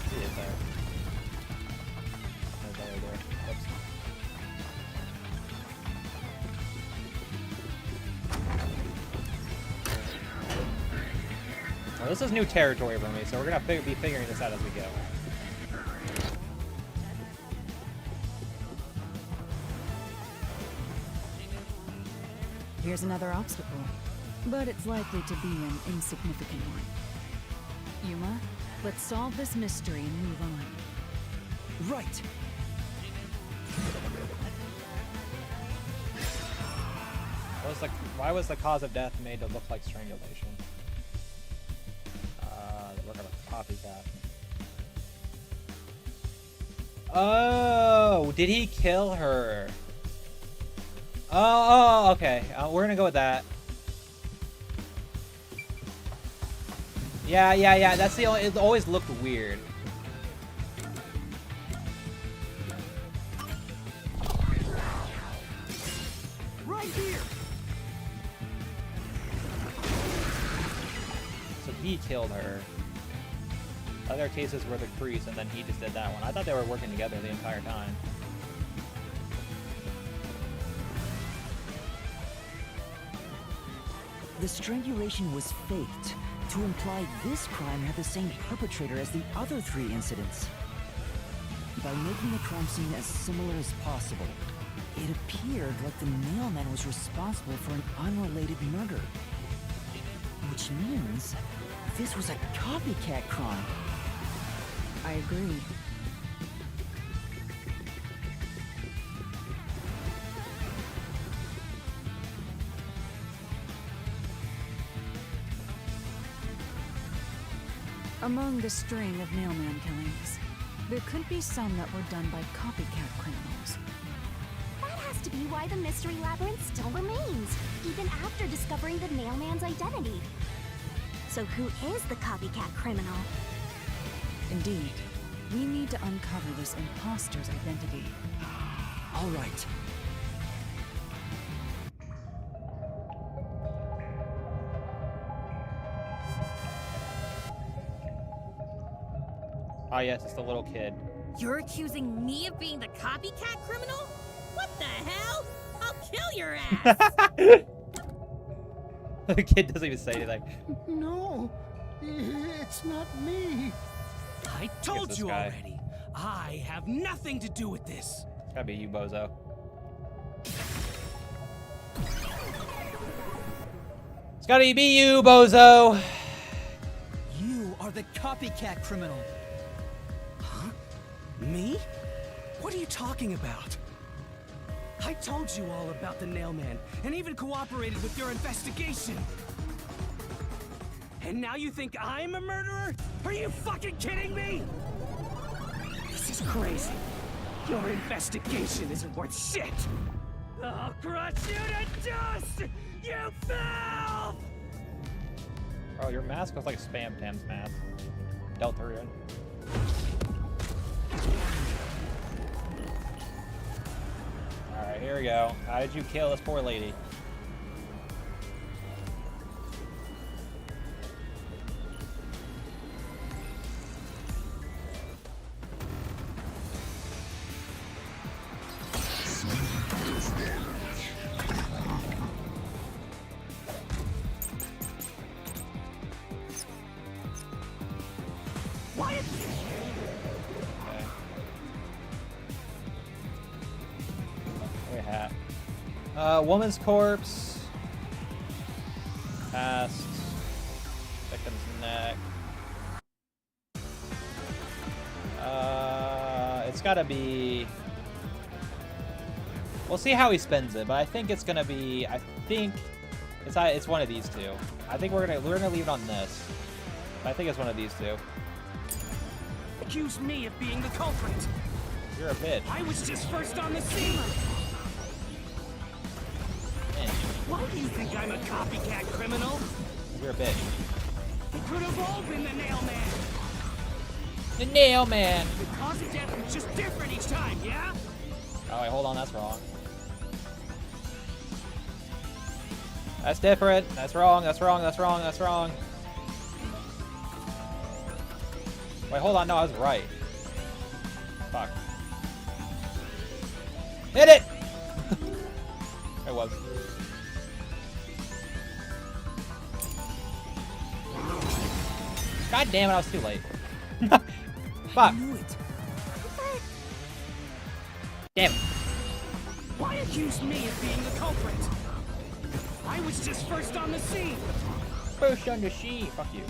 See it there. Oh, there. Whoops. Well, this is new territory for me, so we're gonna be figuring this out as we go. Here's another obstacle, but it's likely to be an insignificant one. Yuma, let's solve this mystery and move on. Right. Why was the cause of death made to look like strangulation? Look at a copycat. Oh, did he kill her? Oh, okay. We're gonna go with that. Yeah. That's the only. It always looked weird. Right here. So he killed her. Other cases were the priest, and then he just did that one. I thought they were working together the entire time. The strangulation was faked to imply this crime had the same perpetrator as the other 3 incidents. By making the crime scene as similar as possible, it appeared like the mailman was responsible for an unrelated murder. Which means this was a copycat crime. I agree. Among the string of mailman killings, there could be some that were done by copycat criminals. That has to be why the mystery labyrinth still remains, even after discovering the mailman's identity. So who is the copycat criminal? Indeed, we need to uncover this imposter's identity. All right. Oh yes, it's the little kid. You're accusing me of being the copycat criminal? What the hell? I'll kill your ass! The kid doesn't even say anything. No, it's not me. I told this you guy. already. I have nothing to do with this. It's gotta be you, bozo. It's gotta be you, bozo. You are the copycat criminal. Huh? Me? What are you talking about? I told you all about the Nailman, and even cooperated with your investigation. And now you think I'm a murderer? Are you fucking kidding me? This is crazy. Your investigation isn't worth shit. I'll crush you to dust, you filth! Oh, your mask looks like Spam Tam's mask. Deltarian. Alright, here we go. How did you kill this poor lady? Woman's corpse. Past. Victim's neck. It's gotta be... We'll see how he spends it, but I think it's gonna be... I think it's one of these two. I think we're gonna leave it on this. But I think it's one of these two. Accuse me of being the culprit. You're a bitch. I was just first on the scene. Man, Why do you think I'm a copycat criminal? you're a bitch. It could have all been the Nail Man. The Nail Man! The cause of death was just different each time, yeah? Oh wait, hold on, that's wrong. That's different. That's wrong, that's wrong, that's wrong, that's wrong. Wait, hold on, no, I was right. Fuck. Hit it! It was. God damn it, I was too late. Fuck. Damn it. Why accuse me of being the culprit? I was just first on the scene. First on the sheet. Fuck you.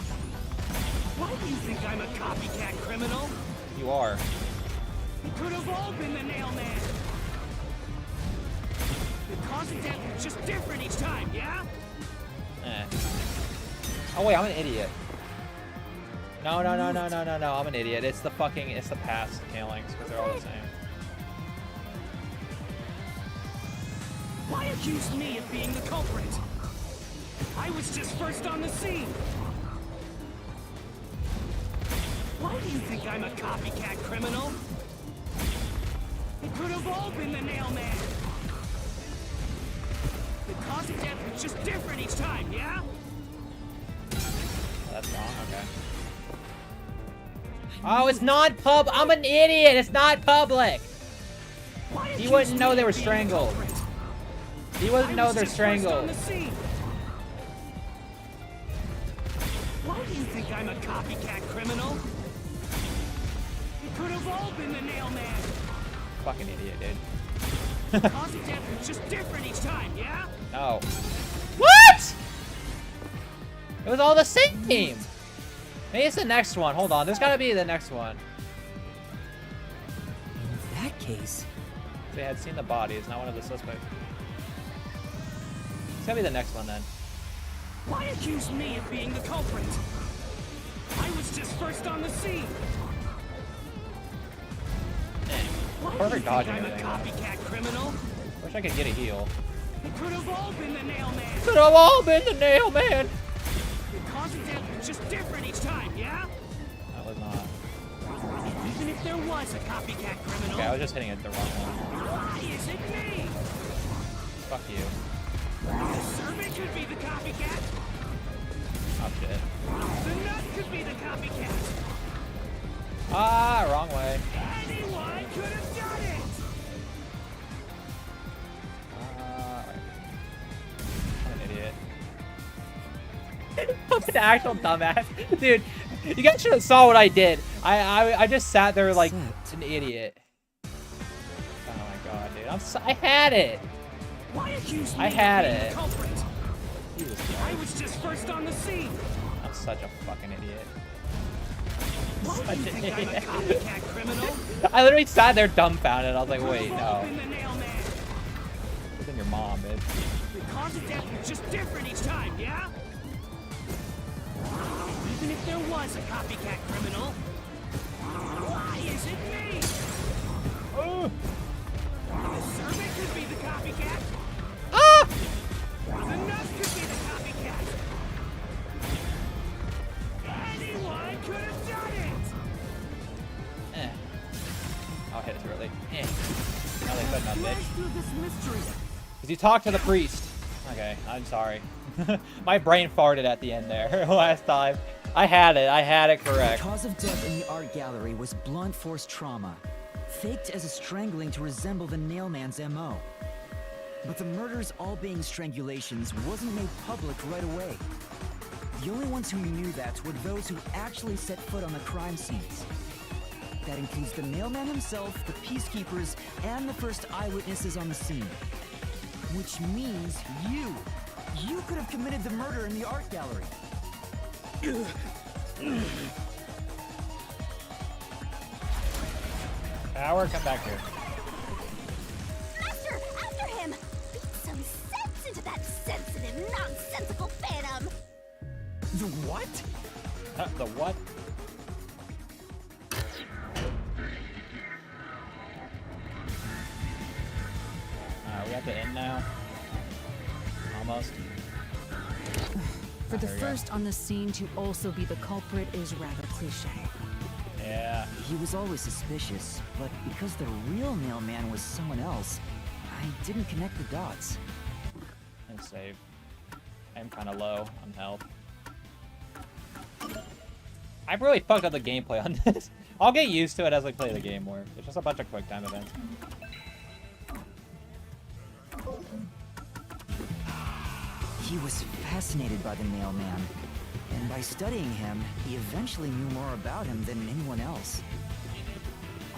Why do you think I'm a copycat criminal? You are. It could have all been the Nail Man. The cause of death was just different each time, yeah? Eh. Oh wait, I'm an idiot. No, no, no, no, no, no, no, I'm an idiot. It's the past killings, because they're all the same. Why accuse me of being the culprit? I was just first on the scene. Why do you think I'm a copycat criminal? It could have all been the Nail Man. The cause of death was just different each time, yeah? Oh, that's wrong, okay. Oh, it's not pub. I'm an idiot. It's not public. He wouldn't know they were strangled. He wouldn't know they're strangled. Why do you think I'm a copycat criminal? It could have all been the Nail Man. Fucking idiot, dude. The cause of death was just different each time, yeah? No. What? It was all the same. Maybe it's the next one. Hold on. There's gotta be the next one. In that case... They had seen the body. It's not one of the suspects. It's gotta be the next one then. Why accuse me of being the culprit? I was just first on the scene. Perfect dodging I'm a everything. copycat criminal. Wish I could get a heal. It could have all been the Nail Man. Could have all been the Nail Man. The cause of death was just different each time, yeah? That was not. Even if there was a copycat criminal. Okay, I was just hitting it the wrong one. Why is it me? Fuck you. The servant could be the copycat. Oh shit. The nut could be the copycat. Ah, wrong way. Anyone could have done it. I'm an idiot. I'm an actual dumbass. Dude, you guys should have saw what I did. I just sat there like an idiot. Oh my god, dude. I had it. Why accuse me I had of being it. the culprit? Jesus I Christ. was just first on the scene. I'm such a fucking idiot. Why do you Such an think I'm a idiot. copycat criminal? I literally sat there dumbfounded. I was like, wait, Could have all no. been the Nail Man. It's in your mom, bitch. The cause of death was just different each time, yeah? Even if there was a copycat criminal, why is it me? Oh. The servant could be the copycat. Ah! The nut could be the copycat. Anyone could have done it. Eh. I'll hit it too early. Eh. No, they couldn't have, bitch. Through this mystery. Because you talked to the priest. Okay, I'm sorry. My brain farted at the end there last time. I had it correct. The cause of death in the art gallery was blunt force trauma, faked as a strangling to resemble the Nailman's MO. But the murders all being strangulations wasn't made public right away. The only ones who knew that were those who actually set foot on the crime scenes. That includes the Nailman himself, the peacekeepers, and the first eyewitnesses on the scene. Which means you. You could have committed the murder in the art gallery. Power, come back here. Master, after him! Beat some sense into that sensitive, nonsensical phantom! The what? The what? We have to end now. Almost. For the there we go. first on the scene to also be the culprit is rather cliche. Yeah. He was always suspicious, but because the real mailman was someone else, I didn't connect the dots. And save. I'm kind of low on health. I've really fucked up the gameplay on this. I'll get used to it as I play the game more. It's just a bunch of quick time events. He was fascinated by the mailman, and by studying him, he eventually knew more about him than anyone else.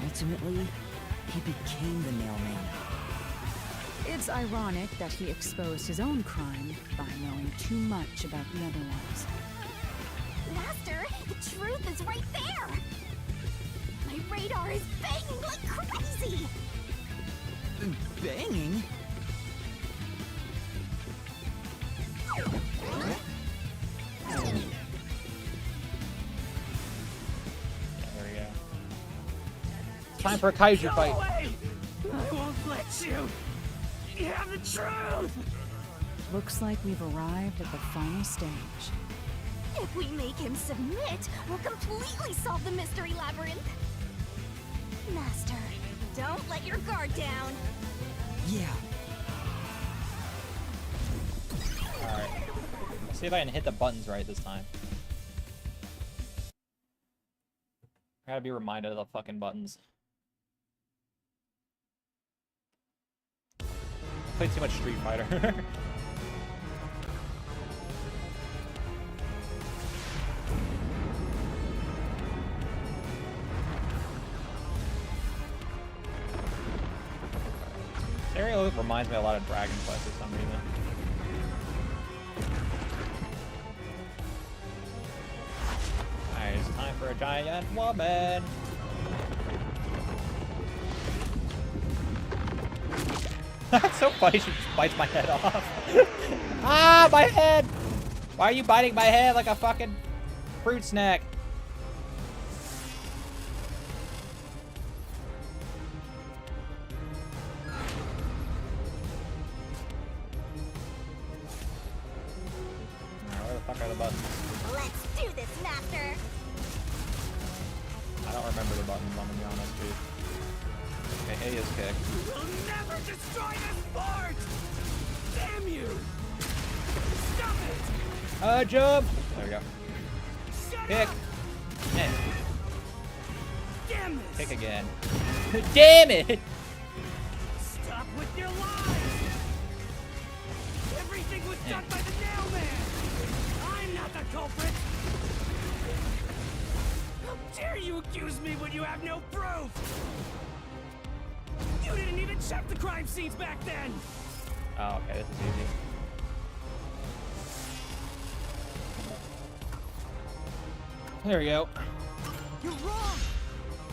Ultimately, he became the mailman. It's ironic that he exposed his own crime by knowing too much about the other ones. Master, the truth is right there! My radar is banging like crazy! Banging? There we go. It's time for a kaiju fight. Away! I won't let you! You have the truth! Looks like we've arrived at the final stage. If we make him submit, we'll completely solve the mystery labyrinth! Master, don't let your guard down! Yeah. Alright. Let's see if I can hit the buttons right this time. I gotta be reminded of the fucking buttons. Played too much Street Fighter. This area reminds me a lot of Dragon Quest for some reason. Alright, it's time for a giant woman. That's so funny, she just bites my head off. Ah, my head! Why are you biting my head like a fucking fruit snack? Alright, where the fuck are the buttons? Let's do this, Master! I don't remember the buttons, I'm gonna be honest, dude. Okay, A is kick. We'll never destroy this fort! Damn you! Stop it! Jump! There we go. Shut Kick! up! Eh, Damn this! kick again. Damn it! Stop with your lies! Everything was done by the nailman! I'm not the culprit! How dare you accuse me when you have no proof? You didn't even check the crime scenes back then! Oh, okay, this is easy. There we go. You're wrong!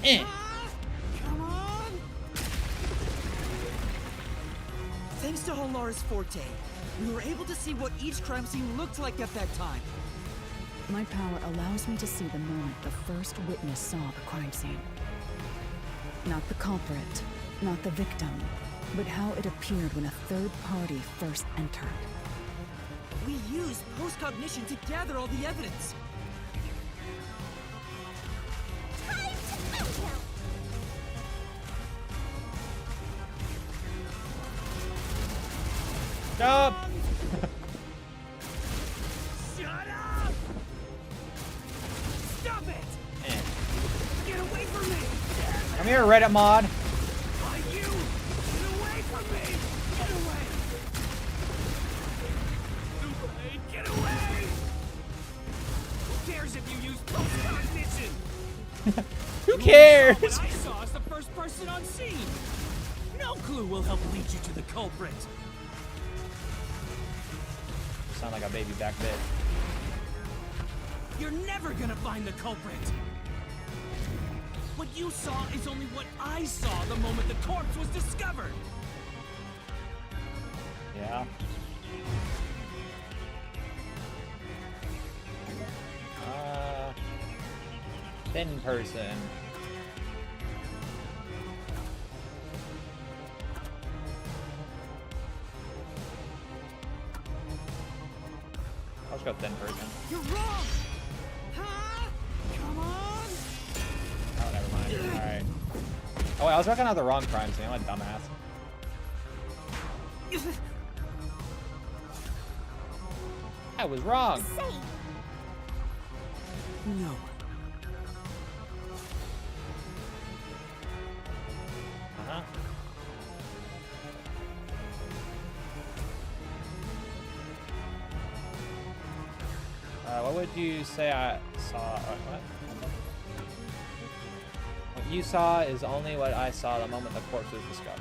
Eh. Come on! Thanks to Holara's forte, we were able to see what each crime scene looked like at that time. My power allows me to see the moment the first witness saw the crime scene. Not the culprit, not the victim, but how it appeared when a third party first entered. We used post-cognition to gather all the evidence. Time to outro! Jump! Shut up! Stop it! Eh. Get away from me! Come here, Reddit mod. Why you? Get away from me! Get away! Get away! Who cares if you use post-cognition? Who cares? What I saw as the first person on scene. No clue will help lead you to the culprit. sound like a baby back bitch. You're never gonna find the culprit! What you saw is only what I saw the moment the corpse was discovered! Yeah. Thin person. I'll just go thin person. You're wrong! Huh? Come on! Oh, never mind. Alright. Oh, wait, I was working on the wrong crime scene. I'm a dumbass. I was wrong. Say, No. Uh-huh. What would you say I saw? What? What you saw is only what I saw the moment the corpse was discovered.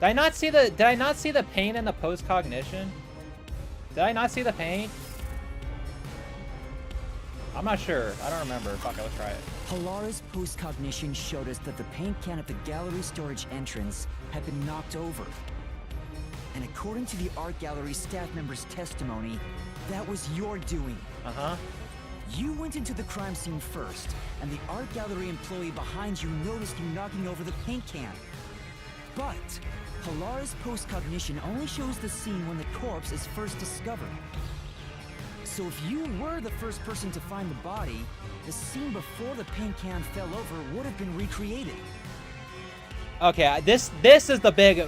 Did I not see the pain in the post-cognition? Did I not see the pain? I'm not sure. I don't remember. Fuck it, let's try it. Halara's post-cognition showed us that the paint can at the gallery storage entrance had been knocked over. And according to the art gallery staff member's testimony, that was your doing. Uh-huh. You went into the crime scene first, and the art gallery employee behind you noticed you knocking over the paint can. But Halara's post-cognition only shows the scene when the corpse is first discovered. So if you were the first person to find the body, the scene before the paint can fell over would have been recreated. Okay, this is the big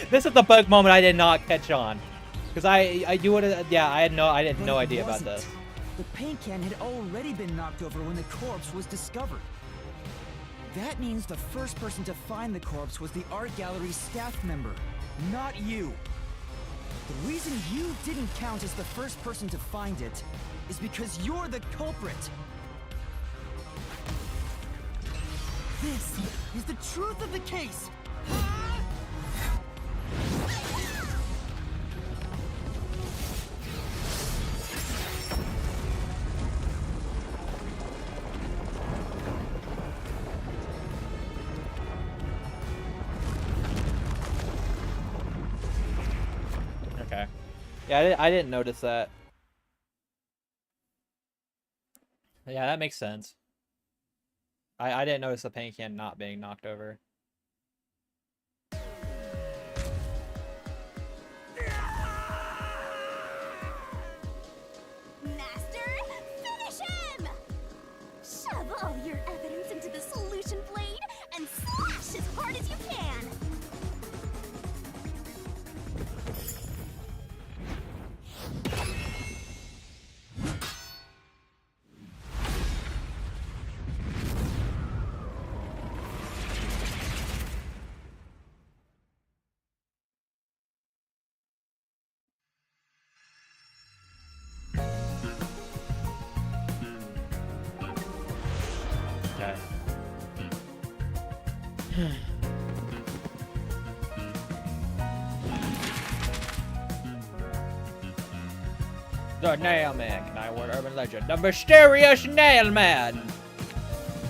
this is the big moment I did not catch on. Because you would have, yeah, I had no idea about this. The paint can had already been knocked over when the corpse was discovered. That means the first person to find the corpse was the art gallery staff member, not you. The reason you didn't count as the first person to find it is because you're the culprit. This is the truth of the case. Okay. Yeah, I didn't notice that. Yeah, that makes sense. I didn't notice the paint can not being knocked over. Master, finish him! Shove all your evidence into the solution blade and slash as hard as you can! Okay. The Nail Man. Can I word urban legend? The mysterious Nail Man.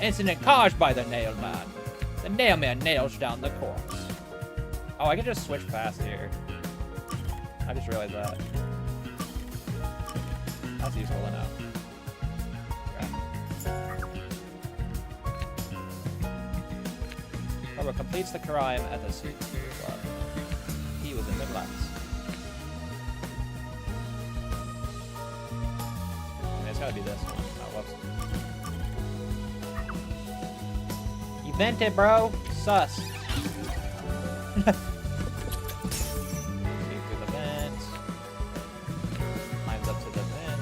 Incident caused by the Nail Man. The Nail Man nails down the corpse. Oh, I can just switch fast here. I just realized that. That's useful enough. Robert completes the crime at the suit club. He was in the glass. I mean, it's gotta be this one. Oh, whoops. You vented, bro. Sus. Through the vent. Climbs up to the vent.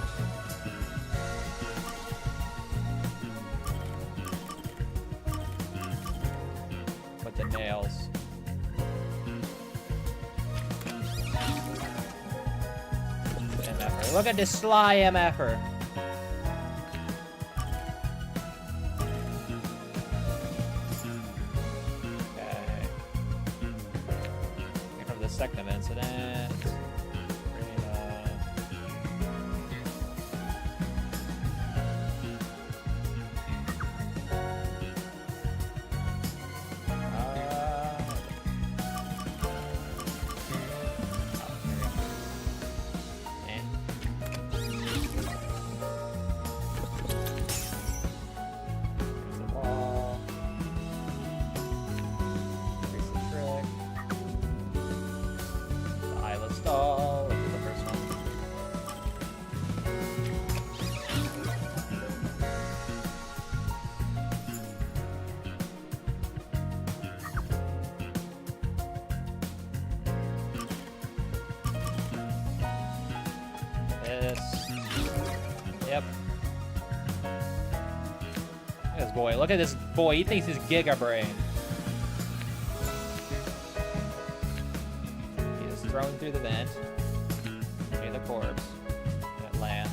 With the nails. MFer. Look at this sly MFer. Second incident. Yep. Look at this boy. Look at this boy. He thinks he's Giga Brain. He is thrown through the vent near the corpse. And it lands.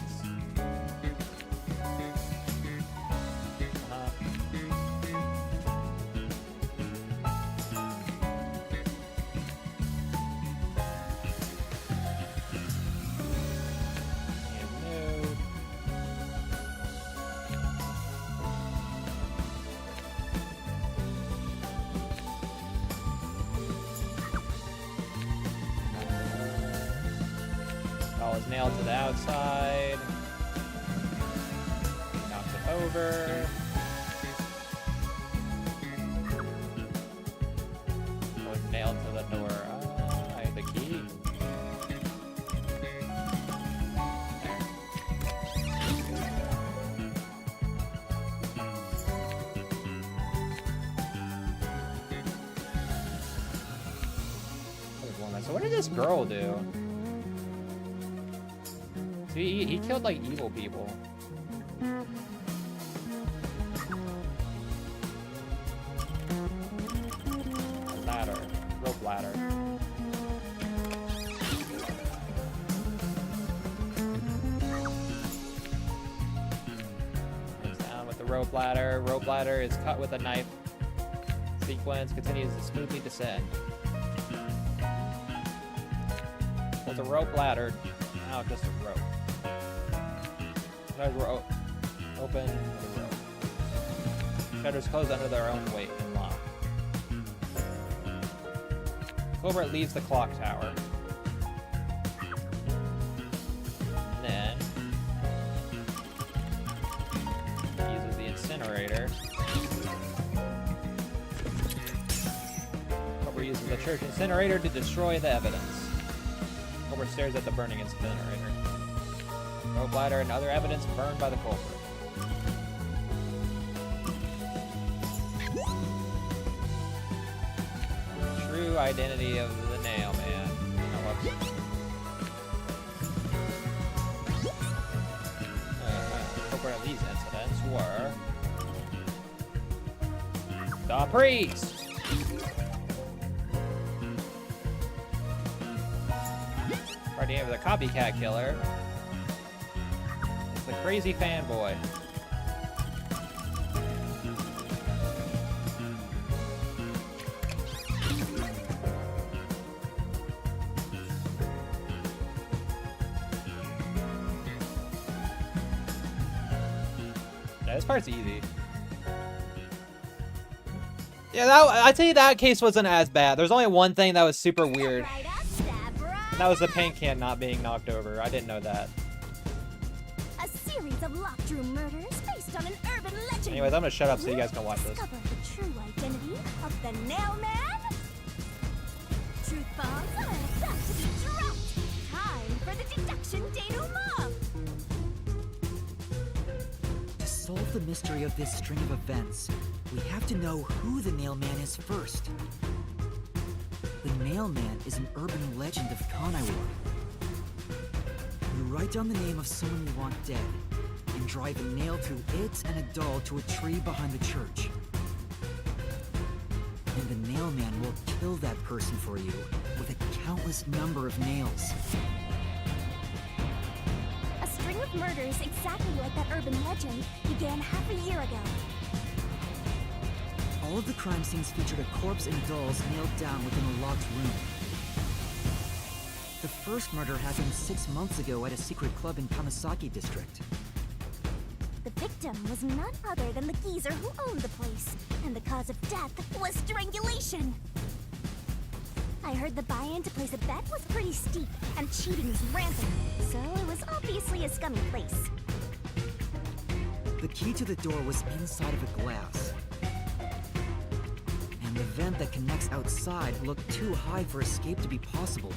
Nailed to the outside. Knocks it over. Was nailed to the door. Ah, I have the key. There. So what did this girl do? He killed like evil people. Ladder. Rope ladder. It's down with the rope ladder. Rope ladder is cut with a knife. Sequence continues to smoothly descend. Well, the rope ladder. Now just a rope. Shutters were open with a rope. Shutters closed under their own weight and lock. Colbert leaves the clock tower. And then he uses the incinerator. Colbert uses the church incinerator to destroy the evidence. Colbert stares at the burning incinerator. Rope ladder and other evidence burned by the culprit. True identity of the nail man. The culprit of these incidents were the priest. Guardian of the copycat killer. The crazy fanboy. Yeah, this part's easy. Yeah, I'd say that case wasn't as bad. There's only one thing that was super weird. That was the paint can not being knocked over. I didn't know that. Of locked room murders based on an urban legend. Anyways, I'm gonna shut up so you guys can watch this. Discover the true identity of the Nail Man. Truth bombs are about to be dropped. Time for the deduction denouement. To solve the mystery of this string of events, we have to know who the Nail Man is first. The Nail Man is an urban legend of Kanaiwar. You write down the name of someone you want dead, and drive a nail through it and a doll to a tree behind the church. And the Nail Man will kill that person for you with a countless number of nails. A string of murders exactly like that urban legend began half a year ago. All of the crime scenes featured a corpse and dolls nailed down within a locked room. The first murder happened 6 months ago at a secret club in Kamasaki district. The victim was none other than the geezer who owned the place, and the cause of death was strangulation. I heard the buy-in to place a bet was pretty steep, and cheating was rampant, so it was obviously a scummy place. The key to the door was inside of a glass. And the vent that connects outside looked too high for escape to be possible.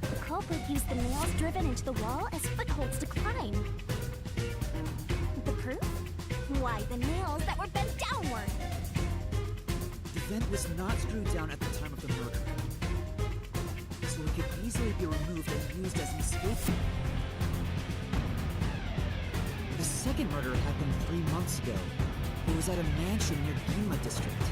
The culprit used the nails driven into the wall as footholds to climb. The proof? Why, the nails that were bent downward. The vent was not screwed down at the time of the murder, so it could easily be removed and used as an escape. The second murder happened 3 months ago. It was at a mansion near Ginma district.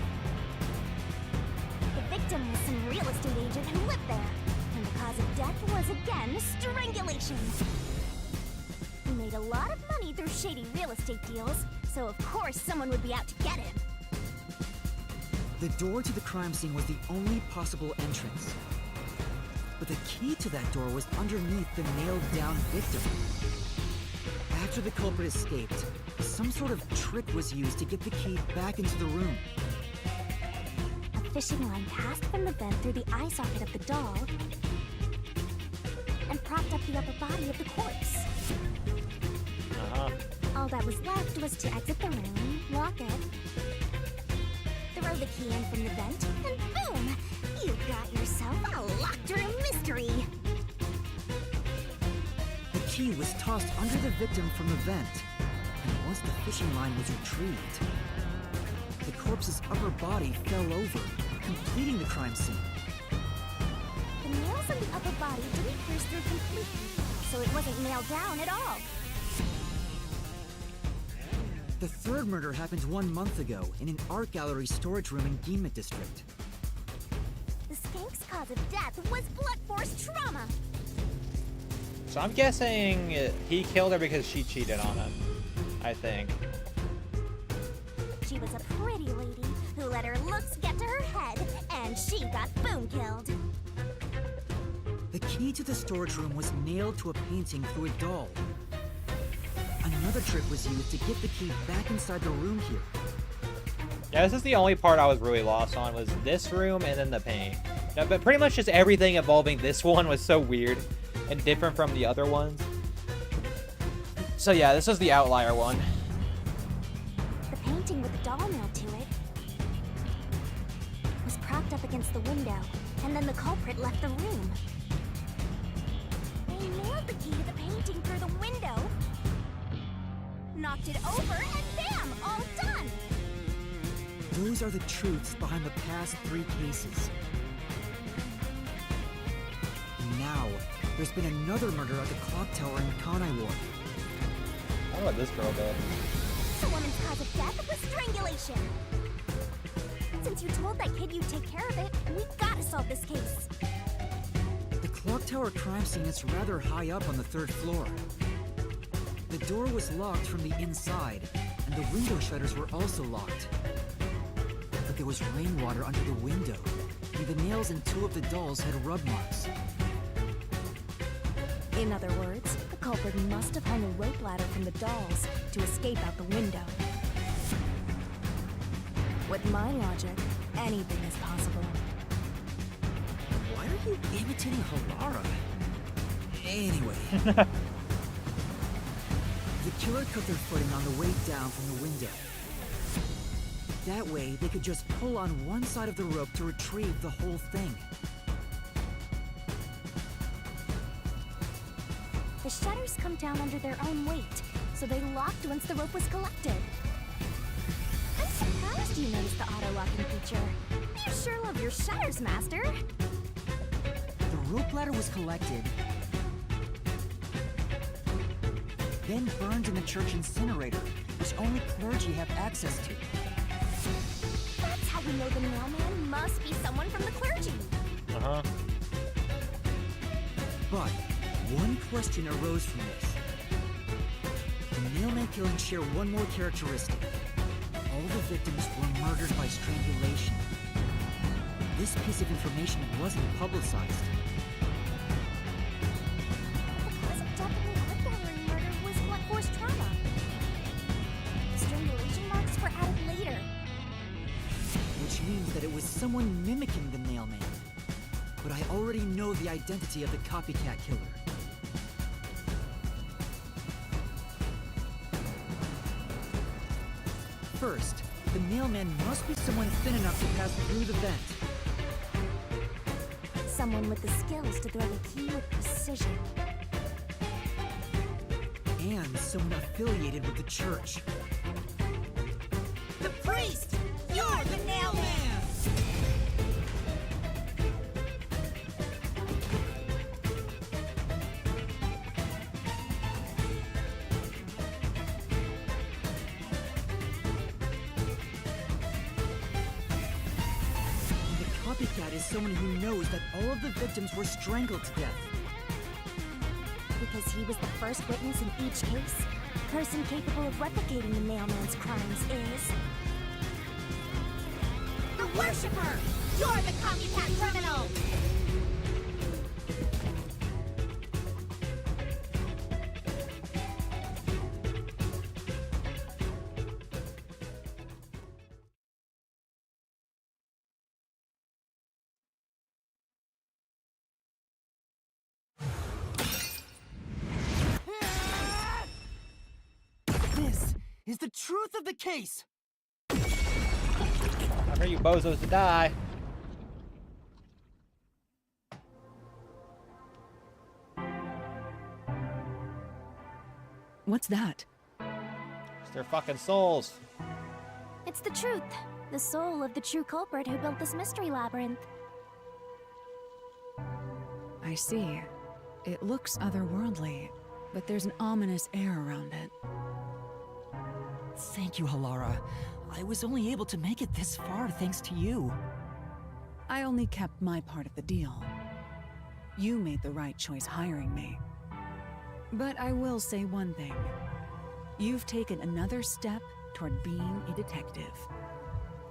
The victim was some real estate agent who lived there, and the cause of death was again strangulation. He made a lot of money through shady real estate deals, so of course someone would be out to get him. The door to the crime scene was the only possible entrance. But the key to that door was underneath the nailed-down victim. After the culprit escaped, some sort of trick was used to get the key back into the room. A fishing line passed from the vent through the eye socket of the doll and propped up the upper body of the corpse. All that was left was to exit the room, lock it, throw the key in from the vent, and boom! You got yourself a locked room mystery! The key was tossed under the victim from the vent, and once the fishing line was retrieved, the corpse's upper body fell over, completing the crime scene. The nails on the upper body didn't pierce through completely, so it wasn't nailed down at all. The third murder happened 1 month ago in an art gallery storage room in Ginma district. The skank's cause of death was blunt force trauma. So I'm guessing he killed her because she cheated on him. I think. She was a pretty lady who let her looks get to her head, and she got boom killed. The key to the storage room was nailed to a painting through a doll. Another trick was used to get the key back inside the room here. Yeah, this is the only part I was really lost on, was this room and then the paint. Yeah, but pretty much just everything involving this one was so weird and different from the other ones. So yeah, this was the outlier one. The painting with the doll nailed to it was propped up against the window, and then the culprit left the room. They nailed the key to the painting through the window, knocked it over, and bam! All done! Those are the truths behind the past 3 cases. And now, there's been another murder at the clock tower in Kanai Ward. I don't know what this girl did. The woman's cause of death was strangulation. Since you told that kid you'd take care of it, we gotta solve this case. The clock tower crime scene is rather high up on the 3rd floor. The door was locked from the inside, and the window shutters were also locked. But there was rainwater under the window, and the nails in 2 of the dolls had rub marks. In other words, the culprit must have hung a rope ladder from the dolls to escape out the window. With my logic, anything is possible. Why are you imitating Halara? Anyway. The killer cut their footing on the way down from the window. That way, they could just pull on one side of the rope to retrieve the whole thing. The shutters come down under their own weight, so they locked once the rope was collected. I'm surprised you noticed the auto-locking feature. You sure love your shutters, Master. The rope ladder was collected, then burned in the church incinerator, which only clergy have access to. That's how we know the mailman must be someone from the clergy. Uh-huh. But one question arose from this. The mailman killings share one more characteristic. All the victims were murdered by strangulation. This piece of information wasn't publicized. someone mimicking the Nailman. But I already know the identity of the copycat killer. First, the Nailman must be someone thin enough to pass through the vent. Someone with the skills to throw the key with precision. And someone affiliated with the church. The priest! You're the Nailman! The copycat is someone who knows that all of the victims were strangled to death. Because he was the first witness in each case, the person capable of replicating the Nailman's crimes is... The Worshipper! You're the copycat criminal! This is the truth of the case! Time for you bozos to die. What's that? It's their fucking souls. It's the truth. The soul of the true culprit who built this mystery labyrinth. I see. It looks otherworldly, but there's an ominous air around it. Thank you, Halara. I was only able to make it this far thanks to you. I only kept my part of the deal. You made the right choice hiring me. But I will say one thing. You've taken another step toward being a detective.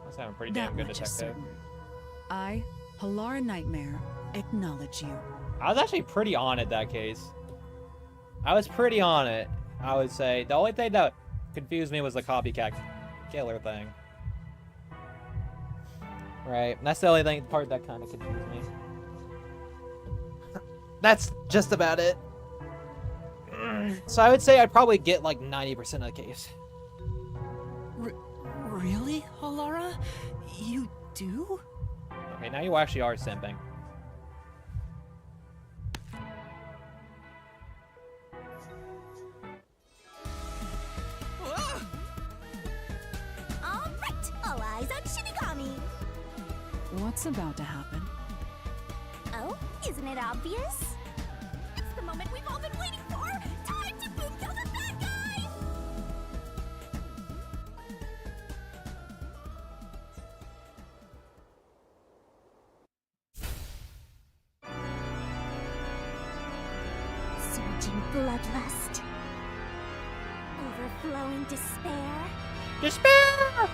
That's a pretty damn good much is detective. certain. I, Halara Nightmare, acknowledge you. I was actually pretty on it that case. I was pretty on it, I would say. The only thing that confused me was the copycat killer thing. Right, and that's the only part that kind of confused me. That's just about it. So I would say I'd probably get like 90% of the case. Really, Halara? You do? Okay, now you actually are simping. Alright, all eyes on Shinigami! What's about to happen? Oh, isn't it obvious? It's the moment we've all been waiting for! Time to boom kill the bad guy! Surging bloodlust. Overflowing despair. Despair!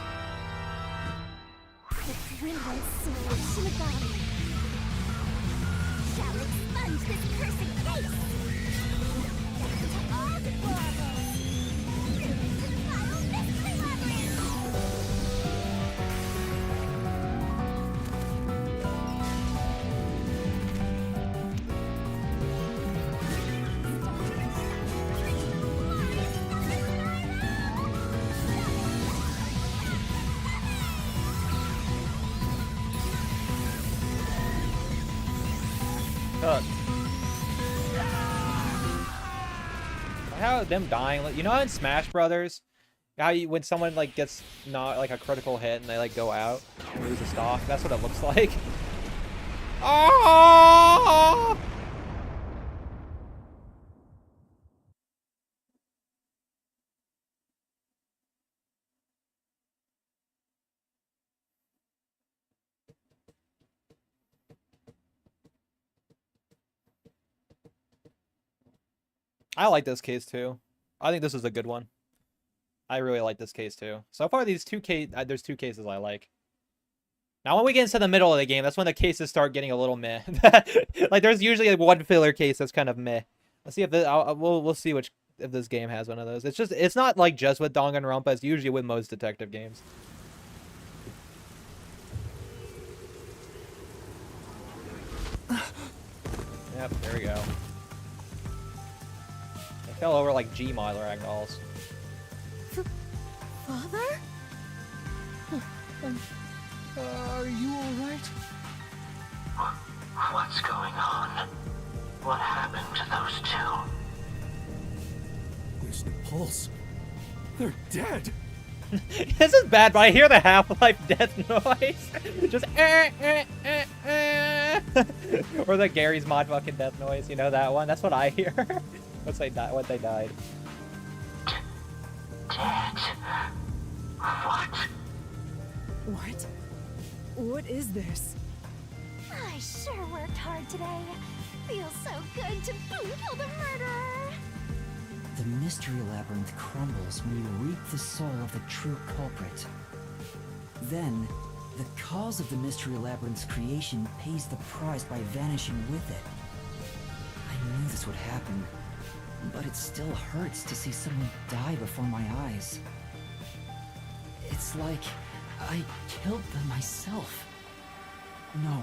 The brilliant soul of Shinigami shall expunge this cursed case! To all the horribles! To the final mystery labyrinth! Look. How them dying? You know how in Smash Brothers, how you, when someone like gets not like a critical hit and they like go out and lose a stock? That's what it looks like. Oh! I like this case too. I think this is a good one. I really like this case too. So far, these there's two cases I like. Now, when we get into the middle of the game, that's when the cases start getting a little meh. Like, there's usually like one filler case that's kind of meh. Let's see if we'll see if this game has one of those. It's not like just with Danganronpa. It's usually with most detective games. Yep, there we go. They fell over like Gmod ragdolls. Father? Are you alright? What's going on? What happened to those two? There's no pulse. They're dead. This is bad, but I hear the Half-Life death noise. Just or the Gary's Mod fucking death noise. You know that one? That's what I hear. Once they died. What they died. Dead? What? What? What is this? I sure worked hard today. Feels so good to boom kill the murderer. The mystery labyrinth crumbles when you reap the soul of the true culprit. Then, the cause of the mystery labyrinth's creation pays the price by vanishing with it. I knew this would happen, but it still hurts to see someone die before my eyes. It's like I killed them myself. No,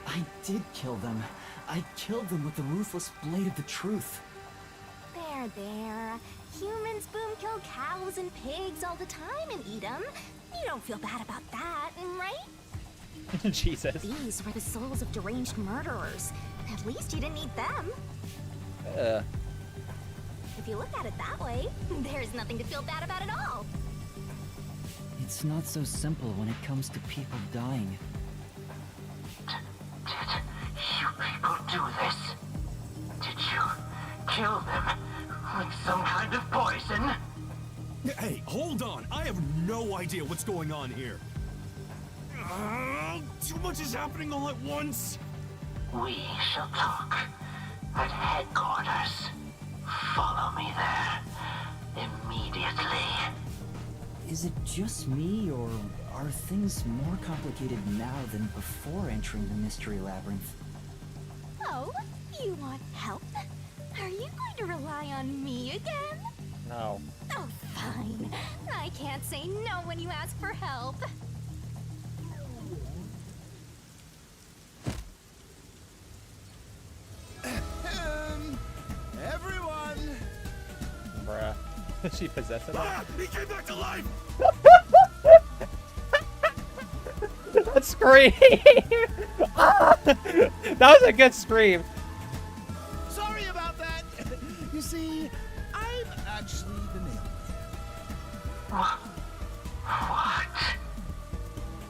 I did kill them. I killed them with the ruthless blade of the truth. There. Humans boom kill cows and pigs all the time and eat them. You don't feel bad about that, right? Jesus. These were the souls of deranged murderers. At least you didn't eat them. If you look at it that way, there's nothing to feel bad about at all. It's not so simple when it comes to people dying. Did you people do this? Did you kill them with some kind of poison? Hey, hold on. I have no idea what's going on here. Too much is happening all at once. We shall talk at headquarters. Follow me there immediately. Is it just me, or are things more complicated now than before entering the mystery labyrinth? Oh, you want help? Are you going to rely on me again? No. Oh, fine. I can't say no when you ask for help. Everyone! Bruh. She possessed it. Ah, he came back to life. That scream! Ah! That was a good scream. Sorry about that. You see, I'm actually the mailman. What?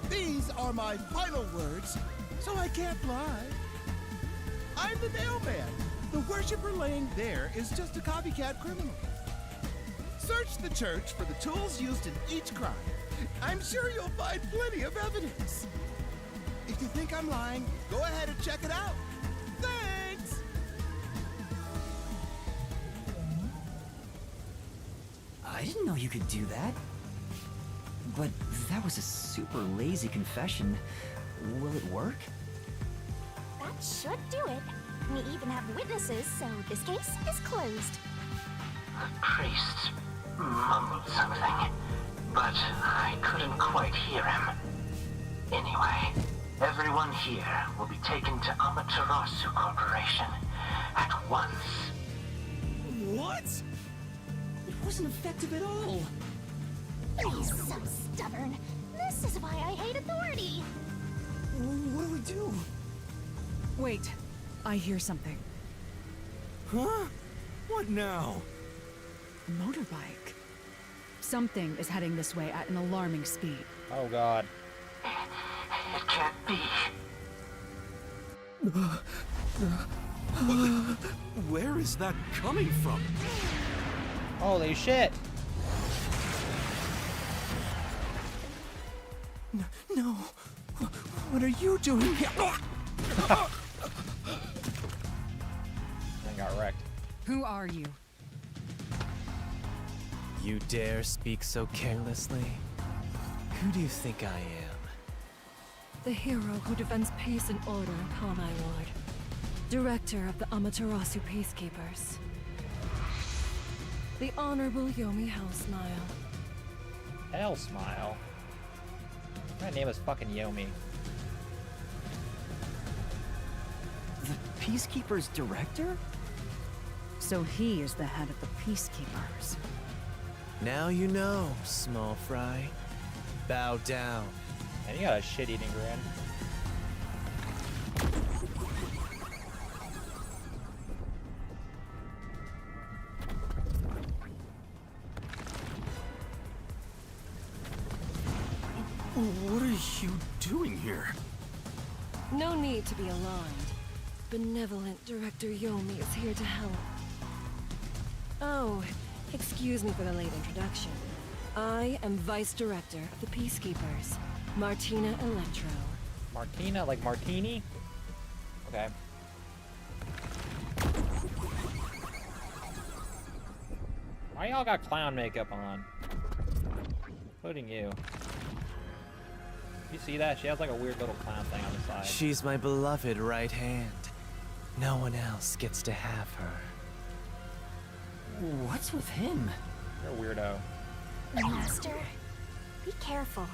These are my final words, so I can't lie. I'm the mailman. The worshiper laying there is just a copycat criminal. Search the church for the tools used in each crime. I'm sure you'll find plenty of evidence. If you think I'm lying, go ahead and check it out. Thanks! I didn't know you could do that. But that was a super lazy confession. Will it work? That should do it. We even have witnesses, so this case is closed. The priest mumbled something, but I couldn't quite hear him. Anyway, everyone here will be taken to Amaterasu Corporation at once. What? It wasn't effective at all. He's so stubborn. This is why I hate authority. What do we do? Wait, I hear something. Huh? What now? A motorbike. Something is heading this way at an alarming speed. Oh god. It can't be. Where is that coming from? Holy shit. No. What are you doing here? I got wrecked. Who are you? You dare speak so carelessly? Who do you think I am? The hero who defends peace and order upon my ward. Director of the Amaterasu Peacekeepers. The Honorable Yomi Hellsmile. Hell smile. My name is fucking Yomi. The Peacekeeper's director? So he is the head of the Peacekeepers. Now you know, small fry. Bow down. And you got a shit-eating grin. What are you doing here? No need to be alarmed. Benevolent Director Yomi is here to help. Oh, excuse me for the late introduction. I am Vice Director of the Peacekeepers, Martina Electro. Martina, like martini? Okay. Why y'all got clown makeup on? Including you. You see that? She has like a weird little clown thing on the side. She's my beloved right hand. No one else gets to have her. What's with him? You're a weirdo. Master, be careful.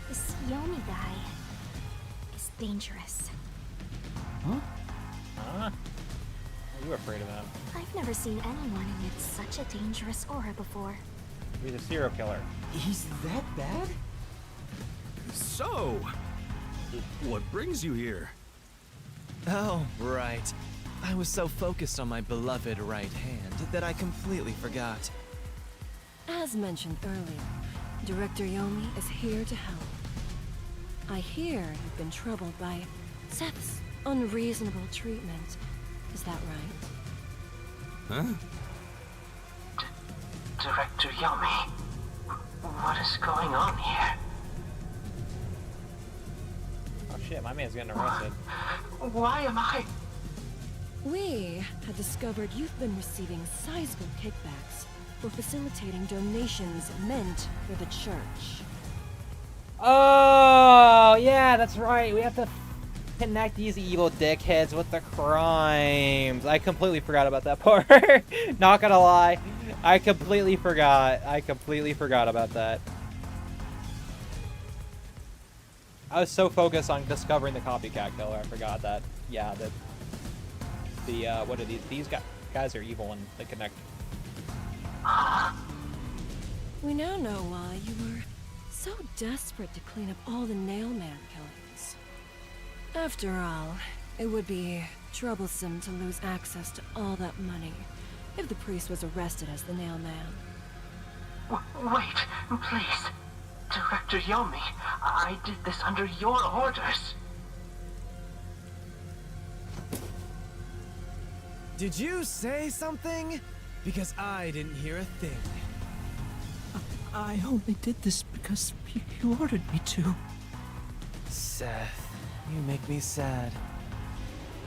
This Yomi guy is dangerous. Huh? Huh? Are you afraid of him? I've never seen anyone emit such a dangerous aura before. He's a serial killer. He's that bad? So, what brings you here? Oh, right. I was so focused on my beloved right hand that I completely forgot. As mentioned earlier, Director Yomi is here to help. I hear you've been troubled by Seth's unreasonable treatment. Is that right? Huh? Director Yomi, what is going on here? Oh shit, my man's getting arrested. Why am I? We had discovered you've been receiving sizable kickbacks for facilitating donations meant for the church. Oh, yeah, that's right. We have to connect these evil dickheads with the crimes. I completely forgot about that part. Not gonna lie. I completely forgot. I completely forgot about that. I was so focused on discovering the copycat killer, I forgot that. Yeah, what are these? These guys are evil and they connect. We now know why you were so desperate to clean up all the Nailman killings. After all, it would be troublesome to lose access to all that money if the priest was arrested as the Nailman. Wait, please. Director Yomi, I did this under your orders. Did you say something? Because I didn't hear a thing. I only did this because you ordered me to. Seth, you make me sad.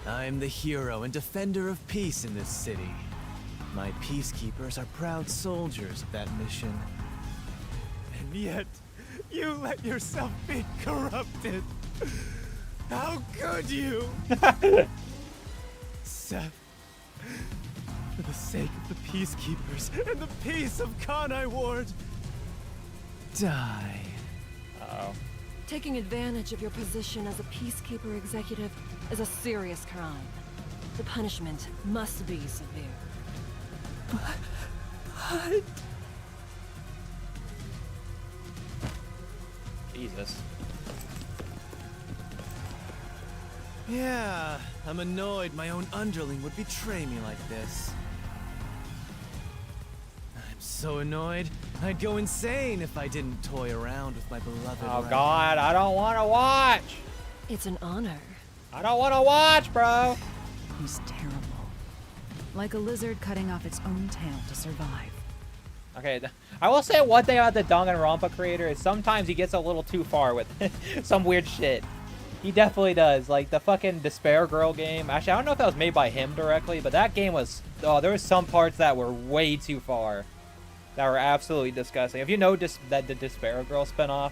I'm the hero and defender of peace in this city. My peacekeepers are proud soldiers of that mission. And yet, you let yourself be corrupted. How could you? Seth, for the sake of the peacekeepers and the peace of Kanai Ward, die. Uh-oh. Taking advantage of your position as a Peacekeeper executive is a serious crime. The punishment must be severe. But... Jesus. Yeah, I'm annoyed my own underling would betray me like this. I'm so annoyed, I'd go insane if I didn't toy around with my beloved Oh right god, I don't want to watch! It's an honor. I don't want to watch, bro! He's terrible. Like a lizard cutting off its own tail to survive. Okay, I will say one thing about the Danganronpa creator is sometimes he gets a little too far with some weird shit. He definitely does. Like the fucking Despair Girl game. Actually, I don't know if that was made by him directly, but that game was... Oh, there was some parts that were way too far. That were absolutely disgusting. If you know the Despair Girl spinoff,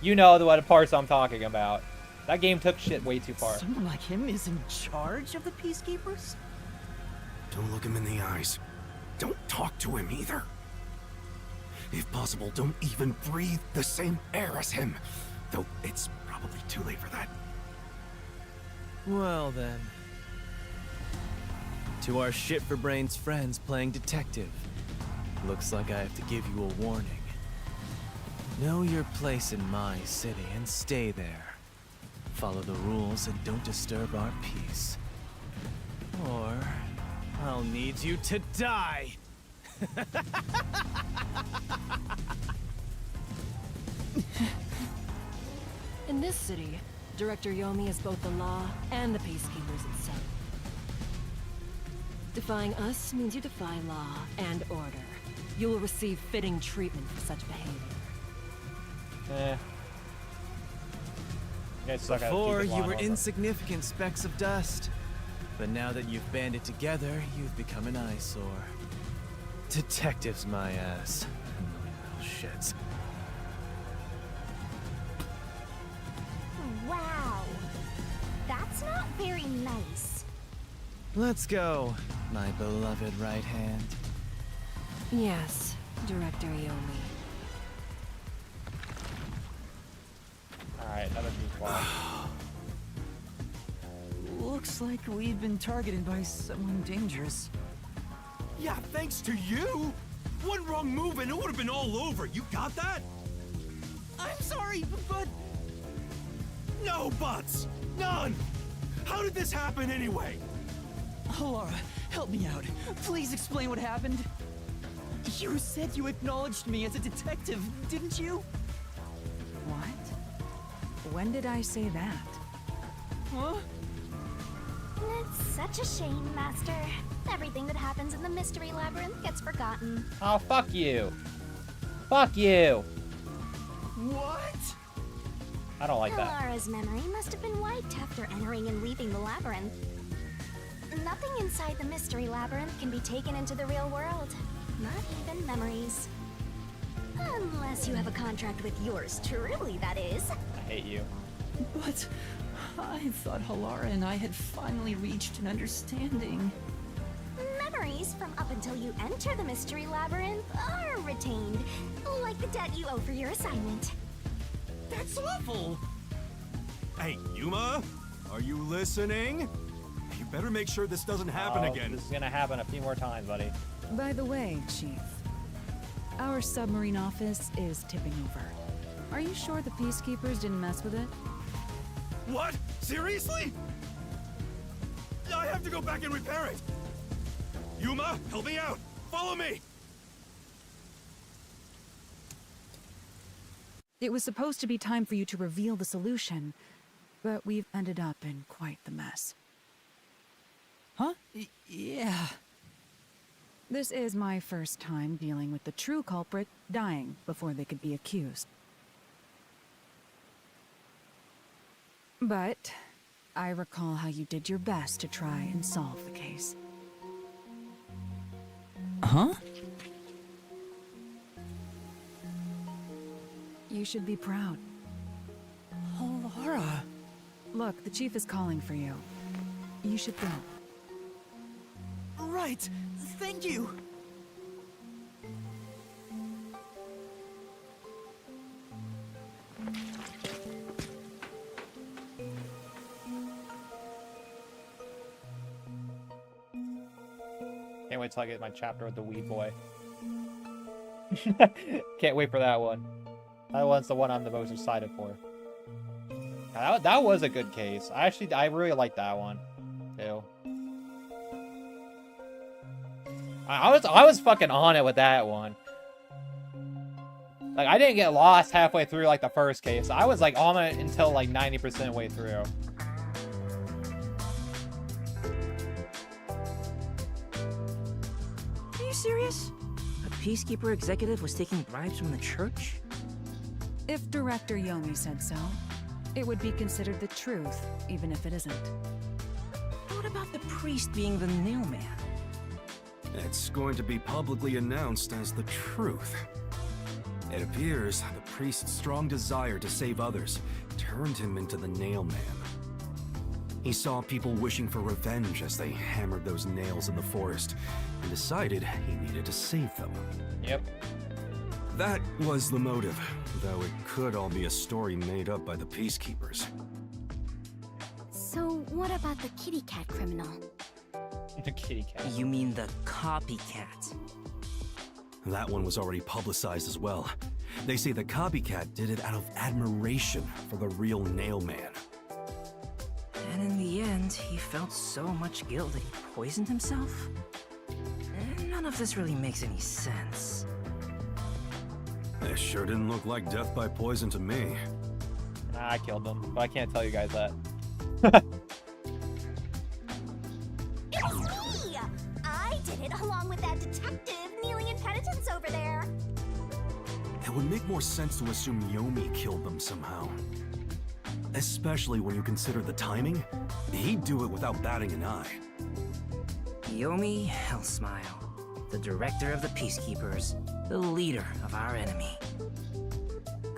you know what parts I'm talking about. That game took shit way too far. Someone like him is in charge of the Peacekeepers? Don't look him in the eyes. Don't talk to him either. If possible, don't even breathe the same air as him. Though it's probably too late for that. Well then, To our shit-for-brains friends playing detective, looks like I have to give you a warning. Know your place in my city and stay there. Follow the rules and don't disturb our peace. Or I'll need you to die! In this city, Director Yomi is both the law and the Peacekeepers itself. Defying us means you defy law and order. You will receive fitting treatment for such behavior. You guys suck at Before, keeping law you and were order. insignificant specks of dust. But now that you've banded together, you've become an eyesore. Detectives, my ass. Annoying little shits. Wow. That's not very nice. Let's go, my beloved right hand. Yes, Director Yomi. Alright, another peace law. Looks like we've been targeted by someone dangerous. Yeah, thanks to you. One wrong move and it would have been all over. You got that? I'm sorry, but... No buts. None. How did this happen anyway? Laura, help me out. Please explain what happened. You said you acknowledged me as a detective, didn't you? What? When did I say that? Huh? It's such a shame, Master. Everything that happens in the Mystery Labyrinth gets forgotten. Oh, fuck you. Fuck you. What? I don't like that. Alara's memory must have been wiped after entering and leaving the labyrinth. Nothing inside the Mystery Labyrinth can be taken into the real world. Not even memories. Unless you have a contract with yours truly, that is. I hate you. But I thought Halara and I had finally reached an understanding. Memories from up until you enter the Mystery Labyrinth are retained, like the debt you owe for your assignment. That's awful! Hey, Yuma, are you listening? You better make sure this doesn't happen again. This is gonna happen a few more times, buddy. By the way, Chief, our submarine office is tipping over. Are you sure the Peacekeepers didn't mess with it? What? Seriously? I have to go back and repair it. Yuma, help me out. Follow me. It was supposed to be time for you to reveal the solution, but we've ended up in quite the mess. Huh? Yeah. This is my first time dealing with the true culprit dying before they could be accused. But I recall how you did your best to try and solve the case. Huh? You should be proud. Laura. Look, the Chief is calling for you. You should go. Right. Thank you. Can't wait till I get my chapter with the weed boy. Can't wait for that one. That one's the one I'm the most excited for. That was a good case. I really like that one, too. I was fucking on it with that one. Like, I didn't get lost halfway through, like, the first case. I was, like, on it until, like, 90% way through. Are you serious? A Peacekeeper executive was taking bribes from the church? If Director Yomi said so, it would be considered the truth, even if it isn't. What about the priest being the nailman? It's going to be publicly announced as the truth. It appears the priest's strong desire to save others turned him into the nailman. He saw people wishing for revenge as they hammered those nails in the forest, and decided he needed to save them. Yep. That was the motive, though it could all be a story made up by the Peacekeepers. So, what about the kitty cat criminal? A kitty cat. You mean the copycat? That one was already publicized as well. They say the copycat did it out of admiration for the real Nailman. And in the end, he felt so much guilt that he poisoned himself? None of this really makes any sense. It sure didn't look like death by poison to me. Nah, I killed him, but I can't tell you guys that. It's me! I did it along with that detective kneeling in penitence over there. It would make more sense to assume Yomi killed them somehow. Especially when you consider the timing. He'd do it without batting an eye. Yomi Hellsmile, the director of the Peacekeepers, the leader of our enemy.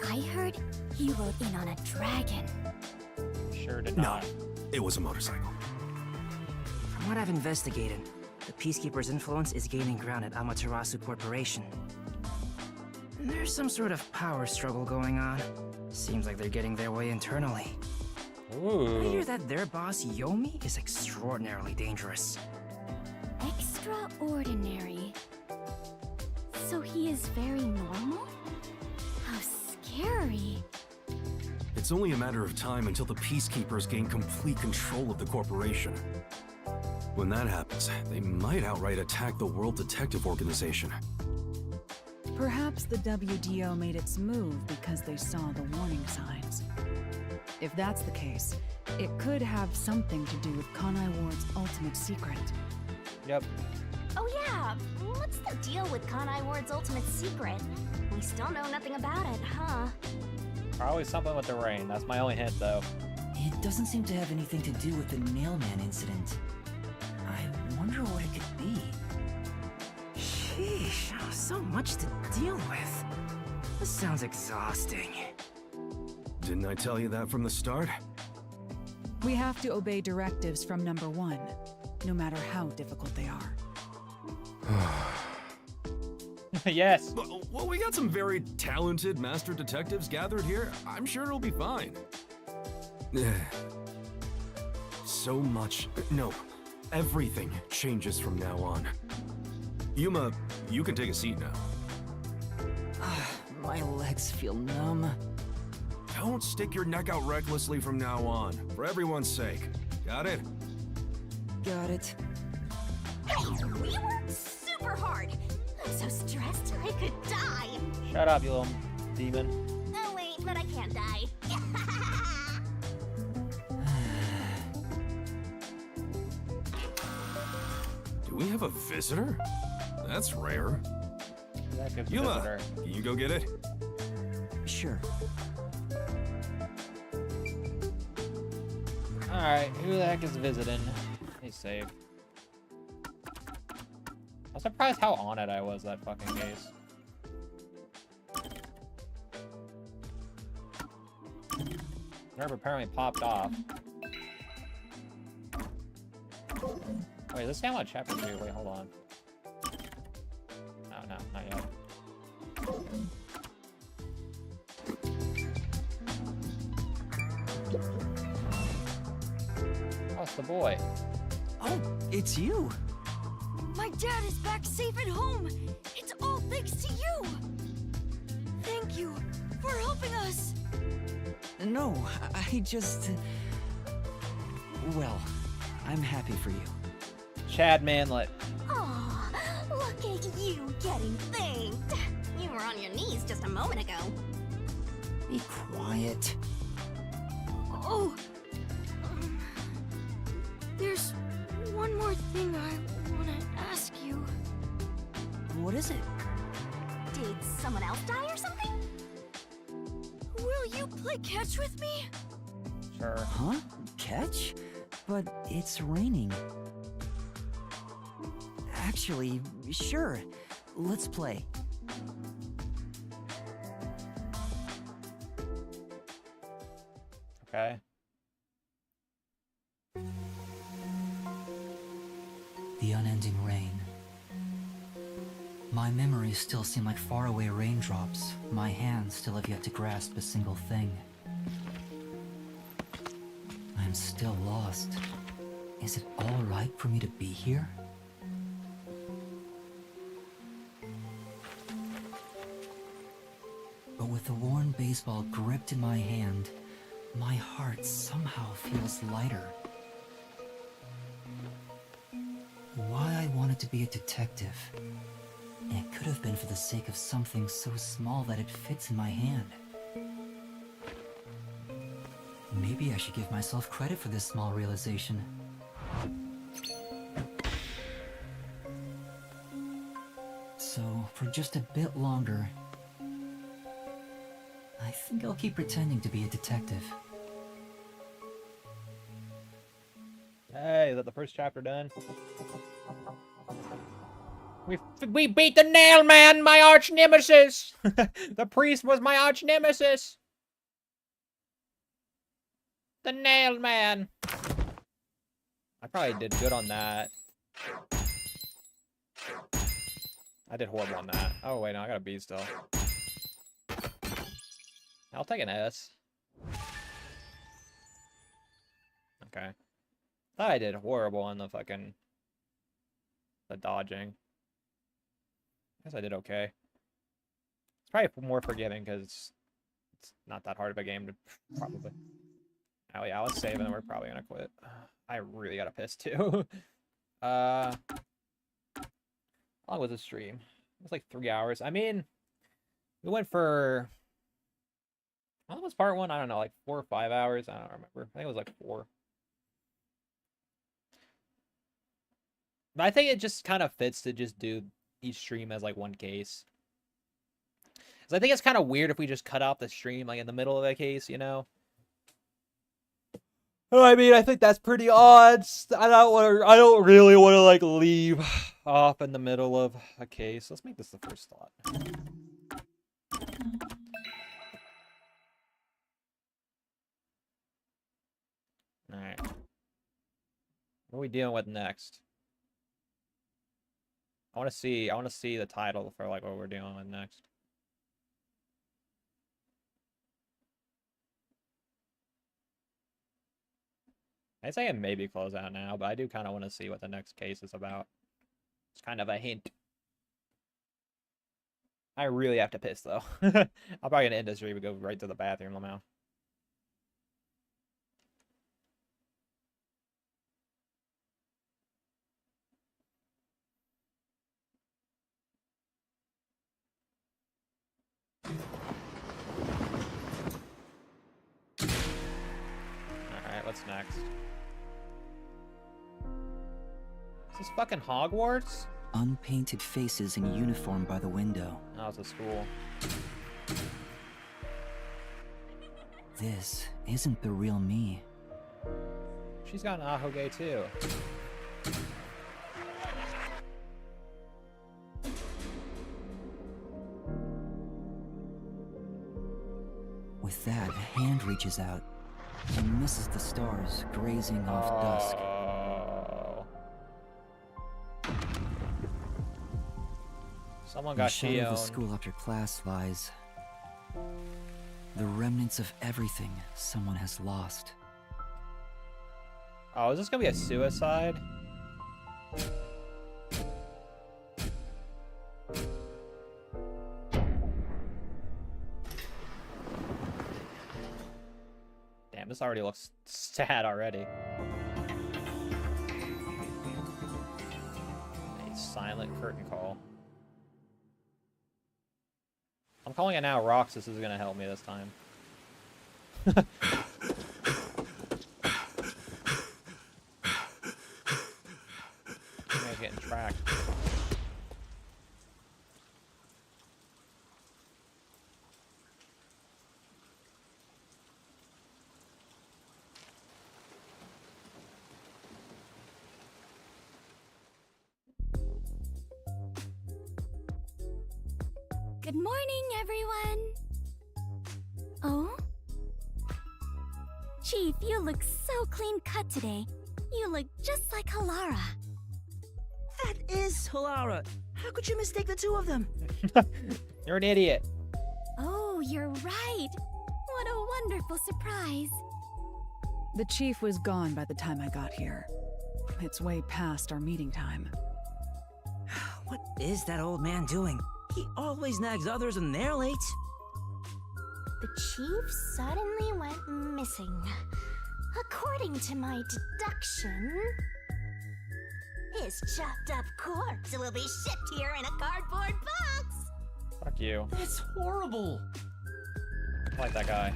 I heard he rode in on a dragon. Sure did No, not. it was a motorcycle. From what I've investigated, the Peacekeepers' influence is gaining ground at Amaterasu Corporation. There's some sort of power struggle going on. Seems like they're getting their way internally. Ooh. I hear that their boss, Yomi, is extraordinarily dangerous. Extraordinary. So he is very normal? How scary. It's only a matter of time until the Peacekeepers gain complete control of the corporation. When that happens, they might outright attack the World Detective Organization. Perhaps the WDO made its move because they saw the warning signs. If that's the case, it could have something to do with Kanai Ward's ultimate secret. Yep. Oh yeah, what's the deal with Kanai Ward's ultimate secret? We still know nothing about it, huh? Probably something with the rain. That's my only hint, though. It doesn't seem to have anything to do with the Nailman incident. I wonder what it could be. Sheesh, so much to deal with. This sounds exhausting. Didn't I tell you that from the start? We have to obey directives from number 1, no matter how difficult they are. Yes. Well, we got some very talented master detectives gathered here. I'm sure it'll be fine. So much. No, everything changes from now on. Yuma, you can take a seat now. My legs feel numb. Don't stick your neck out recklessly from now on, for everyone's sake. Got it? Got it. Hey, we worked super hard. I'm so stressed I could die. Shut up, you little demon. Oh wait, but I can't die. Do we have a visitor? That's rare. That could be Yuma, visitor. can you go get it? Sure. Alright, who the heck is visiting? He's safe. I'm surprised how on it I was that fucking case. Nerve apparently popped off. Wait, let's download chapter 2. Wait, hold on. No, not yet. Oh, it's the boy. Oh, it's you. My dad is back safe at home. It's all thanks to you. Thank you for helping us. No, I just... Well, I'm happy for you. Chad Manlet. Aw, look at you getting thanked. You were on your knees just a moment ago. Be quiet. Oh, there's one more thing I want to ask you. What is it? Did someone else die or something? Will you play catch with me? Sure. Huh? Catch? But it's raining. Actually, sure. Let's play. Okay. The unending rain. My memories still seem like faraway raindrops. My hands still have yet to grasp a single thing. I'm still lost. Is it all right for me to be here? But with the worn baseball gripped in my hand, my heart somehow feels lighter. Why I wanted to be a detective. It could have been for the sake of something so small that it fits in my hand. Maybe I should give myself credit for this small realization. So, for just a bit longer, I think I'll keep pretending to be a detective. Hey, is that the first chapter done? We beat the Nail Man, my arch nemesis! The priest was my arch nemesis! The Nail Man! I probably did good on that. I did horrible on that. Oh wait, no, I got a B still. I'll take an S. Okay. Thought I did horrible on the fucking... the dodging. Guess I did okay. It's probably more forgiving because it's not that hard of a game to probably. Oh yeah, let's save and we're probably gonna quit. I really got a piss too. How long was the stream? It was like 3 hours. I mean, we went for. How long was part 1? I don't know, like 4 or 5 hours. I don't remember. I think it was like 4. But I think it just kind of fits to just do each stream as like one case. Because I think it's kind of weird if we just cut off the stream like in the middle of a case, you know? I mean, I think that's pretty odd. I don't really want to like leave off in the middle of a case. Let's make this the first thought. All right. What are we dealing with next? I want to see the title for like what we're dealing with next. I'd say it maybe close out now, but I do kind of want to see what the next case is about. It's kind of a hint. I really have to piss though. I'm probably gonna end this stream and go right to the bathroom now. Alright, what's next? Is this fucking Hogwarts? Unpainted faces in uniform by the window. Oh, it's a school. This isn't the real me. She's got an Ahoge too. With that, a hand reaches out and misses the stars grazing off dusk. Someone In got the shadow of the Shion. school after class lies the remnants of everything someone has lost. Oh, is this gonna be a suicide? Damn, this already looks sad already. A silent curtain call. I'm calling it now. Roxas is gonna help me this time. I'm getting tracked. Good morning, everyone. Oh? Chief, you look so clean cut today. You look just like Halara. That is Halara. How could you mistake the two of them? You're an idiot. Oh, you're right. What a wonderful surprise. The chief was gone by the time I got here. It's way past our meeting time. What is that old man doing? He always nags others when they're late. The chief suddenly went missing. According to my deduction, his chopped up corpse will be shipped here in a cardboard box. Fuck you. That's horrible. I like that guy.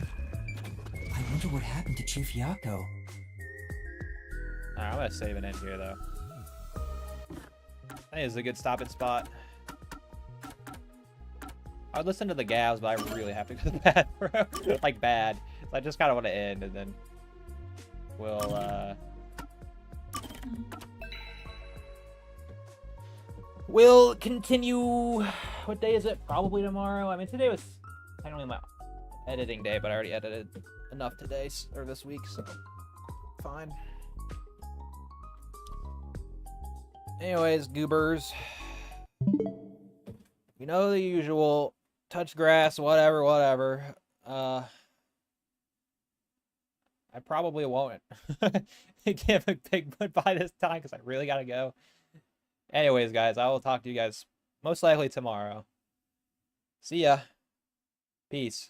I wonder what happened to Chief Yako. Alright, I'm gonna save an end here though. I think it's a good stopping spot. I would listen to the Gavs, but I really have to go to the bathroom. Like bad. So I just kind of want to end, and then we'll continue. What day is it? Probably tomorrow. I mean, today was technically my editing day, but I already edited enough today or this week, so fine. Anyways, goobers, you know the usual. Touch grass, whatever. I probably won't give a big goodbye this time because I really gotta go. Anyways, guys, I will talk to you guys most likely tomorrow. See ya. Peace.